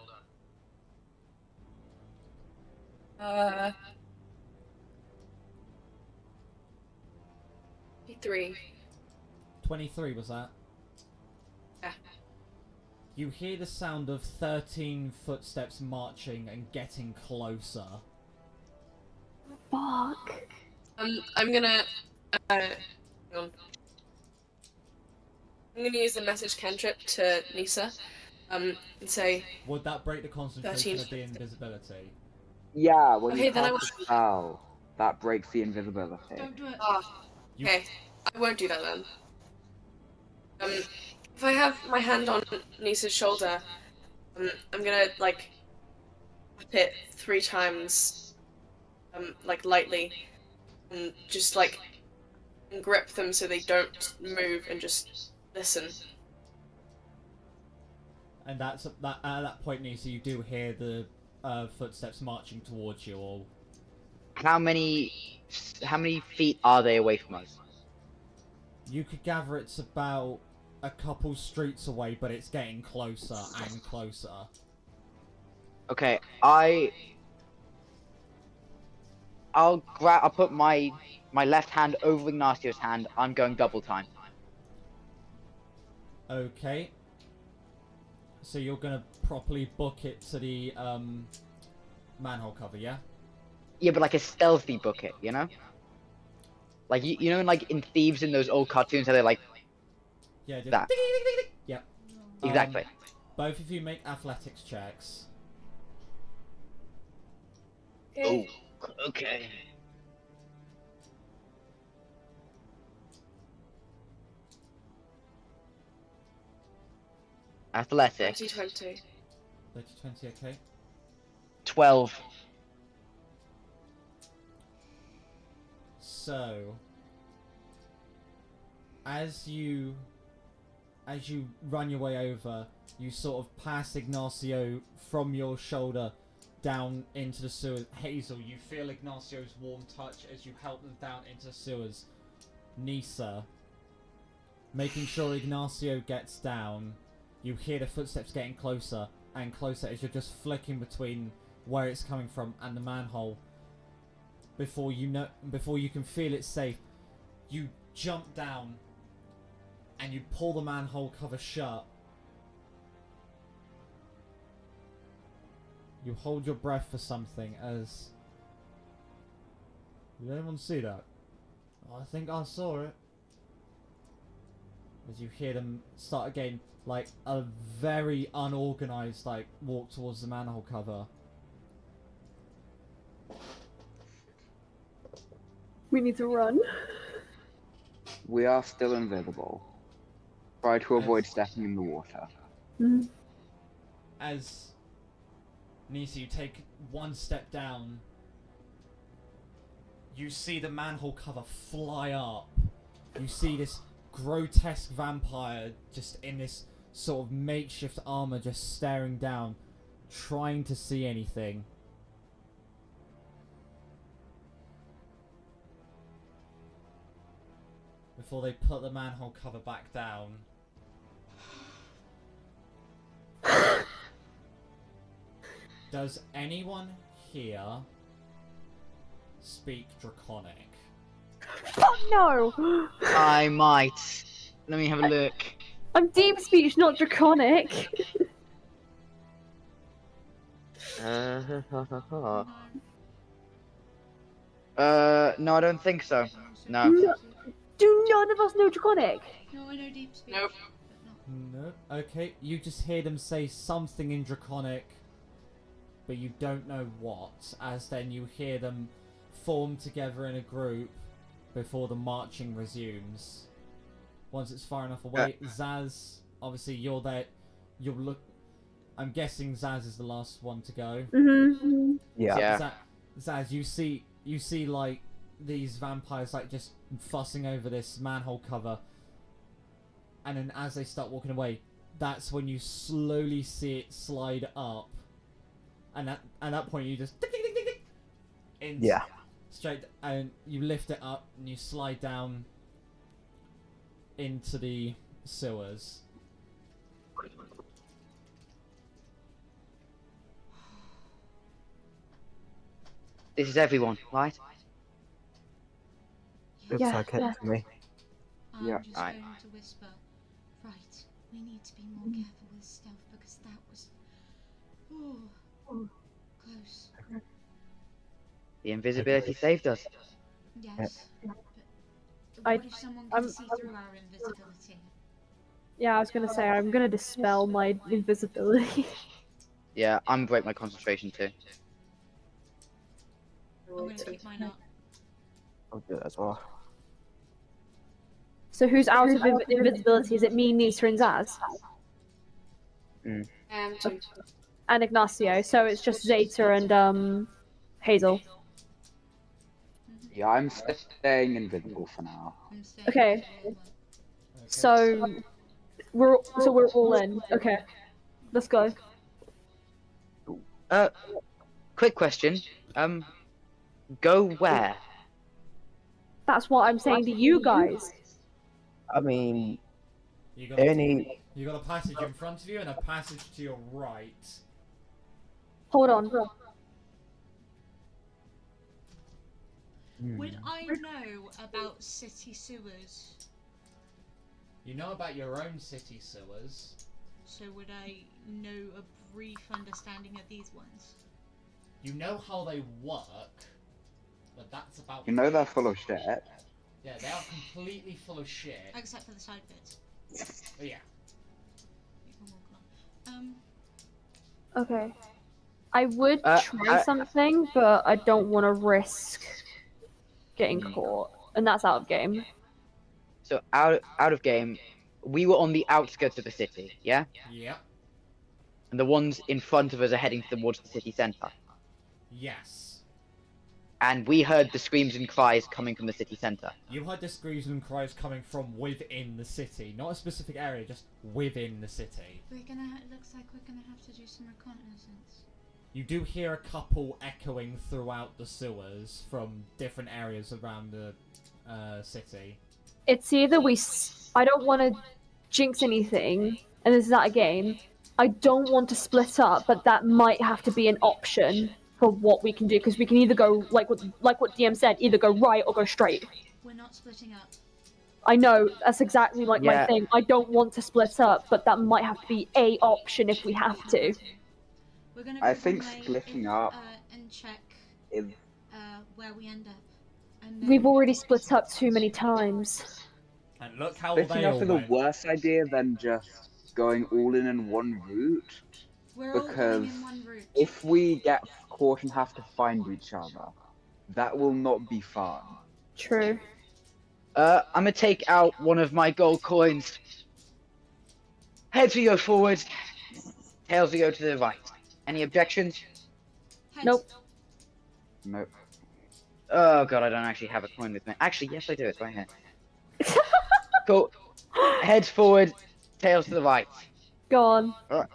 3. 23 was that? Yeah. You hear the sound of 13 footsteps marching and getting closer. Fuck. I'm gonna hang on. I'm gonna use the message cantrip to Nisa, and say, Would that break the concentration 13. of the invisibility? Yeah, when Okay, you then I cast will- a spell, that breaks the invisibility. Don't do it. ah, You- okay, I won't do that then. If I have my hand on Nisa's shoulder, I'm gonna, like, tap it 3 times, like, lightly, and just, like, grip them so they don't move and just listen. And at that point, Nisa, you do hear the footsteps marching towards you all. How many feet are they away from us? You could gather it's about a couple streets away, but it's getting closer and closer. Okay, I'll put my left hand over Ignacio's hand. I'm going double time. Okay. So you're gonna properly book it to the manhole cover, yeah? Yeah, but like a stealthy bucket, you know? Like you know, like in Thieves in those old cartoons, how they're like Yeah, just that. ding, ding, ding, ding. Yep. Exactly. Both of you make athletics checks. Okay. Oh, okay. Athletics. 2020. 30, 20, okay. 12. So, as you run your way over, you sort of pass Ignacio from your shoulder down into the sewer. Hazel, you feel Ignacio's warm touch as you help them down into the sewers. Nisa, making sure Ignacio gets down, you hear the footsteps getting closer and closer as you're just flicking between where it's coming from and the manhole. Before you can feel it safe, you jump down and you pull the manhole cover shut. You hold your breath for something as... Did anyone see that? I think I saw it. As you hear them start again, like a very unorganized walk towards the manhole cover. We need to run. We are still invisible. Try to avoid stepping in the water. Mm. As Nisa, you take one step down, you see the manhole cover fly up. You see this grotesque vampire just in this sort of makeshift armor just staring down, trying to see anything. Before they put the manhole cover back down. Does anyone here speak Draconic? Fuck no! I might. Let me have a look. I'm deep speech, not draconic. No, I don't think so. No. No. Do none of us know draconic? No, I know deep speech. Nope. But not. No. Okay, you just hear them say something in Draconic, but you don't know what, as then you hear them form together in a group before the marching resumes. Once it's far enough away, Zaz, obviously you're there, you'll look... I'm guessing Zaz is the last one to go. Mm-hmm. Yeah. Zaz, you see like these vampires like just fussing over this manhole cover, and then as they start walking away, that's when you slowly see it slide up, and at that point you just Yeah. straight, and you lift it up and you slide down into the sewers. This is everyone, right? Looks Yeah, like it yeah. to me. I'm Yeah. just Right. going to whisper. Right, we need to be more careful with stealth because that was... Ooh, close. The invisibility saved us. Yes. But I- what if someone can I'm- see through our invisibility? Yeah, I was gonna say, I'm gonna dispel my invisibility. Yeah, I'm break my concentration too. I'm going to keep mine up. I'll do it as well. So who's out of invisibility? Is it me, Nisa, and Zaz? Two. And Ignacio, so it's just Zeta and Hazel. Yeah, I'm staying invisible for now. I'm staying Okay. invisible as So we're all in. Okay. Let's go. Quick question. Go where? That's what I'm saying to you guys. I mean, You got you got a passage in front of you and a passage to your right. Hold on. Would I know about city sewers? You know about your own city sewers. So would I know a brief understanding of these ones? You know how they work, but that's about... You know they're full of shit. Yeah, they are completely full of shit. Except for the side bits. But yeah. You can walk on. Okay. I would I- try something, but I don't want to risk getting caught, and that's out of game. So out of game, we were on the outskirts of the city, yeah? Yep. And the ones in front of us are heading towards the city centre. Yes. and we heard the screams and cries coming from the city centre. You heard the screams and cries coming from within the city, not a specific area, just within the city. We're gonna. Looks like we're gonna have to do some reconnaissance. You do hear a couple echoing throughout the sewers from different areas around the city. It's either I don't want to jinx anything, and this is not a game. I don't want to split up, but that might have to be an option for what we can do, because we can either go, like what DM said, either go right or go straight. We're not splitting up. I know, that's exactly like my Yeah. thing. I don't want to split up, but that might have to be a option if we have to. We're gonna I go think one way splitting in, up and check is where we end up. And then We've already split up too many times. And look how splitting they up all is a went. worse idea than just going all in one route. we're all going because in one route. If we get caught and have to find each other, that will not be fun. True. I'm gonna take out one of my gold coins. Heads we go forward, tails we go to the right. Any objections? Heads. Nope. Nope. Oh god, I don't actually have a coin with me. Actually, yes I do, it's right here. Cool. Heads forward, tails to the right. Go on. Alright.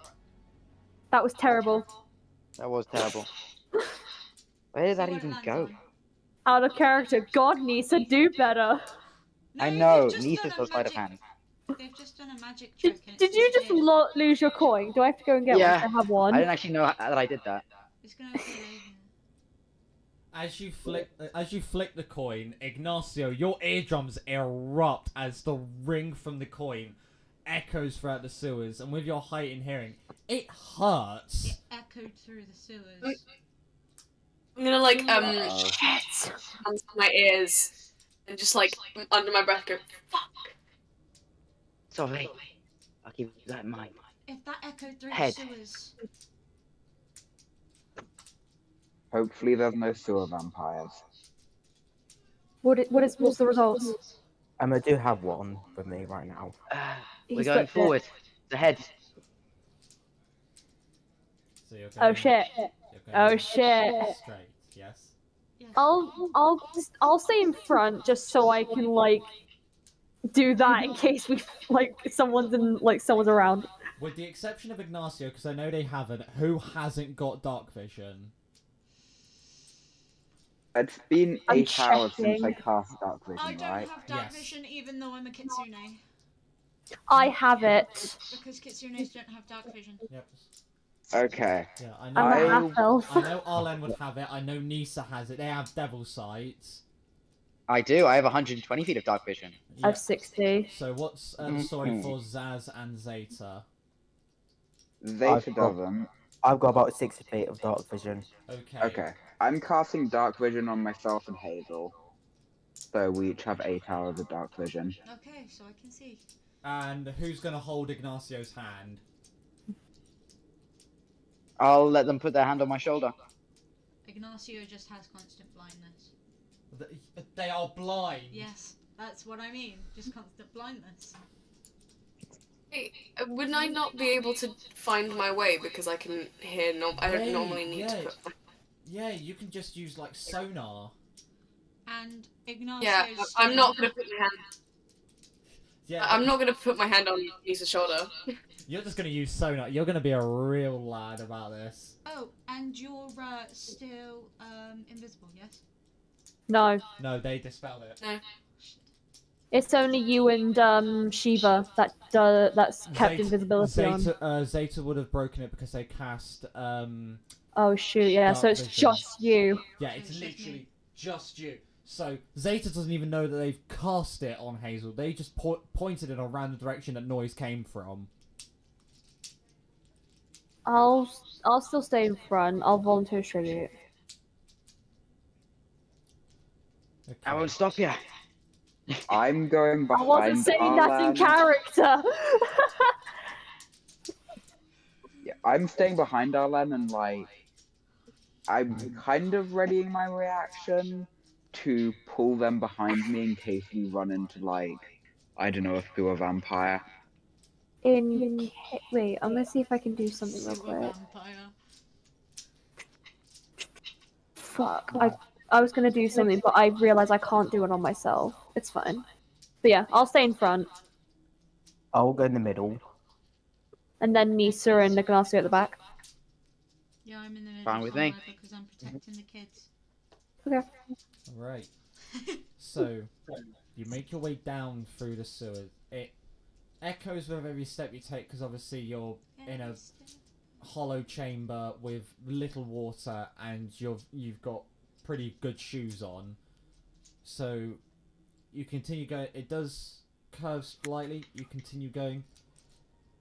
That was terrible. That was terrible. Where did that See what it even lands go? on. Out of character. God, Nisa, do better. I No, know, they've just Nisa done a does sleight of magic- hand. They've just done a magic Did, trick. and did it's you just disappeared. lose your coin? Do I have to go and get Yeah, one? I have one. I didn't actually know that I did that. It's gonna appear here. As you flick the coin, Ignacio, your eardrums erupt as the ring from the coin echoes throughout the sewers, and with your heightened hearing, it hurts. It echoed through the sewers. I'm gonna like Shit. hands on my ears and just like under my breath go fuck. Sorry. I'll keep that in mind. If that echoed through Head. the sewers, Hopefully there's no sewer vampires. What's the results? I do have one with me right now. We're He's going flipped it. forward. The head. So you're Oh going- shit. you're Oh going shit. Straight, yes. yes. I'll stay in front just so I can like do that in case we someone's around. With the exception of Ignacio, because I know they haven't, who hasn't got dark vision? It's been I'm 8 hours since I checking. cast Dark I Vision, don't right? have dark Yes. vision even though I'm a kitsune. I have it. Because kitsunes don't have dark vision. Yep. Okay. Yeah, I I'm know. a I- half elf. I know Arlen would have it. I know Nisa has it. They have devil sight. I do. I have 120 feet of dark vision. I have 60. So what's the story for Zaz and Zeta? Zeta I've got- doesn't. I've got about 60 feet of dark vision. Okay. Okay. I'm casting Dark Vision on myself and Hazel. So we each have 8 hours of Dark Vision. Okay, so I can see. And who's gonna hold Ignacio's hand? I'll let them put their hand on my shoulder. Ignacio just has constant blindness. They are blind. Yes, that's what I mean. Just constant blindness. Hey, would I not be able to find my way because I can hear? I don't Hey, normally need yeah. to put. Yeah, you can just use like sonar. And Ignacio's Yeah, I'm not gonna put my hand. Yeah. I'm not gonna put my hand on Lisa's shoulder. You're just gonna use sonar. You're gonna be a real lad about this. Oh, and you're still invisible, yes? No, No, they dispelled it. it's only you and Shiva that's kept Zeta- invisibility on. Zeta would have broken it because they cast Oh shoot, yeah. So Dark it's vision. just you. Yeah, it's It's just literally me. just you. So Zeta doesn't even know that they've cast it on Hazel. They just pointed in a random direction that noise came from. I'll still stay in front. I'll volunteer tribute. Okay. I won't stop you. I'm going I behind wasn't saying that in Arlan. character. Yeah, I'm staying behind Arlen and like I'm kind of readying my reaction to pull them behind me in case we run into like I don't know, a sewer vampire. Wait, I'm gonna see if I can do something real Sewer quick. vampire. Fuck. I was gonna do something, but I realized I can't do it on myself. It's fine. But yeah, I'll stay in front, I'll go in the middle. and then Nisa and Ignacio at the back. Yeah, I'm in the middle Fine with me. somewhere because I'm protecting the kids. Okay. Right. So, you make your way down through the sewers. It echoes with every step you take because obviously you're in a hollow chamber with little water and you've got pretty good shoes on. So, you continue going. It does curve slightly. You continue going.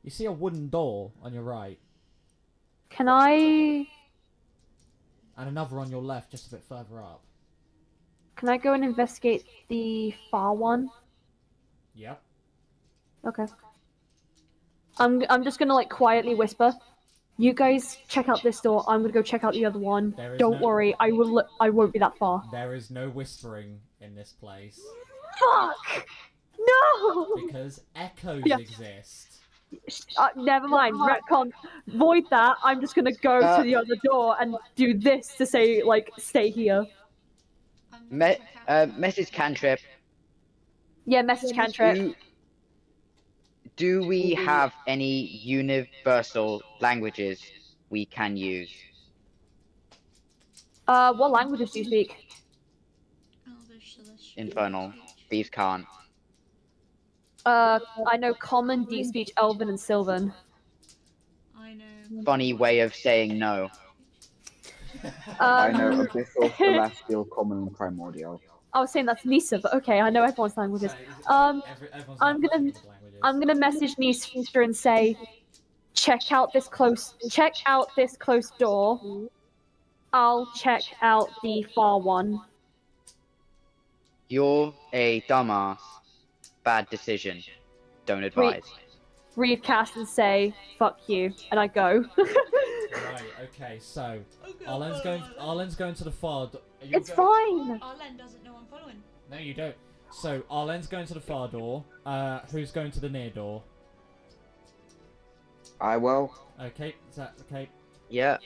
You see a wooden door on your right Can I and another on your left just a bit further up. go and investigate the far one? Yep. Okay. I'm just gonna like quietly whisper. You guys check out this door. I'm gonna go check out the other one. There is Don't no- worry, I won't be that far. There is no whispering in this place Fuck! No! because echoes Yeah. exist. Never mind. Retcon. Void that. I'm just gonna go to the other door and do this to say like stay here. I'm gonna check out Message cantrip. Yeah, message cantrip. Do we have any universal languages we can use? What languages do you speak? Elvish, Celestial, Infernal. Speech. These can't. I know Common, Deep Speech, Elven, and Sylvan. I know. Funny way of saying no. I know Um, Abyssal, Celestial, Common, and Primordial. I was saying that's Nisa, but okay, I know everyone's languages. Everyone's I'm got gonna- languages. I'm gonna message Nisa and say, check out this close door. I'll check out the far one. You're a dumbass. Bad decision. Don't advise. Read cast and say, fuck you, and I go. Right. Okay. So Arlen's going to the far. It's fine. Arlen doesn't know I'm following. No, you don't. So Arlen's going to the far door. Who's going to the near door? I will. Okay. Is that okay? Yeah.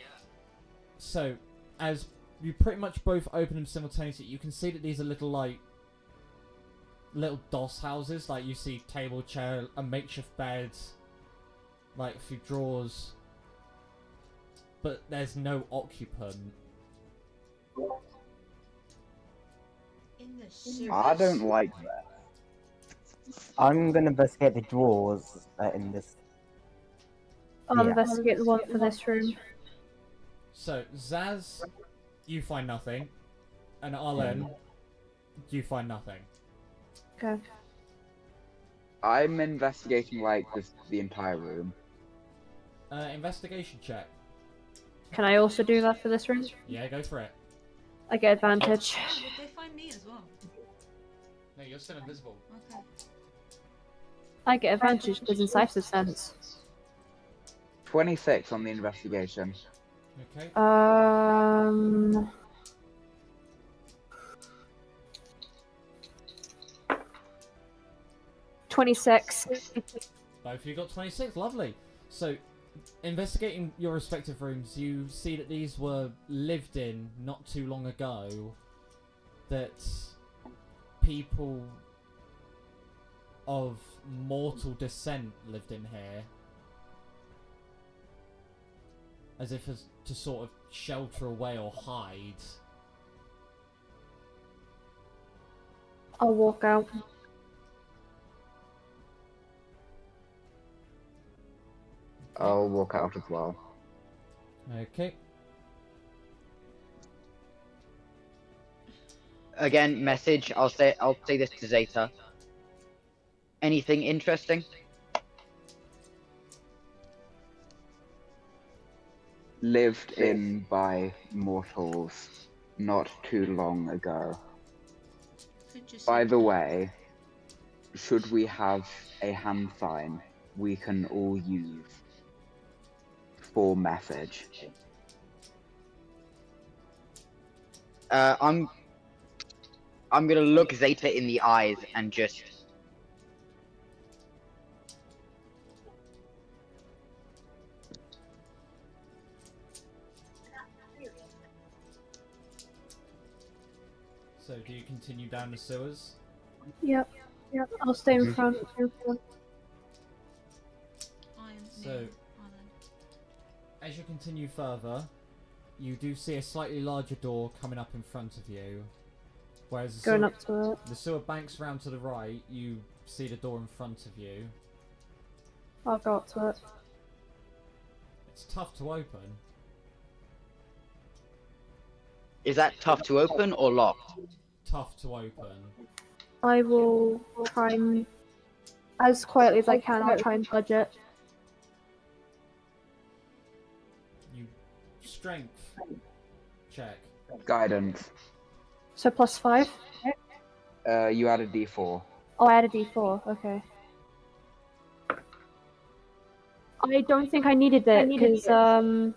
So, as you pretty much both open them simultaneously, you can see that these are little DOS houses. Like you see table, chair, a makeshift bed, like a few drawers, but there's no occupant. In the sewers. I don't like that. I'm gonna investigate the drawers in this. I'll Yeah. investigate the one for this room. So, Zaz, you find nothing, and Arlen, you find nothing. Okay. I'm investigating like the entire room. Investigation check. Can I also do that for this room? Yeah, go for it. I get advantage. Would they find me as well? No, you're still invisible. Okay. I get advantage because incisive sense. 26 on the investigation. Okay. 26. Both of you got 26. Lovely. So, investigating your respective rooms, you see that these were lived in not too long ago. That people of mortal descent lived in here. As if to sort of shelter away or hide. I'll walk out. I'll walk out as well. Okay. Again, message. I'll say this to Zeta. Anything interesting? Lived in by mortals not too long ago. Could just By the way, should we have a hand sign we can all use for message? I'm gonna look Zeta in the eyes and just. So do you continue down the sewers? Yep. I'll stay in front. So, as you continue further, you do see a slightly larger door coming up in front of you. Whereas Going up to it. the sewer banks round to the right, you see the door in front of you. I'll go up to it. It's tough to open. Is that tough to open or locked? Tough to open. I will try and, as quietly as I can, I'll try and budge it. You strength check. Guidance. So +5? You add a d4. Oh, I had a d4, okay. I don't think I needed it, because that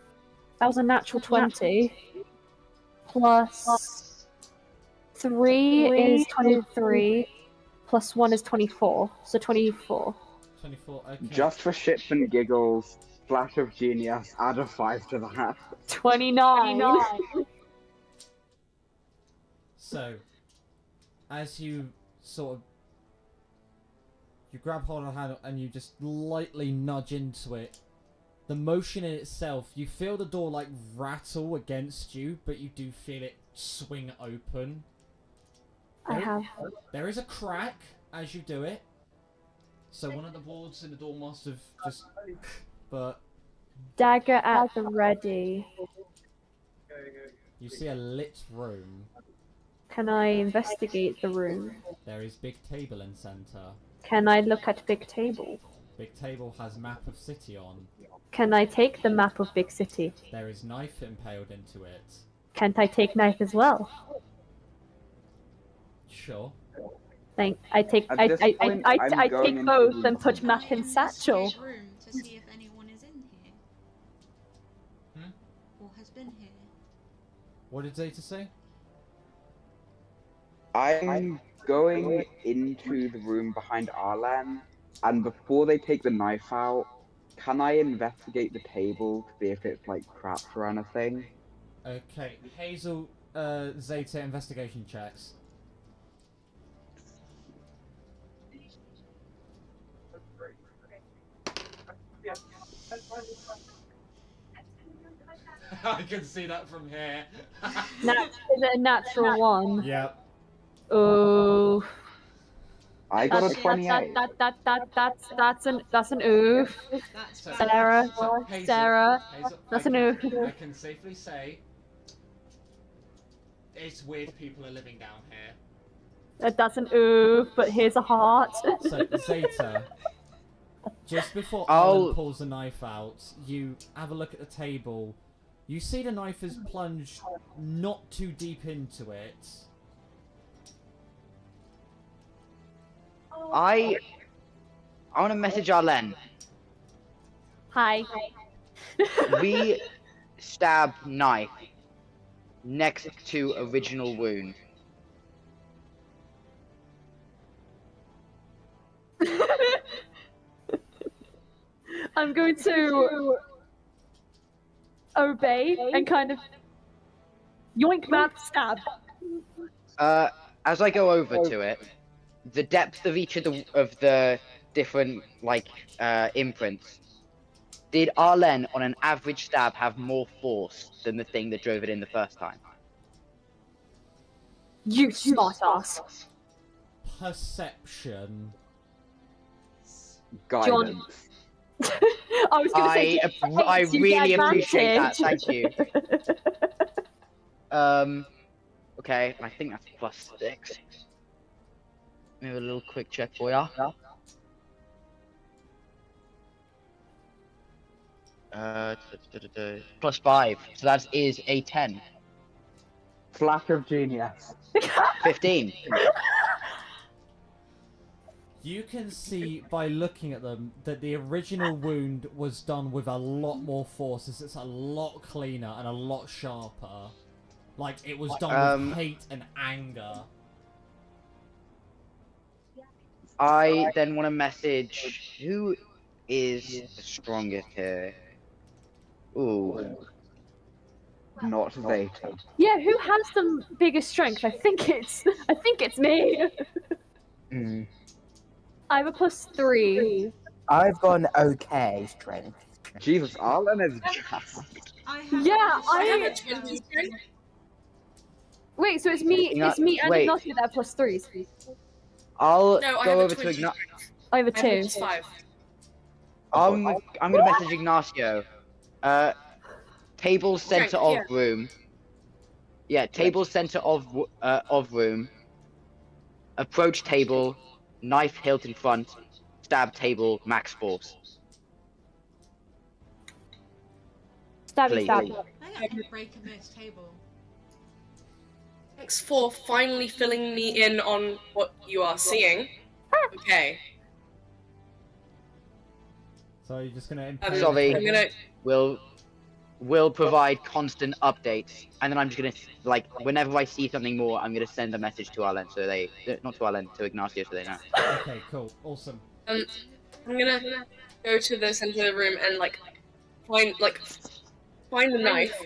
was a natural 20. Plus 3 is 23, plus 1 is 24, so 24. 24, okay. Just for shits and giggles, Flash of Genius, add a 5 to that. 29! So, as you sort of... You grab hold of the handle and you just lightly nudge into it. The motion in itself, you feel the door like rattle against you, but you do feel it swing open. I have. There is a crack as you do it. So one of the boards in the door must have just... But Dagger at the ready. you see a lit room. Can I investigate the room? There is big table in center. Can I look at big table? Big table has map of city on. Can I take the map of big city? There is knife impaled into it. Can't I take knife as well? Sure. I take At this point, I'm I going take into both the- and put map in satchel. Room to see if anyone is in here. Or has been here. What did Zeta say? I'm going into the room behind Arlen, and before they take the knife out, can I investigate the table to see if it's like trapped or anything? Okay, Hazel, Zeta investigation checks. I can see that from here. Is it a natural one? Yep. Oh. I got a That's 28. that's an oof. That's So- Sarah, Hazel, Sarah, Hazel, that's I an can, oof. I can safely say it's weird people are living down here. That's an oof, but here's a heart. So, Zeta, just before I'll- Alan pulls the knife out, you have a look at the table. You see the knife is plunged not too deep into it. I want to message Arlen. Hi. We stab knife next to original wound. I'm going to obey and kind of yoink map stab. As I go over to it, the depth of each of the different imprints. Did Arlen on an average stab have more force than the thing that drove it in the first time? You smartass. Perception. Guidance. I was gonna say, I you really get appreciate that. advantage. Thank you. Okay, I think that's +6. Maybe a little quick check for ya. +5, so that is a 10. Flash of Genius. 15. You can see by looking at them that the original wound was done with a lot more force. It's a lot cleaner and a lot sharper. Like, it was done with hate and anger. I then want to message who is the strongest here. Ooh. not Zeta. Yeah, who has the biggest strength? I think it's me. Mm. I have a +3. I've got an okay strength. Jesus, Arlen is just. I have Yeah, I have a I 20 strength. wait. So it's me and Wait. Ignacio that have +3s. I'll No, I go have a over to 20. Ignacio. I have a I have 2. a +5. I'm gonna message Ignacio. Table center of yeah. room. Yeah, table center of room. Approach table, knife hilt in front, stab table, max force. Stabby, Please. stabby. I think I can break a moose table. Thanks for finally filling me in on what you are seeing. Okay. So you're just gonna I'm impale the sorry. table? gonna. Will provide constant updates, and then I'm just gonna like whenever I see something more, I'm gonna send a message to Arlen so they not to Arlen, to Ignacio so they know. Okay, cool, awesome. I'm gonna go to the center of the room and find the knife,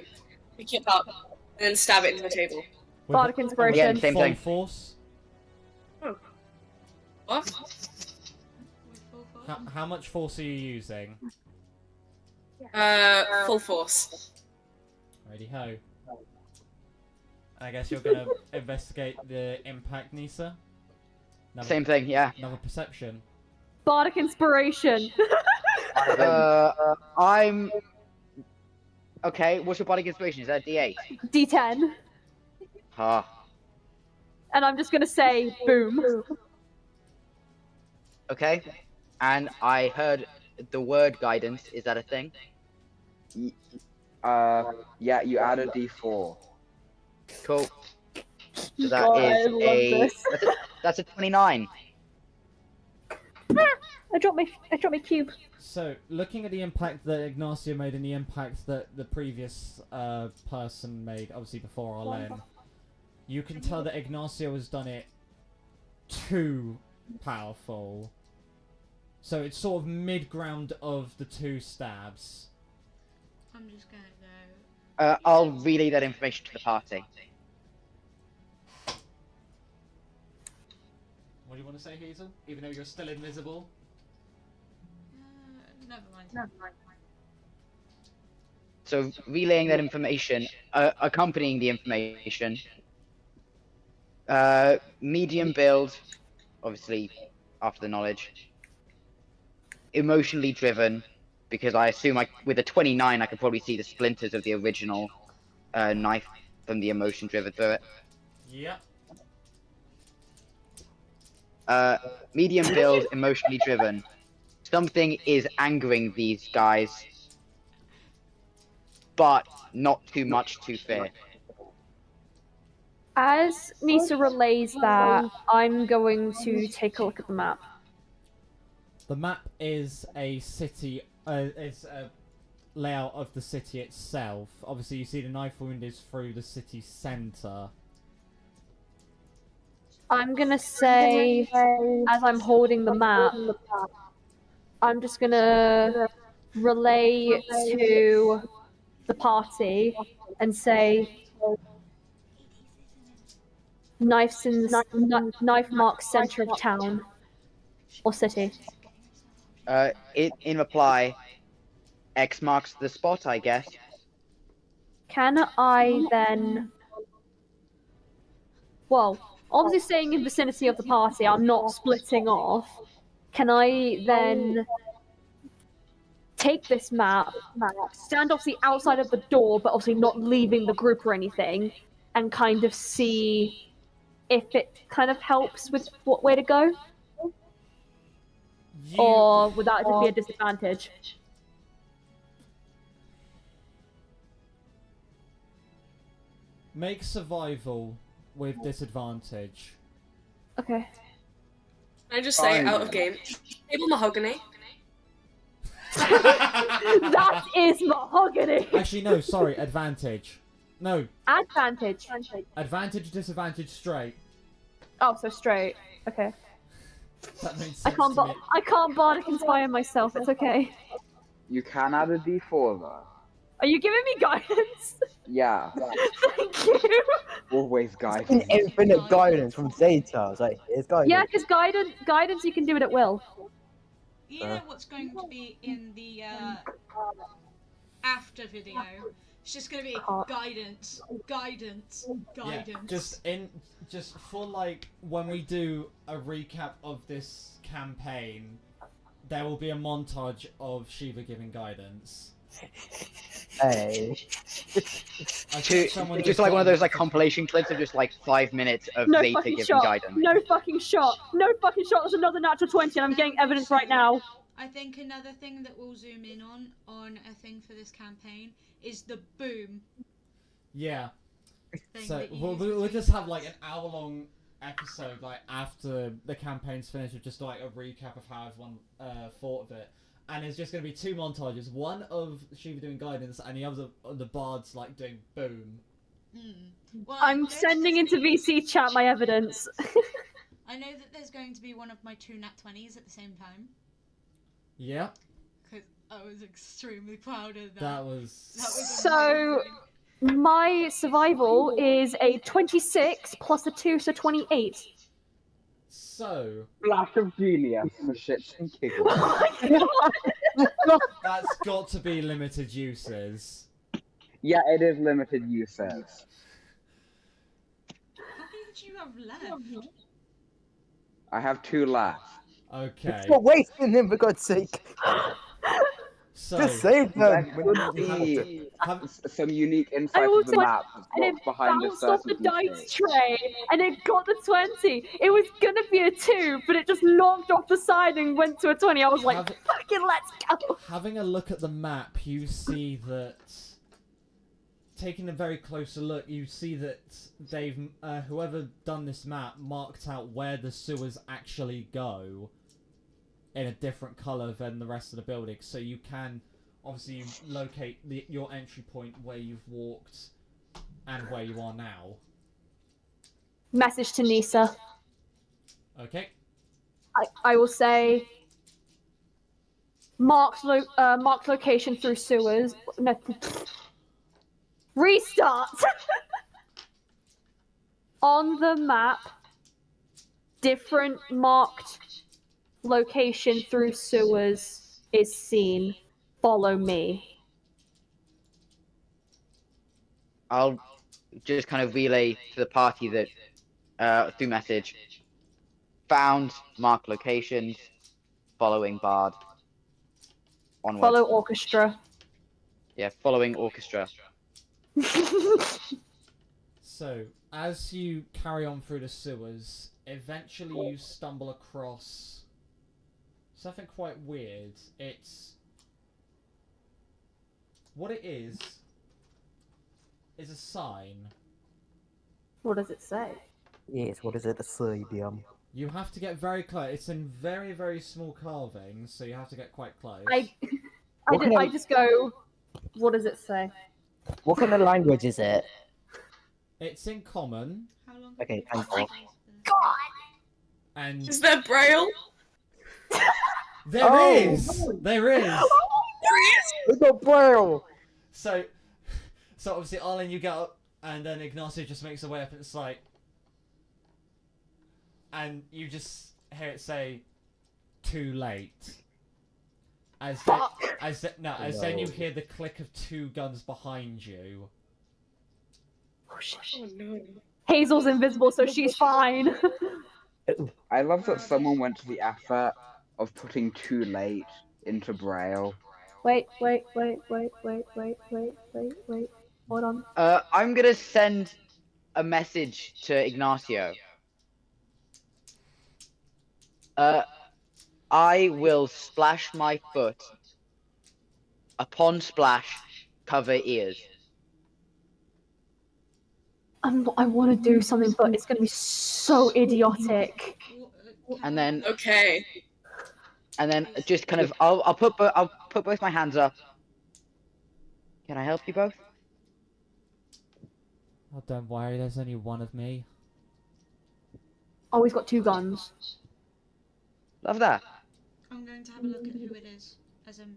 pick it up, and then stab it into the table. With Bardic Inspiration. Again, same full thing. force. What? With full force. How much force are you using? Full force. Righty ho. I guess you're gonna investigate the impact, Nisa. Same thing, yeah. Another perception. Bardic Inspiration. I'm okay. What's your body inspiration? Is that D8? D10. Ah, And I'm just gonna say boom. okay. And I heard the word guidance. Is that a thing? Yeah, you add a D4. Cool. So that God, I is love that's a 29. I dropped my cube. So, looking at the impact that Ignacio made and the impact that the previous person made, obviously before Arlen, you can tell that Ignacio has done it too powerful. So it's sort of mid-ground of the two stabs. I'm just gonna go. I'll relay that information to the party. What do you want to say, Hazel? Even though you're still invisible? Never mind. So relaying that information, accompanying the information, medium build, obviously after the knowledge, emotionally driven, because I assume with a 29 I could probably see the splinters of the original knife from the emotion driven through it. Yep. Medium build, emotionally driven. Something is angering these guys, but not too much to fear. As Nisa relays that, I'm going to take a look at the map. The map is a city, is a layout of the city itself. Obviously, you see the knife wound is through the city centre. I'm gonna say, as I'm holding the map, I'm just gonna relay to the party and say, knife marks center of town or city. In reply, X marks the spot, I guess. Can I then? Well, obviously staying in vicinity of the party, I'm not splitting off. Can I then take this map, stand obviously outside of the door, but obviously not leaving the group or anything, and kind of see if it kind of helps with what way to go? Or would that just be a disadvantage? Make survival with disadvantage. Okay. Can I just say, out of game, table mahogany. That is mahogany! Actually, no, sorry, advantage. No, Advantage. advantage, disadvantage, straight. Oh, so straight. Okay. That makes I sense can't, to me. I can't bardic inspire myself, it's okay. You can add a D4 though. Are you giving me guidance? Yeah, Thank you. always An guidance. infinite guidance from Zeta. It's like, here's guidance. Yeah, because guidance, you can do it at will. You know what's going to be in the after video? It's just going to be guidance, guidance, guidance. Yeah, just for like when we do a recap of this campaign, there will be a montage of Shiva giving guidance. Hey. Just like one of those like compilation clips of just like 5 minutes of No Zeta fucking giving shot. guidance. No fucking shot. No fucking shot. There's another natural 20 and I'm getting evidence right now. I think another thing that we'll zoom in on a thing for this campaign is the boom Yeah. thing. So that you we'll use just have like an hour-long episode like after the campaign's finished with just like a recap of how everyone thought of it, and it's just going to be 2 montages, one of Shiva doing guidance and the other of the bards like doing boom. Well, I'm sending into VC chat my evidence. I know that there's going to be one of my 2 nat 20s at the same time. Yeah. Because I was extremely proud of that. That was So, my survival is a 26 plus a 2, so 28. so. Flash of genius for shits and giggles. That's got to be limited uses. Yeah, it is limited uses. How many did you have left? I have 2 left. Okay. Stop wasting them, for God's sake. So. Just save There them. could be some unique insight I of the also- map that's And it locked behind a bounced off the certain dice DC. tray, and it got the 20. It was gonna be a 2, but it just knocked off the side and went to a 20. I was like, Have- fucking let's go! Having a look at the map, you see that. Taking a very closer look, you see that they've whoever done this map marked out where the sewers actually go in a different color than the rest of the building, so you can obviously locate your entry point where you've walked and where you are now. Message to Nisa. Okay. I will say marked location through sewers. No, restart. On the map, different marked location through sewers is seen. Follow me. I'll just kind of relay to the party that through message. Found, mark locations, following bard. Onwards. Follow orchestra. Yeah, following orchestra. So, as you carry on through the sewers, eventually you stumble across something quite weird. It's... What it is a sign. What does it say? Yes, what is it? A stadium. You have to get very close. It's in very, very small carvings, so you have to get quite close. I just go, what does it say? What kind of language is it? It's in common, How long Okay, have thank you God. and Is there Braille? there Oh! is! There is! We got Braille! So obviously, Arlen, you get up, and then Ignacio just makes a way up, and it's like... And you just hear it say, too late. As then you hear the click of 2 guns behind you. Oh shit. Oh no. Hazel's invisible, so she's fine. I love that someone went to the effort of putting too late into Braille. Wait. Hold on. I'm gonna send a message to Ignacio. I will splash my foot. Upon splash, cover ears. I want to do something, but it's going to be so idiotic. And then Okay. just kind of I'll put both my hands up. Can I help you both? Oh, don't worry, there's only one of me. Oh, he's got 2 guns. Love that. I'm going to have a look at who it is. As in,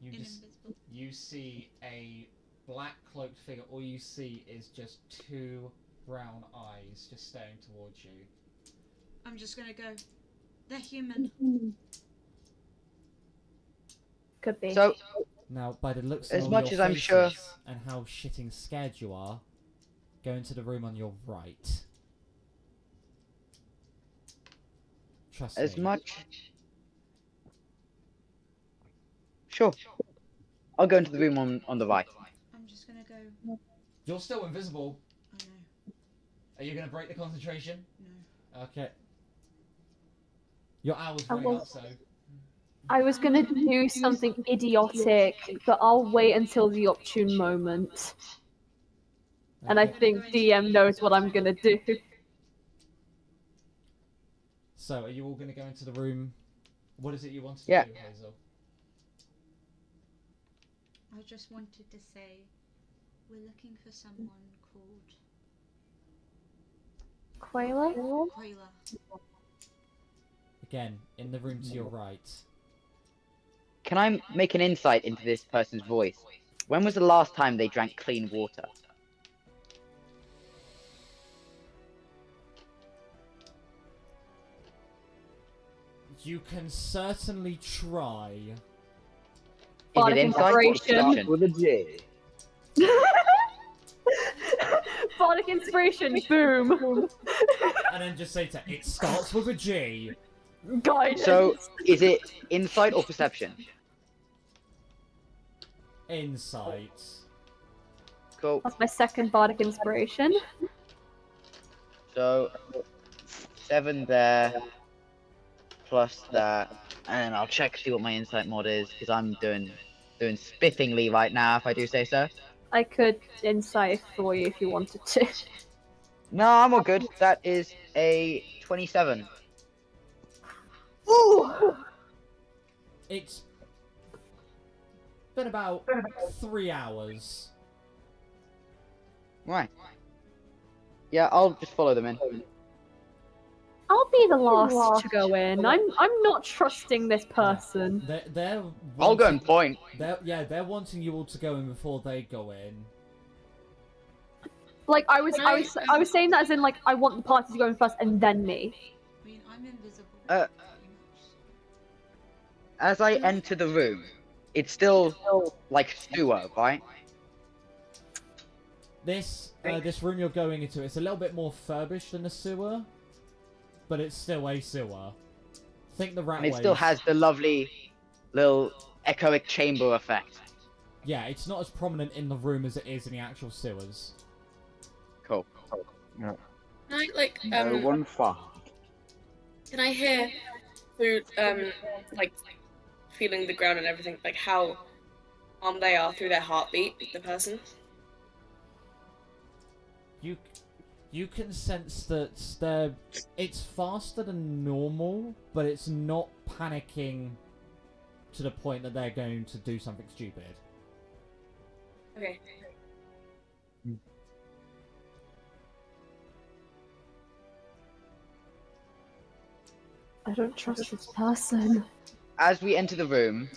Invisible. You see a black cloaked figure. All you see is just two brown eyes just staring towards you. I'm just gonna go. They're human. Could be. So, Now, by the looks As of all much your as I'm sure- faces and how shitting scared you are, go into the room on your right. Trust as me. much. Sure. I'll go into the room on the right. I'm just gonna go. You're still invisible. I know. Are you going to break the concentration? No. Okay. Your hour's I running will- up, so... I was gonna do something idiotic, but I'll wait until the opportune moment. And I Okay. think DM knows what I'm gonna do. So, are you all going to go into the room? What is it you wanted to Yeah. do, Hazel? I just wanted to say we're looking for someone called Quayla? Quayla. Again, in the room to your right. Can I make an insight into this person's voice? When was the last time they drank clean water? You can certainly try. Is Bardic it insight or inspiration. perception? With a G. Bardic inspiration, boom! And then just say to it starts with a G. Guidance. So, is it insight or perception? Insight. Cool. That's my second bardic inspiration. So, 7 there, plus that, and I'll check see what my insight mod is because I'm doing spiffingly right now, if I do say so. I could insight for you if you wanted to. No, I'm all good. That is a 27. Ooh! It's been about 3 hours. Right. Yeah, I'll just follow them in. I'll be the last to go in. I'm not trusting this person. They're I'll go wanting- and point. They're wanting you all to go in before they go in. Like I was saying that as in like I want the party to go in first and then me. I mean, I'm invisible. Uh, pretty much. As I enter the room, it's still like sewer, right? This room you're going into, it's a little bit more furbished than a sewer, but it's still a sewer. Think the rat And it still has the lovely little echoic chamber effect. Yeah, it's not as prominent in the room as it is in the actual sewers. Cool. No. Can I, like, No one farted. can I hear through, like, feeling the ground and everything, like, how they are through their heartbeat, the person? You can sense that it's faster than normal, but it's not panicking to the point that they're going to do something stupid. Okay. I don't trust this person. As we enter the room,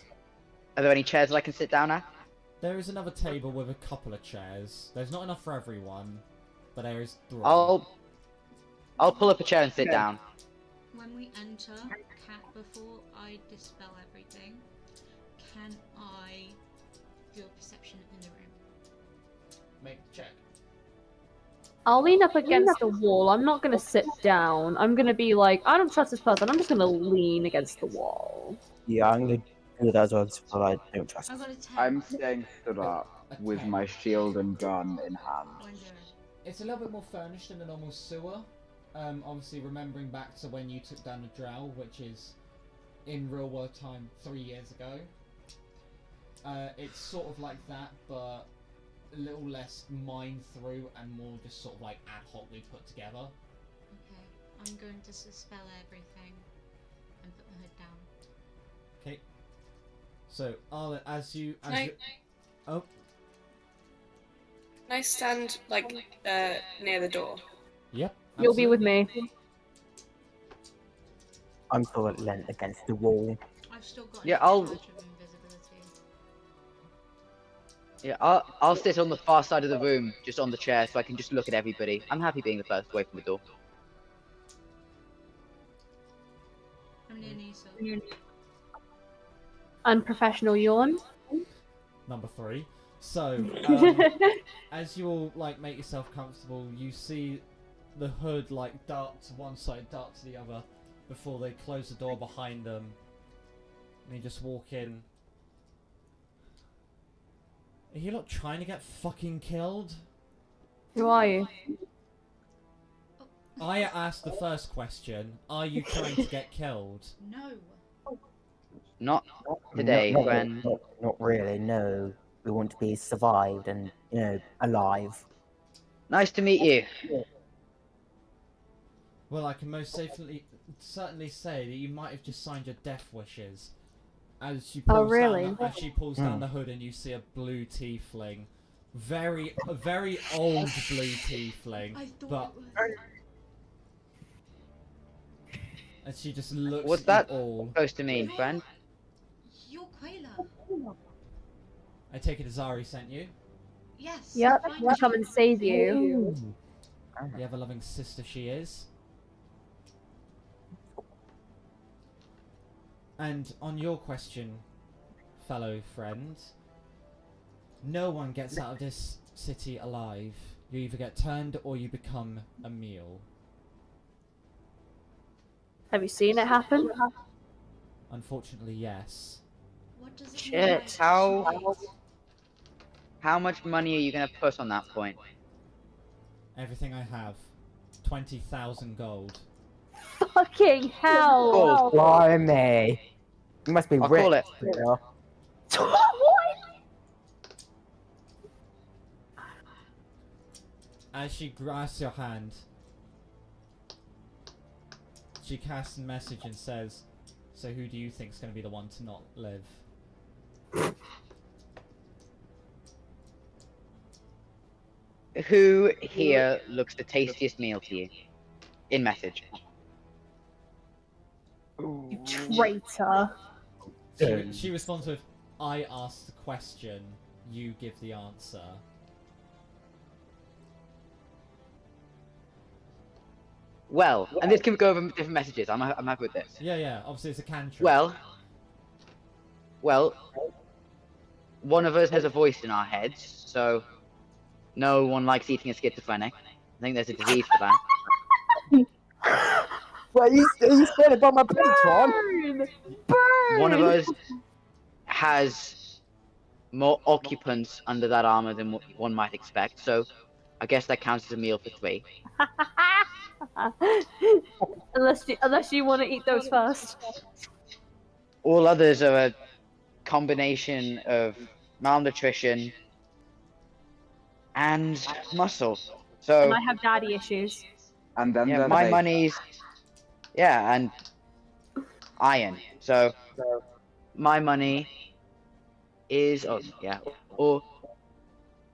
are there any chairs that I can sit down at? There is another table with a couple of chairs. There's not enough for everyone, but there is 3. I'll pull up a chair and sit down. When we enter, before I dispel everything, can I do a perception in the room? Make the check. I'll lean up against the wall. I'm not gonna sit down. I'm gonna be like, I don't trust this person. I'm just gonna lean against the wall. Yeah, I'm gonna do that as well, but I don't trust I him. got a 10. I'm staying stood up with Okay. my shield and gun in hand. When doing. It's a little bit more furnished than a normal sewer. Obviously, remembering back to when you took down the drow, which is in real world time 3 years ago. It's sort of like that, but a little less mined through and more just sort of like ad hocly put together. Okay, I'm going to dispel everything and put the hood down. Okay. So, Arlen, as you Can I, oh, can I stand, like, near the door? yep. You'll be with me. I'm still leant against the wall. I've still got Yeah, an I'll- advantage of invisibility. Yeah, I'll sit on the far side of the room, just on the chair, so I can just look at everybody. I'm happy being the first away from the door. I'm near Nisa. Unprofessional yawn. Number 3. So, as you all like make yourself comfortable, you see the hood like dart to one side, dart to the other, before they close the door behind them. And you just walk in. Are you lot trying to get fucking killed? Who are you? I asked the first question. Are you trying to get killed? No. Not today, No, friend. not really, no. We want to be survived and, alive. Nice to meet you. Well, I can most certainly say that you might have just signed your death wishes. As she pulls really? as she pulls down the hood and you see a blue tiefling. A very old blue tiefling. I thought But it was. and she just looks What's at that you all. supposed to mean, friend? You're Quayla. I take it Azari sent you. Yes. Yep, find I come and save you. The ever-loving sister she is. And on your question, fellow friend, no one gets out of this city alive. You either get turned or you become a meal. Have you seen it happen? Unfortunately, yes. What does it Shit, mean? how much money are you gonna put on that point? Everything I have. 20,000 gold. Fucking hell! Gold. Blimey. You must be I'll rich. call it. Peter. What? As she grasps your hand, she casts a message and says, "So who do you think's going to be the one to not live?" Who here looks the tastiest meal to you? In message. You traitor. She responds with, "I asked the question, you give the answer." Well, and this can go over different messages. I'm happy with this. Yeah, obviously it's a cantrip. Well, one of us has a voice in our heads, so no one likes eating a schizophrenic. I think there's a disease for that. Well, you said it by my patron. Burn! Burn! One of us has more occupants under that armor than what one might expect, so I guess that counts as a meal for 3. unless you want to eat those first. All others are a combination of malnutrition and muscle. So And I have daddy issues. And then yeah, there's my a- money's and iron. So my money is or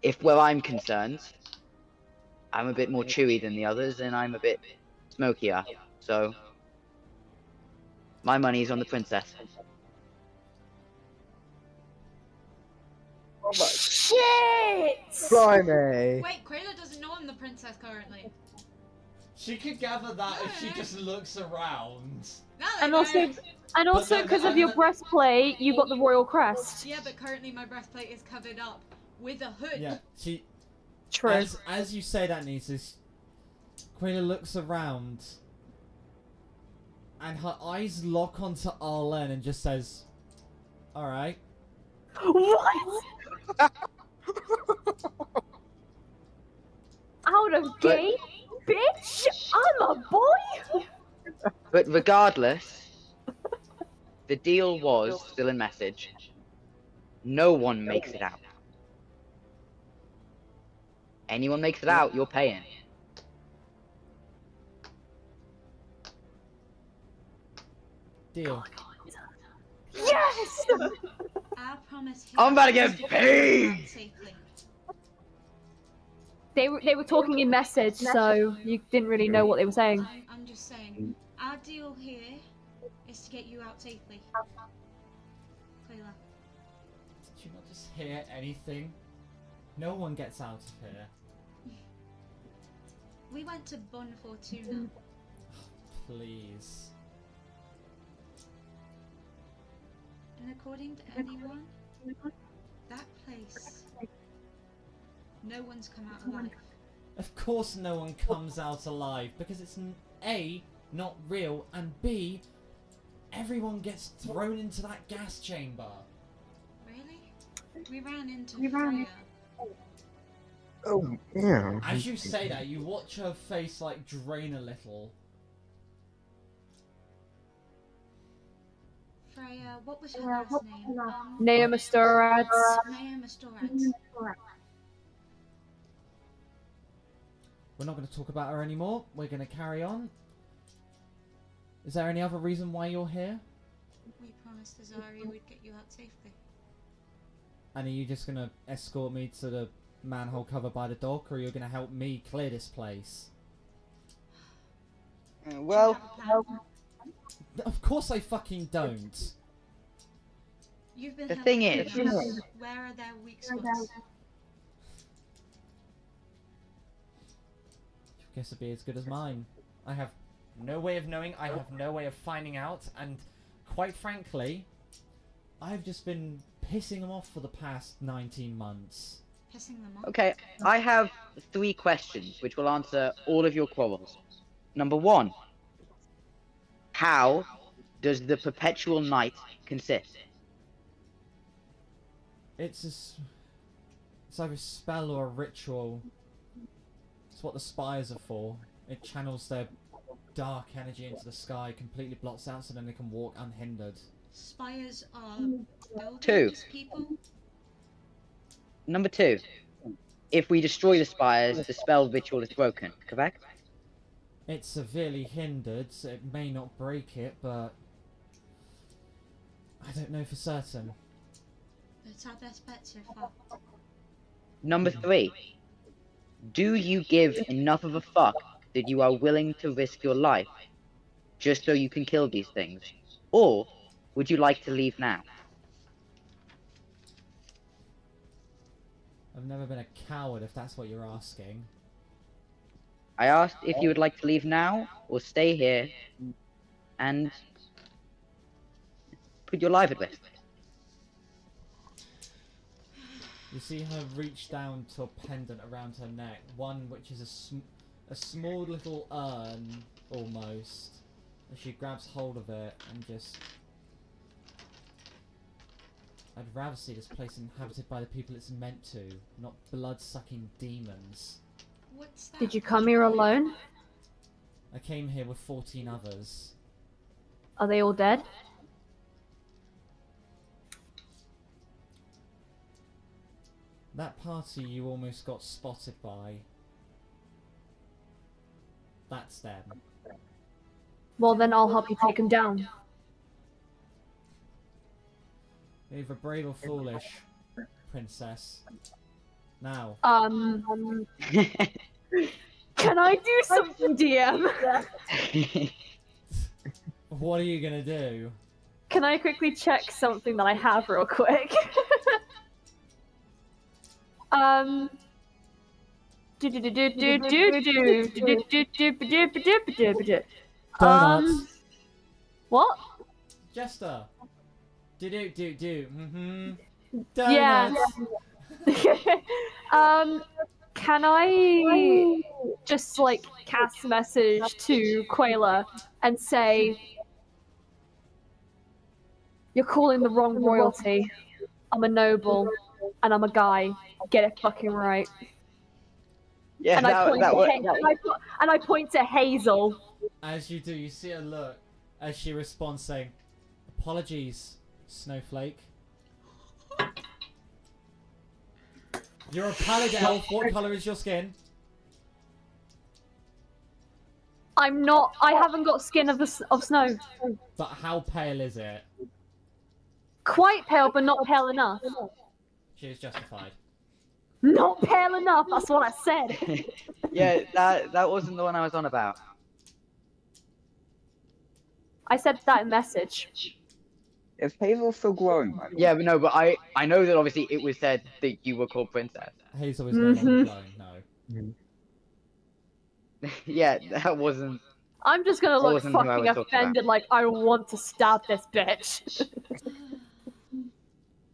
if where I'm concerned, I'm a bit more chewy than the others and I'm a bit smokier. So my money's on the princess. Shit! Blimey. Wait, Quayla doesn't know I'm the princess currently. She could gather that if she just looks around. Now they And know. also then- because of your breastplate, you got the royal crest. Yeah, but currently my breastplate is covered up with a hood. Yeah, she. True. As you say that, Nisus, Quayla looks around, and her eyes lock onto Arlen and just says, "All right." What? Out of game, bitch! I'm a boy. But regardless, the deal was still in message. No one makes it out. Anyone makes it out, you're paying. Deal. Yes. I promise you. I'm about to get paid! Safely. They were talking in message, so you didn't really know what they were saying. I'm just saying, our deal here is to get you out safely. Quayla. Did you not just hear anything? No one gets out of here. We went to Bon Fortuna. Please. And according to anyone, that place, no one's come out alive. Of course no one comes out alive, because it's A, not real, and B, everyone gets thrown into that gas chamber. Really? We ran into Freya. Oh, yeah. As you say that, you watch her face like drain a little. Freya, what was her last name? Naomi Storad. Naomi Storad. We're not going to talk about her anymore. We're going to carry on. Is there any other reason why you're here? We promised Azari we'd get you out safely. And are you just going to escort me to the manhole cover by the dock, or are you going to help me clear this place? Well, Of course I fucking don't. You've been the helping thing is- us. Where are their weak spots? Guess it'd be as good as mine. I have no way of knowing, I have no way of finding out, and quite frankly, I've just been pissing them off for the past 19 months. Pissing them off? okay, I have 3 questions which will answer all of your quarrels. Number 1. How does the perpetual night consist? It's either a spell or a ritual. It's what the spires are for. It channels their dark energy into the sky, completely blots out so then they can walk unhindered. Spires are Two. buildings, people? Number 2. If we destroy the spires, the spell ritual is broken, correct? It's severely hindered, so it may not break it, but I don't know for certain. That's our best bet so far. Number 3. Do you give enough of a fuck that you are willing to risk your life just so you can kill these things? Or would you like to leave now? I've never been a coward if that's what you're asking. I asked if you would like to leave now or stay here and put your life at risk. You see her reach down to a pendant around her neck, one which is a small little urn, almost. And she grabs hold of it and just... I'd rather see this place inhabited by the people it's meant to, not blood-sucking demons. What's that? Did you come here alone? I came here with 14 others. Are they all dead? That party you almost got spotted by. That's them. Well, then I'll help you take them down. You're either brave or foolish, princess. Now, Can I do something, DM? what are you gonna do? Can I quickly check something that I have real quick? Donuts. What? Jester. Do. Yeah. Donuts. Can I just like cast a message to Quayla and say, "You're calling the wrong royalty. I'm a noble, and I'm a guy. Get it fucking right." Yeah, And I point to Hazel. As you do, you see her look as she responds saying, "Apologies, Snowflake. You're a pallid elf. What colour is your skin?" I'm not. I haven't got skin of snow. But how pale is it? Quite pale, but not pale enough. She is justified. Not pale enough. That's what I said. Yeah, that wasn't the one I was on about. I said that in message. Is Hazel still glowing, by the way? Yeah, but no, but I know that obviously it was said that you were called princess. Hazel is no longer glowing, no. Yeah, that wasn't. I'm just gonna That look wasn't who I fucking was talking about. offended, like I want to stab this bitch.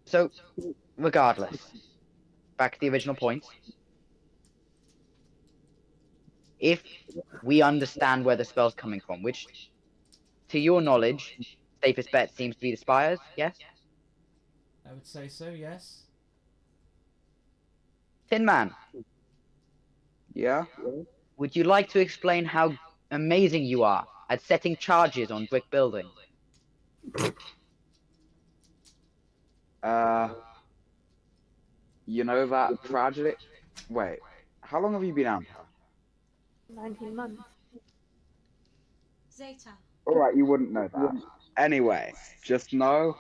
So, regardless, back to the original point. If we understand where the spell's coming from, which, to your knowledge, safest bet seems to be the spires, yes? I would say so, yes. Tin Man, Yeah? would you like to explain how amazing you are at setting charges on brick buildings? You know that tragedy? Wait, how long have you been out here? 19 months. Zeta. Alright, you wouldn't know that. Anyway, just know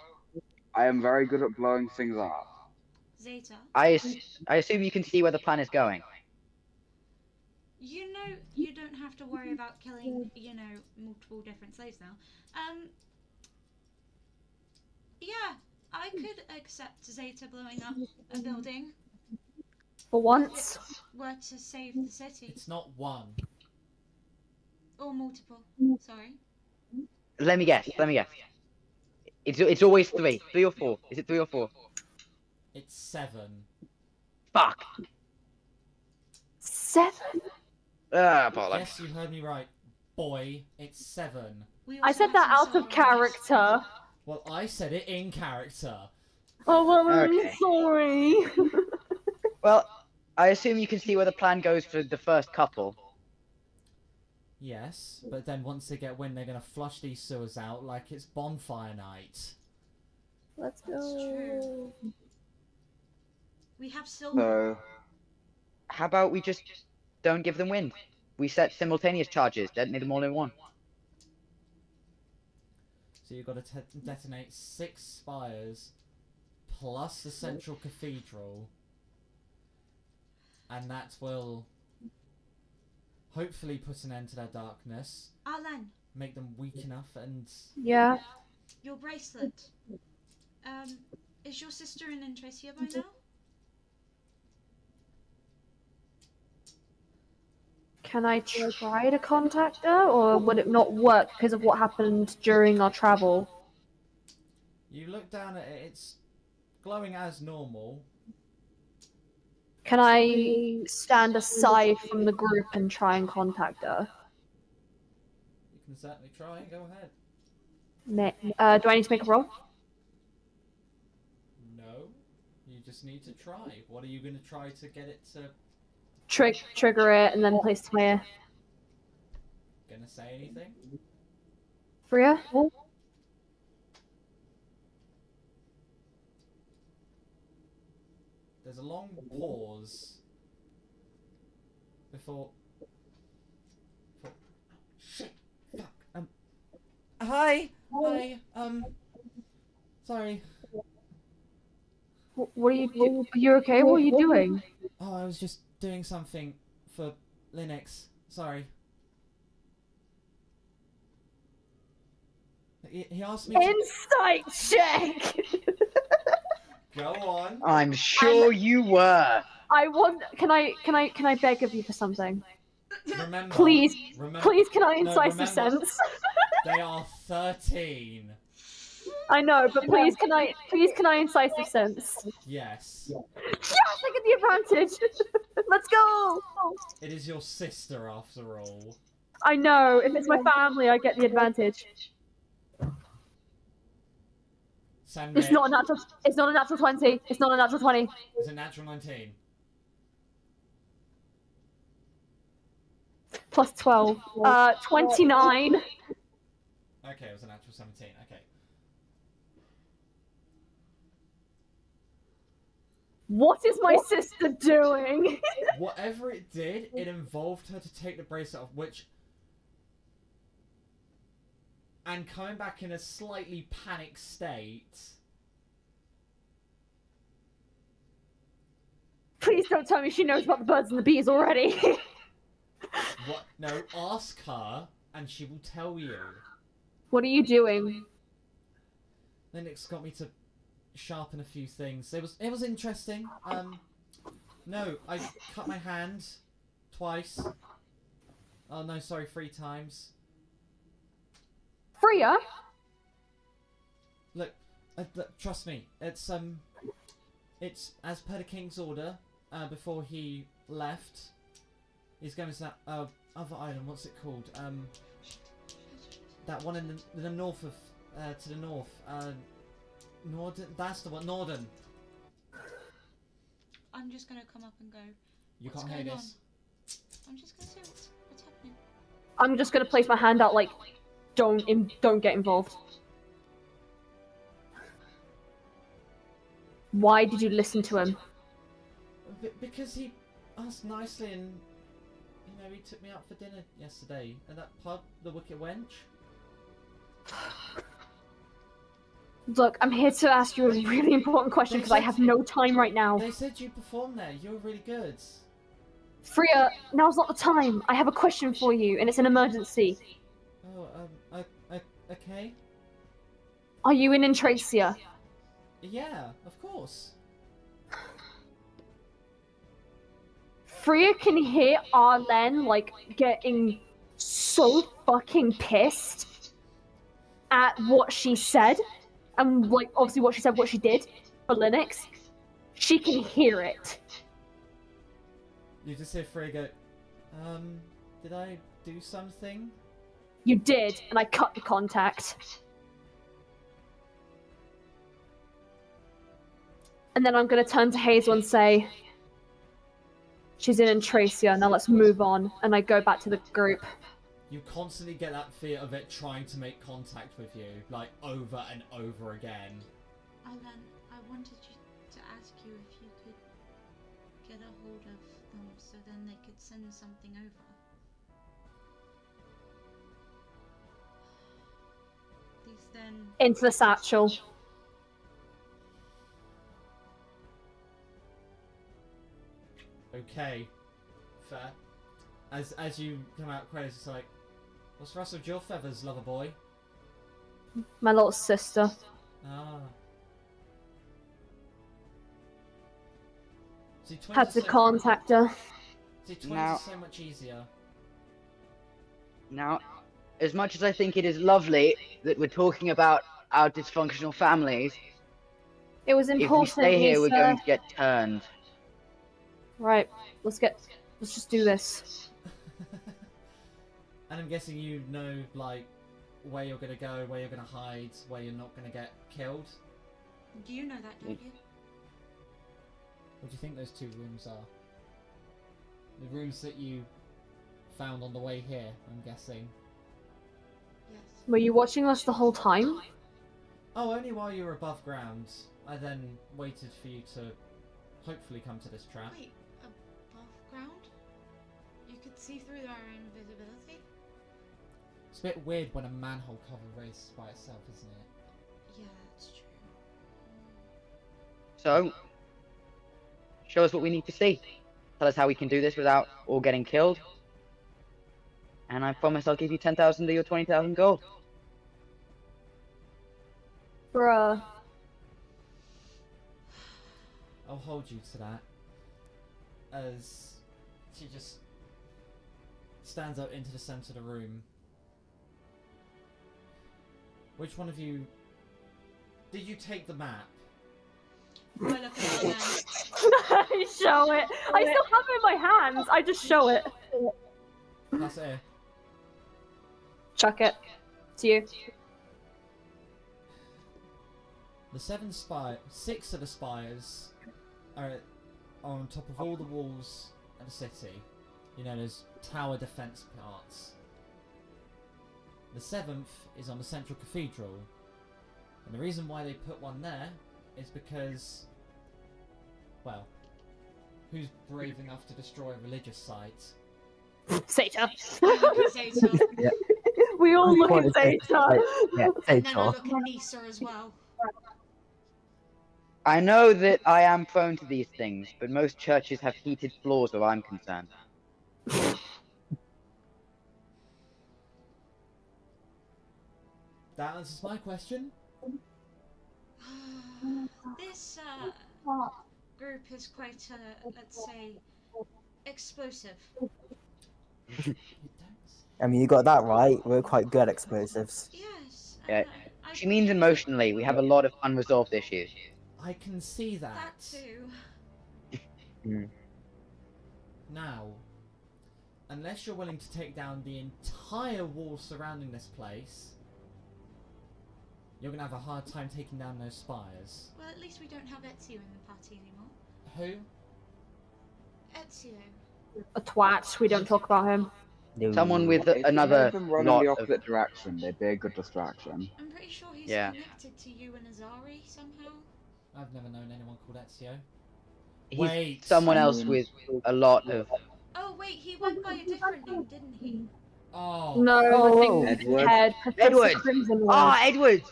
I am very good at blowing things up. Zeta. I assume you can see where the plan is going. You know you don't have to worry about killing, multiple different slaves now. Yeah, I could accept Zeta blowing up a building. For once. Were to save the city. It's not one. Or multiple. Sorry. Let me guess. It's always 3. 3 or 4. Is it 3 or 4? It's 7. Fuck. 7? Bollocks. Yes, you heard me right. Boy, it's 7. I said that out of character. Well, I said it in character. Oh, well, Okay. I'm sorry. Well, I assume you can see where the plan goes for the first couple. Yes, but then once they get wind, they're gonna flush these sewers out like it's bonfire night. Let's go. That's true. We have silver. So, How about we just don't give them wind? We set simultaneous charges, detonate them all in one. So you've got to detonate 6 spires, plus the central cathedral, and that will hopefully put an end to their darkness, Alan, make them weak enough, and... Yeah. your bracelet. Is your sister in Intracia by now? Can I try to contact her, or would it not work because of what happened during our travel? You look down at it, it's glowing as normal. Can I stand aside from the group and try and contact her? You can certainly try, go ahead. Do I need to make a roll? No, you just need to try. What are you going to try to get it to... Trigger it and then place my Gonna say anything? Freya? There's a long pause before... Shit! Fuck! Hi! Hi! Sorry. What are you Are you okay? What are you doing? Oh, I was just doing something for Linux. Sorry. He asked me to... Insight check! Go on. I'm sure you were. I want. Can I beg of you for something? Remember, Please, remember, please, can I no, incisive remember, sense? They are 13. I know, but please, can I incisive sense? Yes. Yes, I get the advantage. Let's go. It is your sister, after all. I know. If it's my family, I get the advantage. Send It's not a natural. It's not a natural 20. It's not a natural 20. It's a natural 19. Plus 12. 29. Okay, it was a natural 17. Okay. What is my sister doing? Whatever it did, it involved her to take the bracelet off, which... And coming back in a slightly panicked state... Please don't tell me she knows about the birds and the bees already. What? No, ask her, and she will tell you. What are you doing? Linux got me to sharpen a few things. It was interesting. No, I cut my hand twice. Oh no, sorry, 3 times. Freya? Look, trust me. It's as per the king's order. Before he left, he's going to that other island. What's it called? That one in the north of to the north. Norden. That's the one. Norden. I'm just gonna come up and go. You What's can't hear going this. I'm just gonna say what's happening. I'm just gonna place my hand out like, don't get involved. Why did you listen to him? Because he asked nicely, and he took me out for dinner yesterday at that pub, the Wicked Wench. Look, I'm here to ask you a really important question because I have no time right now. They said you performed there. You were really good. Freya, now's not the time. I have a question for you, and it's an emergency. Oh, okay. Are you in Intracia? Yeah, of course. Freya can hear Arlen, like, getting so fucking pissed at what she said, and, like, obviously what she said, what she did for Linux. She can hear it. You just hear Frey go, did I do something? You did, and I cut the contact. And then I'm gonna turn to Hazel and say, she's in Intracia, now let's move on. And I go back to the group. You constantly get that fear of it trying to make contact with you, like, over and over again. Alan, I wanted to ask you if you could get a hold of them so then they could send something over. These then... Into the satchel. Okay, fair. As you come out crazy, it's like, what's rustled your feathers, lover boy? My little sister. Ah. See, twins Had are to so- contact her. See, twins Now- are so much easier. Now, as much as I think it is lovely that we're talking about our dysfunctional families, It was if we important. stay here, we're Lisa. going to get turned. Right, let's just do this. And I'm guessing you know, like, where you're gonna go, where you're gonna hide, where you're not gonna get killed. Do you know that, don't you? What do you think those 2 rooms are? The rooms that you found on the way here, I'm guessing. Yes. Were you watching us the whole time? Oh, only while you were above ground. I then waited for you to hopefully come to this trap. Wait, above ground? You could see through our invisibility? It's a bit weird when a manhole cover races by itself, isn't it? Yeah, that's true. So, show us what we need to see. Tell us how we can do this without all getting killed. And I promise I'll give you 10,000 of your 20,000 gold. Bruh. I'll hold you to that. As she just stands up into the centre of the room. Which one of you... Did you take the map? I look at it then. I show it. I still have it in my hands. I just show it. That's it. Chuck it. To you. The 6 of the spires are on top of all the walls of the city. You know, there's tower defense parts. The 7th is on the central cathedral. And the reason why they put one there is because, well, who's brave enough to destroy a religious site? Sata. I look at Zeta, We all look Quite at a bit, Sata. Yeah, and then I Sator. look at Nisa as well. I know that I am prone to these things, but most churches have heated floors where I'm concerned. That answers my question. This group is quite, let's say, explosive. I mean, you got that right. We're quite good at explosives. Yes. Yeah, I she means believe emotionally. We have a lot of unresolved issues. I can see that. that too. Mm. Now, unless you're willing to take down the entire wall surrounding this place, you're going to have a hard time taking down those spires. Well, at least we don't have Ezio in the party anymore. Who? Ezio. A twat. We don't talk about him. No. Someone with If you another made them run in lot the of... opposite direction, they'd be a good distraction. I'm pretty sure he's Yeah. connected to you and Azari somehow. I've never known anyone called Ezio. He's Wait. someone I else mean- with a lot of... Oh wait, he went by a different name, didn't he? Oh. No, I think Edward. head. Edward! Crimson Ah, Edward!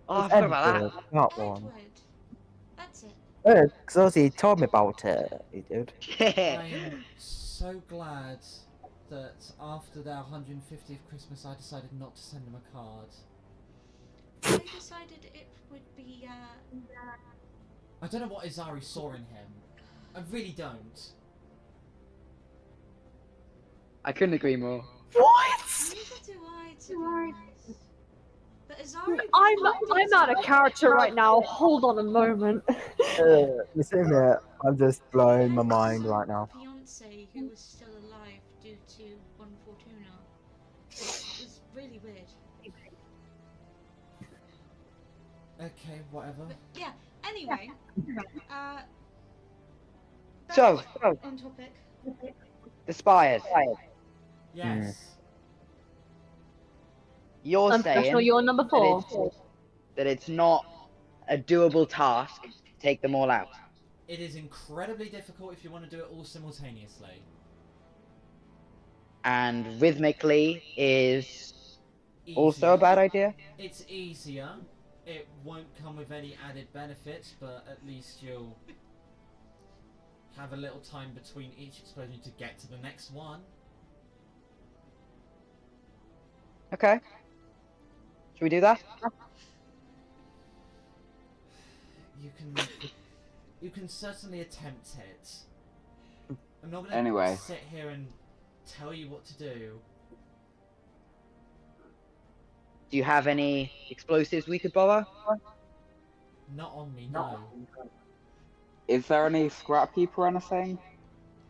Oh, I It's forgot about Edward, that. that one. Edward. That's it. Oh, because obviously he told me about it. He did. I'm so glad that after their 150th Christmas I decided not to send them a card. I decided it would be, I don't know what Izari saw in him. I really don't. I couldn't agree more. What? neither do I, to be honest. But Azari. I'm out of character right now. Hold on a moment. Listen here, I'm just blowing my mind right now. Fiance who was still alive due to one Fortuna. It was really weird. Okay, whatever. But yeah. Anyway. So, On topic. the spires. Yes. You're Unprofessional, saying you're number 4. that it's not a doable task to take them all out. It is incredibly difficult if you want to do it all simultaneously. And rhythmically is also Easier. a bad idea? It's easier. It won't come with any added benefits, but at least you'll have a little time between each explosion to get to the next one. Okay. Should we do that? You can certainly attempt it. I'm not gonna Anyway. sit here and tell you what to do. Do you have any explosives we could borrow? Not on me, no. Is there any scrap heap or anything?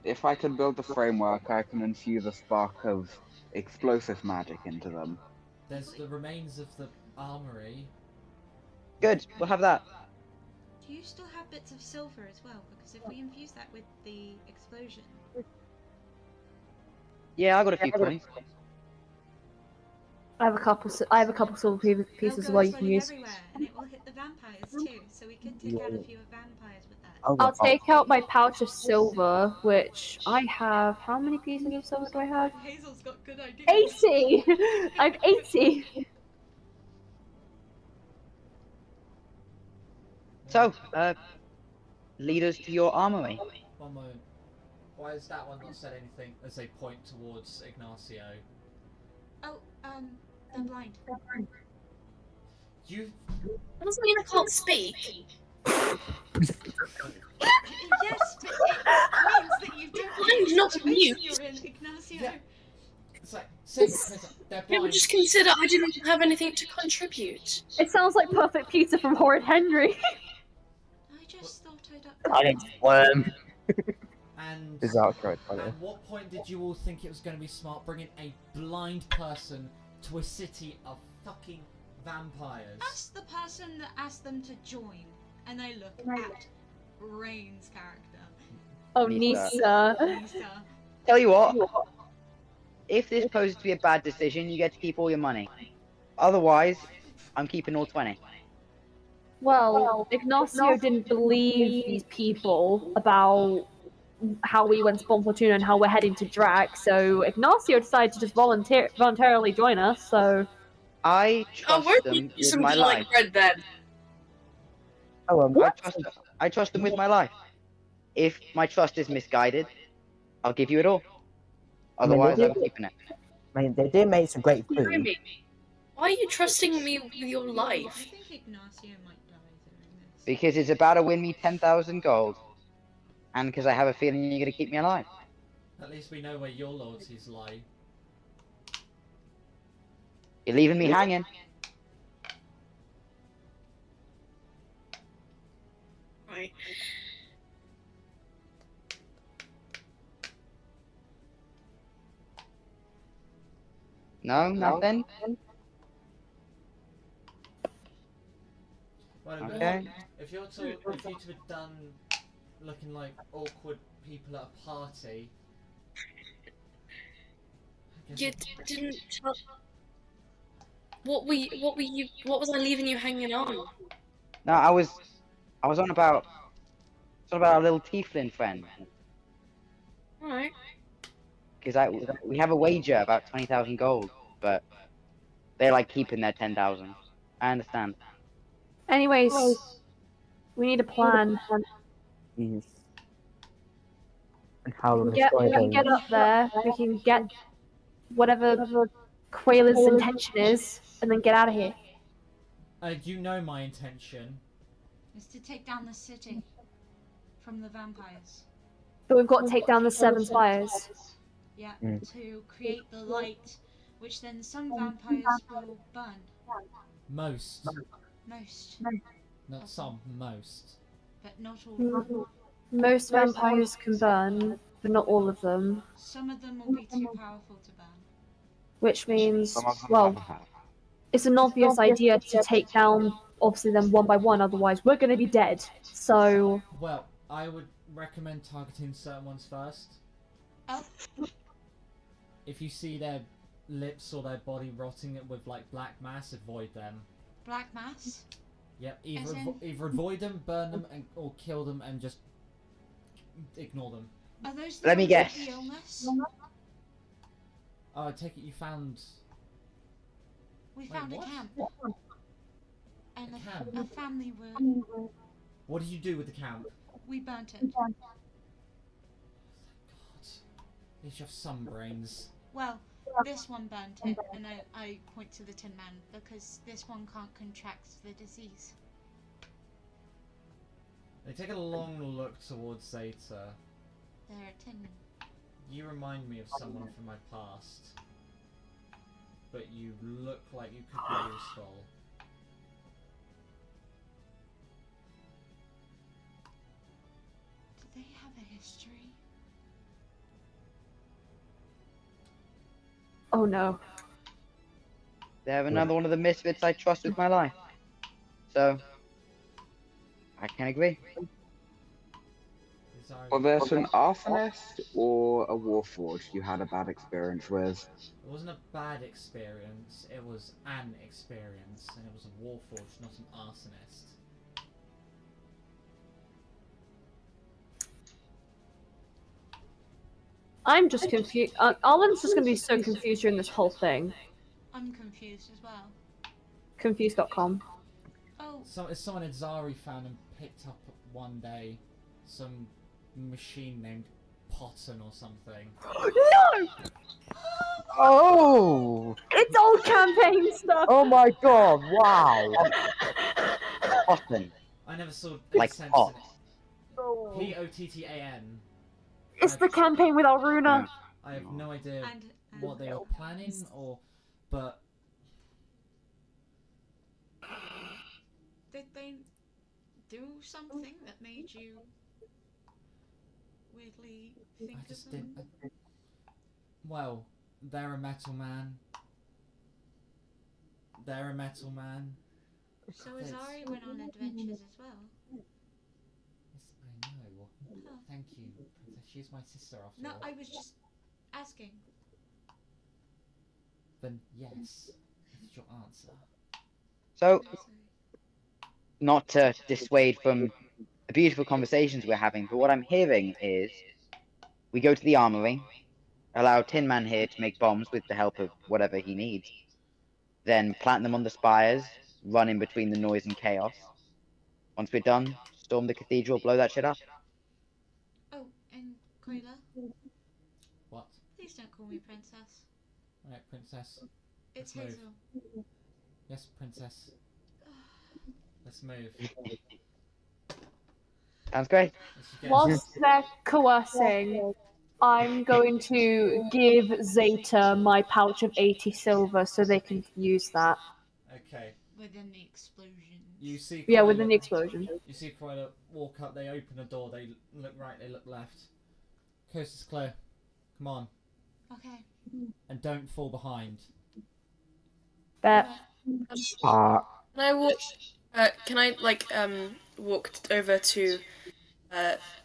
If I can build the framework, I can infuse a spark of explosive magic into them. There's the remains of the armory. Good, we'll have that. Do you still have bits of silver as well? Because if we infuse that with the explosion. Yeah, I got a few coins. I have a couple silver pieces as They'll well go you can exploding use. everywhere, and it will hit the vampires too. So we could take out a few vampires with that. I'll take out my pouch of silver, which I have. How many pieces of silver do I have? Hazel's got good ideas. 80! I have 80! So, lead us to your armory. One moment. Why has that one not said anything as they point towards Ignacio? Oh, they're blind. You That doesn't mean I can't speak. Yes, but it means that you don't I'm not situation mute. you're in, Ignacio. Yeah. It's like, they're Maybe blind. just consider I didn't have anything to contribute. It sounds like perfect pizza from Horrid Henry. I just thought I need worm. And Is that correct, by the way? at what point did you all think it was going to be smart bringing a blind person to a city of fucking vampires? That's the person that asked them to join, and I look at Rain's character. Oh, Nisa. Nisa. Lisa. Tell you what, if this poses to be a bad decision, you get to keep all your money. Otherwise, I'm keeping all 20. Well, Ignacio didn't believe these people about how we went to Bon Fortuna and how we're heading to Drak, so Ignacio decided to just voluntarily join us, so... I Oh, trust we're them with some my garlic life. bread then. Oh, I trust them with my life. If my trust is misguided, I'll give you it all. Otherwise, I'm keeping it. I mean, they did make some great food. Why are you trusting me with your I life? think Ignacio might die, though. Because it's about to win me 10,000 gold. And because I have a feeling you're going to keep me alive. At least we know where your loyalties lie. You're leaving me hanging. Right. No, nothing? Well, Okay. if you to have done looking like awkward people at a party. I guess You didn't tell. What was I leaving you hanging on? No, I was on about our little tiefling friend. Alright. Because we have a wager about 20,000 gold, but they like keeping their 10,000. I understand. Anyways, we need a plan. Jeez. And how long We is can going get up there, we can get whatever Quayla's intention is, and then get out of here. You know my intention. Is to take down the city from the vampires. But we've got to take down the 7 spires. Yeah, Mm. to create the light, which then some vampires will burn. Most. Most, Not some, most. but not all. Most vampires can burn, but not all of them. Some of them will be too powerful to burn. Which means, Some of them well, have had. it's an obvious idea to take down, obviously, them one by one, otherwise we're going to be dead. So, Well, I would recommend targeting certain ones first. Oh, If you see their lips or their body rotting with like black mass, avoid them. black mass. Yep, As in- either avoid them, burn them, or kill them, and just ignore them. Are those the Let me ones guess. with the illness? Oh, I take it you found. We Wait, found what? a camp. And A camp? a family were. What did you do with the camp? We burnt it. God, at least you have some brains. Well, this one burnt it, and I point to the Tin Man because this one can't contract the disease. They take a long look towards Zeta. They're a Tin Man. You remind me of someone from my past. But you look like you could be useful. Do they have a history? oh no. They have another one of the misfits I trust with my life. So, I can agree. Whether it's an arsonist or a warforged you had a bad experience with. It wasn't a bad experience, it was an experience, and it was a warforged, not an arsonist. I'm just confused. Arlen's just going to be so confused during this whole thing. I'm confused as well. Confused.com. Oh, It's someone Zari found and picked up one day. Some machine named Potton or something. No! Oh! It's old campaign stuff! Oh my god, wow! Often. I never saw Like sense pot. in it. Pottan. It's the campaign with Alruna! I have no idea and what they were planning, but did they do something that made you weirdly think I of just them? didn't. Well, they're a metal man. They're a metal man. So Azari went on adventures as well. Yes, I know. Huh. Thank you, Princess. She's my sister after No, all. I was just asking. Then yes, that's your answer. So, I'm sorry. not to dissuade from the beautiful conversations we're having, but what I'm hearing is we go to the armory, allow Tin Man here to make bombs with the help of whatever he needs, then plant them on the spires, run in between the noise and chaos. Once we're done, storm the cathedral, blow that shit up. Oh, and Koila, What? please don't call me princess. Alright, Princess. It's Let's move. Hazel. Yes, Princess. Let's move. Sounds great. Let's just get Whilst they're coercing, I'm going to give Zeta my pouch of 80 silver so they can use that. Okay. Within the explosion. You see Yeah, Quayla- within the explosion. You see Quayla walk up, they open the door, they look right, they look left. Coast is clear. Come on. Okay. And don't fall behind. Bet. Uh, Can I walk? Can I walk over to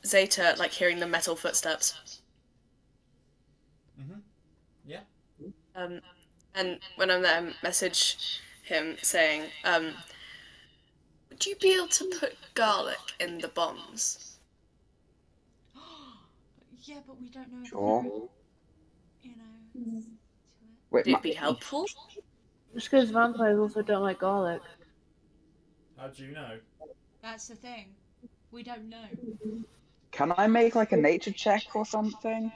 Zeta, like hearing the metal footsteps? Mm-hmm. Yeah. And when I'm there, message him saying, would you be able to put garlic in the bombs? Yeah, but we don't know if Sure. they're, you know, to it. Wait, Would it be helpful? Just because vampires also don't like garlic. How do you know? That's the thing. We don't know. can I make like a nature check or something?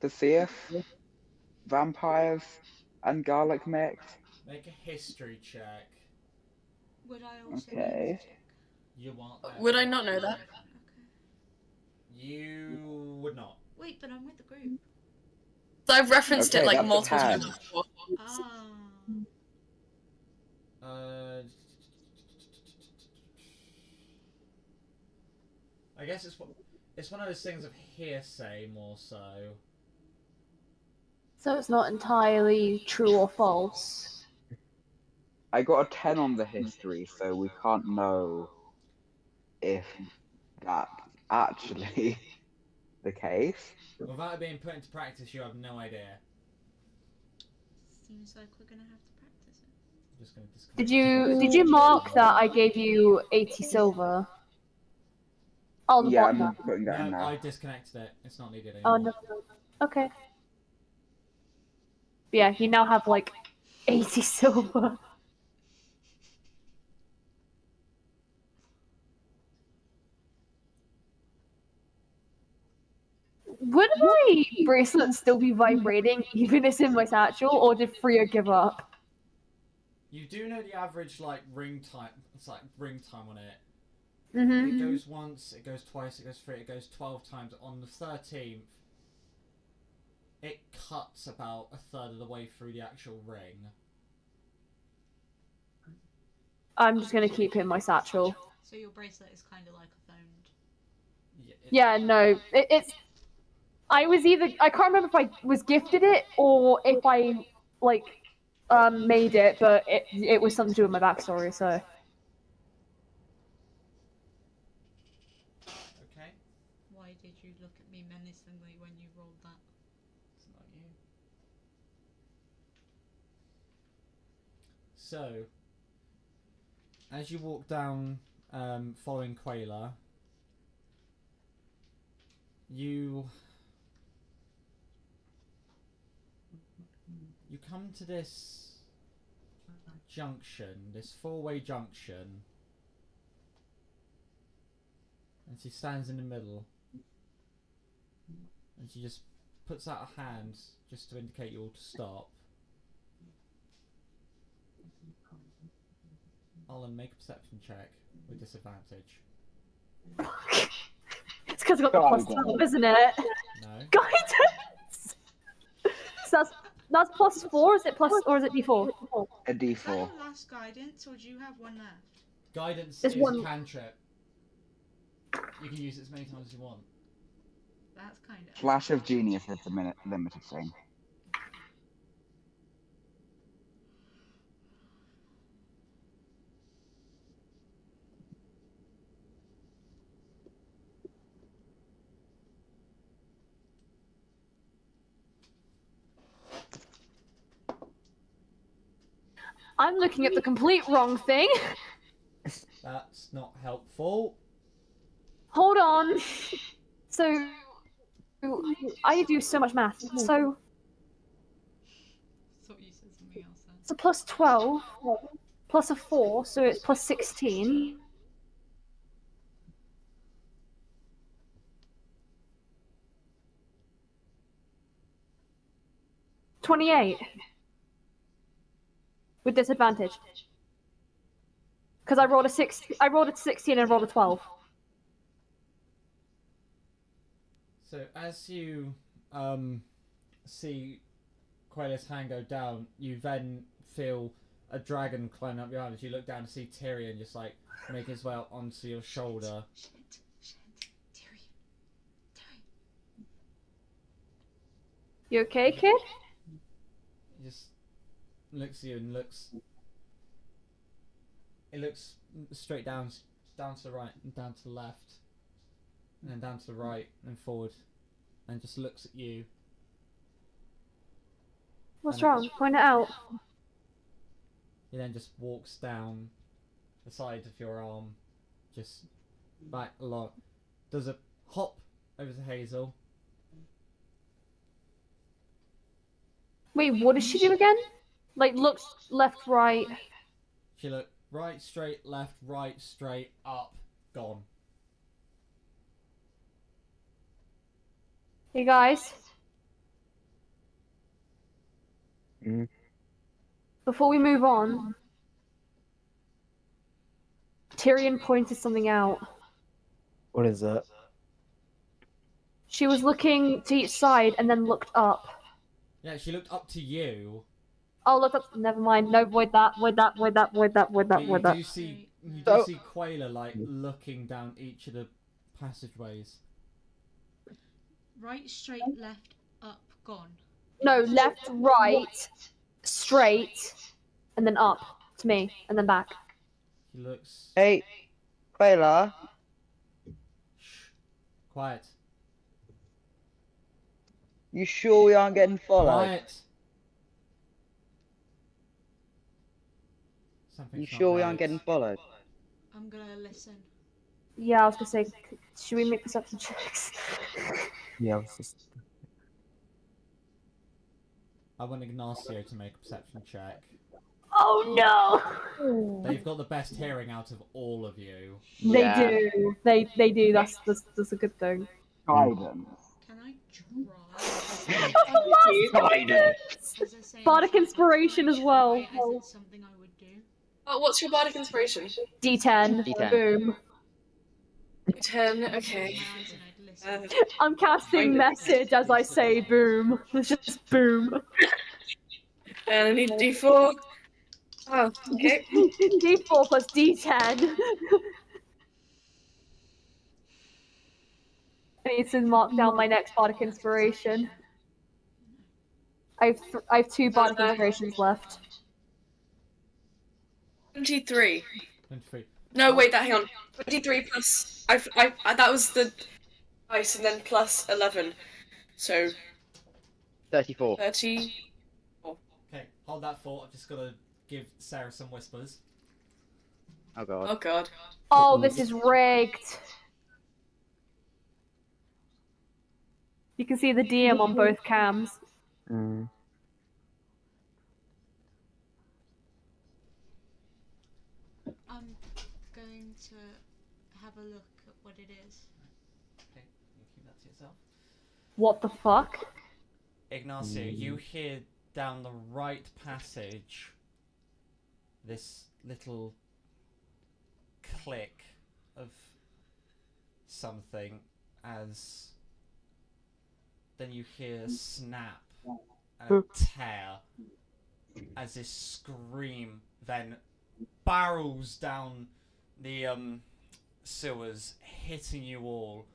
To see if vampires and garlic mix? Make a history check. Would I also know Okay. magic? You want that? Would I not know that? Okay. You would not. Wait, but I'm with the group. So I've referenced Okay, it like that's a multiple tad. times before. Ah. I guess it's one of those things of hearsay more so. So it's not entirely true or false. I got a 10 on the history, so we can't know if that's actually the case. Without it being put into practice, you have no idea. Seems like we're gonna have to practice it. I'm just gonna disconnect. Did you mark that I gave you 80 silver? Oh, the Yeah, bottom. I'm putting that in No, now. I disconnected it. It's not needed anymore. Oh no. Okay. Yeah, you now have like 80 silver. Would my bracelet still be vibrating even if it's in my satchel, or did Freya give up? You do know the average like ring time. It's like ring time on it. Mm-hmm. It goes once, it goes twice, it goes three, it goes 12 times. On the 13th, it cuts about a third of the way through the actual ring. I'm just gonna keep it in my satchel. So your bracelet is kind of like a phoned. Yeah, no, it's. I can't remember if I was gifted it or if I like made it, but it was something to do with my backstory. So Okay, Why did you look at me menacingly when you rolled that? it's not you. So, as you walk down, following Quayla, you come to this junction, this four-way junction, and she stands in the middle, and she just puts out a hand just to indicate you all to stop. Alan, make a perception check with disadvantage. it's because I got the plus 12, isn't it? No. Guidance. So that's plus 4. Is it plus or is it D4? A Is that D4. your last guidance, or do you have one left? Guidance There's is one- a cantrip. You can use it as many times as you want. That's kind of. Flash of Genius is the limited thing. I'm looking at the complete wrong thing. That's not helpful. Hold on. So I do so much math. So Thought you said something else then. it's a plus 12 plus a 4, so it's plus 16. 28 with disadvantage. Because I rolled a 16 and I rolled a 12. So as you see Quayla's hand go down, you then feel a dragon climb up your arm. As you look down to see Tyrion just like make his way up onto your shoulder. Shit. Tyrion. You okay, kid? He just looks at you and looks. It looks straight down to the right and down to the left, and then down to the right and forward, and just looks at you. What's wrong? Point it out. He then just walks down the side of your arm, just back a lot. Does a hop over to Hazel. Wait, what does she do again? Like, looks left, right. She looked right, straight, left, right, straight, up, gone. Hey guys, before we move on, Tyrion pointed something out. What is it? She was looking to each side and then looked up. Yeah, she looked up to you. Oh, look up. Never mind. No, void that. Void that. Void that. Void that. Void that. But Void that. you do see Quayla like looking down each of the passageways. Right, straight, left, up, gone. No, left, right, straight, and then up to me, and then back. He looks. Hey, Quayla, Shh. Quiet. you sure we aren't getting followed? Quiet. You Something's not sure we right. aren't getting followed? I'm gonna listen. Yeah, I was gonna say, should we make perception checks? Yeah, I was just. I want Ignacio to make a perception check. Oh no! They've got the best hearing out of all of you. They Yeah. do. They do. That's a good thing. Guidance. Can I try? Guidance. As I say, I'm Bardic trying to inspiration as well. try as it's something I would do. Oh, what's your bardic inspiration? D10. D10. Boom. 10, okay. Imagine I'd listen. I'm casting message as I say boom. It's just boom. And I need D4. Oh, okay. D4 plus D10. I need to mark down my next bardic inspiration. I have 2 bardic inspirations left. 23. 23. No, wait, hang on. 23 plus. That was the dice, and then plus 11. So 34. 30. Okay, hold that thought. I've just got to give Sarah some whispers. Oh god. Oh god. Oh, this is rigged. You can see the DM on both cams. Mm. I'm going to have a look at what it is. Okay, you keep that to yourself. What the fuck? Ignacio, you hear down the right passage this little click of something as then you hear a snap and a tear as this scream then barrels down the sewers, hitting you all.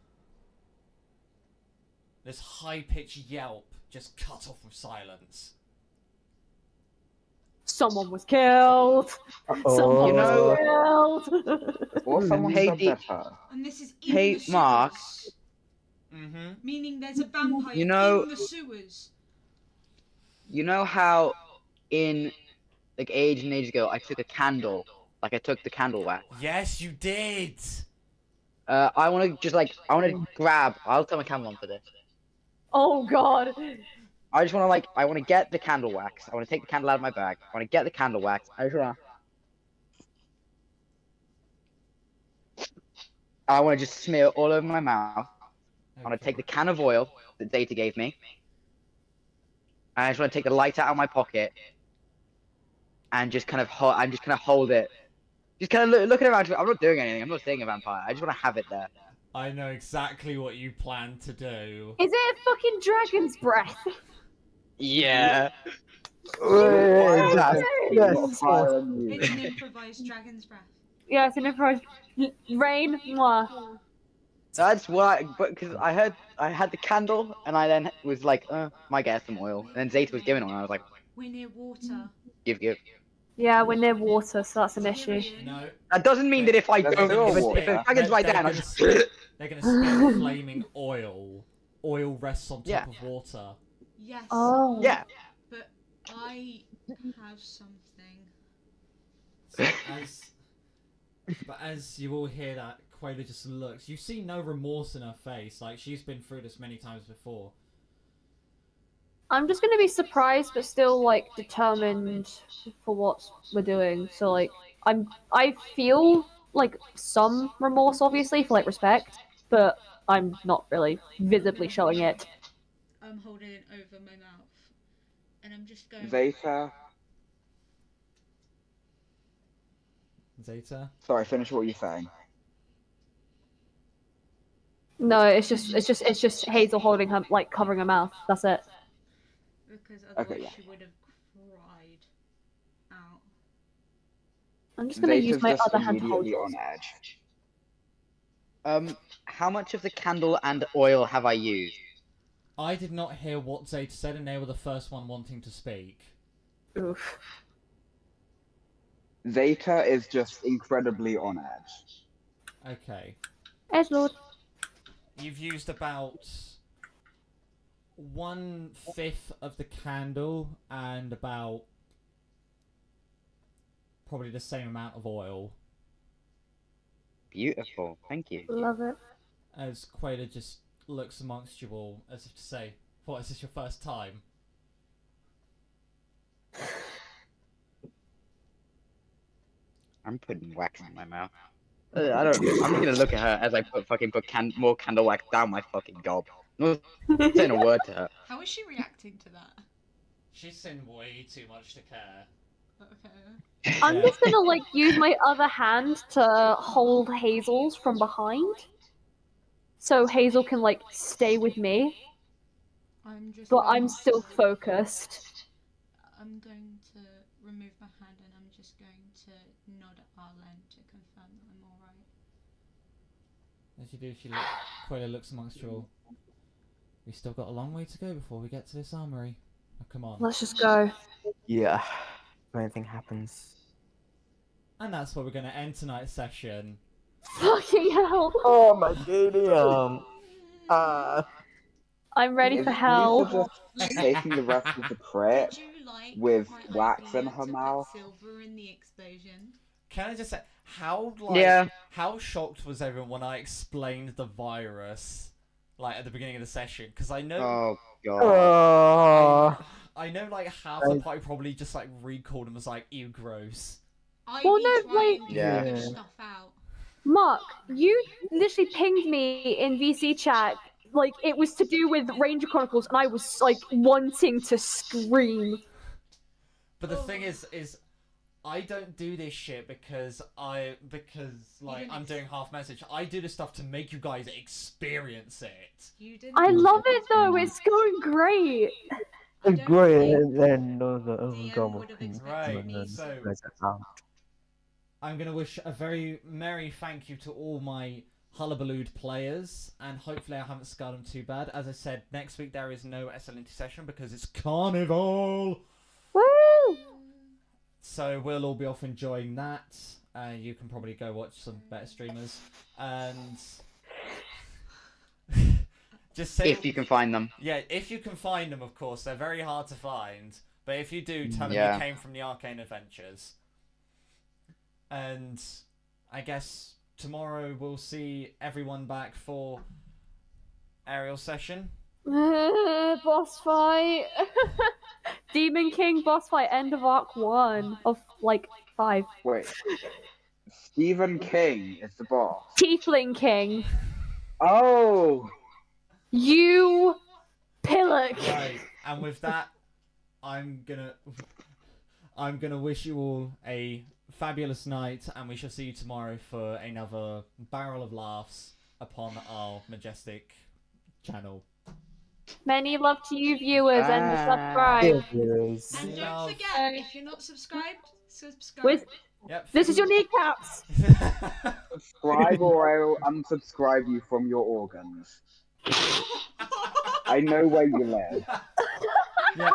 This high-pitched yelp just cut off with silence. Someone was killed. Someone You know- was killed. Or someone Hey, said D- better. And this is in Hey, the sewers. Mark. Mm-hmm. Meaning there's a vampire You know- in the sewers. You know how in like ages and ages ago I took a candle, like I took the candle wax. Yes, you did! I want to just like grab. I'll turn my camera on for this. Oh god. I just want to I want to get the candle wax. I want to take the candle out of my bag. I want to get the candle wax. I want to just smear it all over my mouth. I want to take the can of oil that Data gave me. And I just want to take the lighter out of my pocket and just kind of hold it. Just kind of looking around. I'm not doing anything. I'm not seeing a vampire. I just want to have it there. I know exactly what you plan to do. Is it a fucking dragon's breath? Yeah. Fire That's, is that's not fire on you. It's an improvised dragon's breath. Yeah, it's an improvised rain. Mwah. That's why, because I had the candle, and I then was like, might get some oil. And then Zeta was giving oil, and I was like, We're near water. give. Yeah, we're near water, so that's an issue. No. That doesn't mean that if I There's don't, still if a water. dragon's right there, and I gonna just. they're gonna spit flaming oil. Oil rests on top Yeah. of water. Yes. Oh. Yeah. But I have something. So as you all hear that, Quayla just looks. You see no remorse in her face. Like, she's been through this many times before. I'm just gonna be surprised, but still like determined for what we're doing. So like, I feel like some remorse, obviously, for like respect, but I'm not really visibly showing it. I'm holding it over my mouth, and I'm just going. Zeta. Zeta? Sorry, finish what you're saying. No, it's just Hazel holding her, like covering her mouth. That's it. Because otherwise yeah. she would have cried out. I'm just gonna use Zeta's my just other hand to hold immediately yours. on edge. How much of the candle and oil have I used? I did not hear what Zeta said, and they were the first one wanting to speak. Oof. Zeta is just incredibly on edge. Okay. Edgelord. You've used about 1/5 of the candle and about probably the same amount of oil. Beautiful, thank you. Love it. As Quayla just looks amongst you all as if to say, "What, is this your first time?" I'm putting wax in my mouth. I don't. I'm just gonna look at her as I put more candle wax down my fucking gob. I'm not saying a word to her. How is she reacting to that? She's seen way too much to care. Okay. I'm Yeah. just gonna like use my other hand to hold Hazel's from behind, so Hazel can like stay with me, I'm just. but going I'm still to- focused. I'm going to remove my hand and I'm just going to nod at Arlen to confirm that I'm alright. As you do, Quayla looks amongst you all. We still got a long way to go before we get to this armory. Oh, come on. Let's just go. Yeah. If anything happens. And that's where we're going to end tonight's session. Fucking hell! Oh my goodness. I'm ready Is for Lisa hell. just taking the rest of the prep Did you like with my wax idea in her to mouth? Put silver in the explosion. Can I just say, how shocked was everyone when I explained the virus, like, at the beginning of the session? Because I know... Oh god. Oh. I know, like, half the party probably just, like, recalled and was like, ew, gross. I Well, be no, trying like- to Yeah. figure stuff out. Mark, you literally pinged me in VC chat, like it was to do with Ranger Chronicles, and I was like wanting to scream. But the thing is I don't do this shit because I'm didn't doing half message. I do this stuff to make you guys experience it. You didn't. I love it though, it's going great. I don't Great. think Then DM would have expected Right, me so- to. I'm going to wish a very merry thank you to all my Hullabalooed players, and hopefully I haven't scarred them too bad. As I said, next week there is no Esalinti session because it's Carnival! Woo! So we'll all be off enjoying that. You can probably go watch some better streamers. And... just say... If you can find them. Yeah, if you can find them, of course. They're very hard to find. But if you do, tell them Yeah. you came from the Arcane Adventures. And I guess tomorrow we'll see everyone back for aerial session. Boss fight. Demon King boss fight, end of Arc 1 of like 5. Wait. Stephen King is the boss. Tiefling King. Oh! You pillock. Right, and with that, I'm gonna wish you all a fabulous night, and we shall see you tomorrow for another barrel of laughs upon our majestic channel. Many love to you, viewers, and subscribe. Viewers. And don't Love. forget, if you're not subscribed, subscribe. With, Yep. this is your kneecaps. Subscribe or I'll unsubscribe you from your organs. I know where you live. Yeah.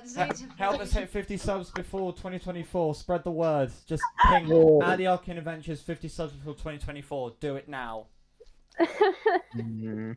Zeta Help us hit 50 subs before 2024. Spread the word. Just ping Yeah. Addy Arcane Adventures 50 subs before 2024. Do it now. Mhm.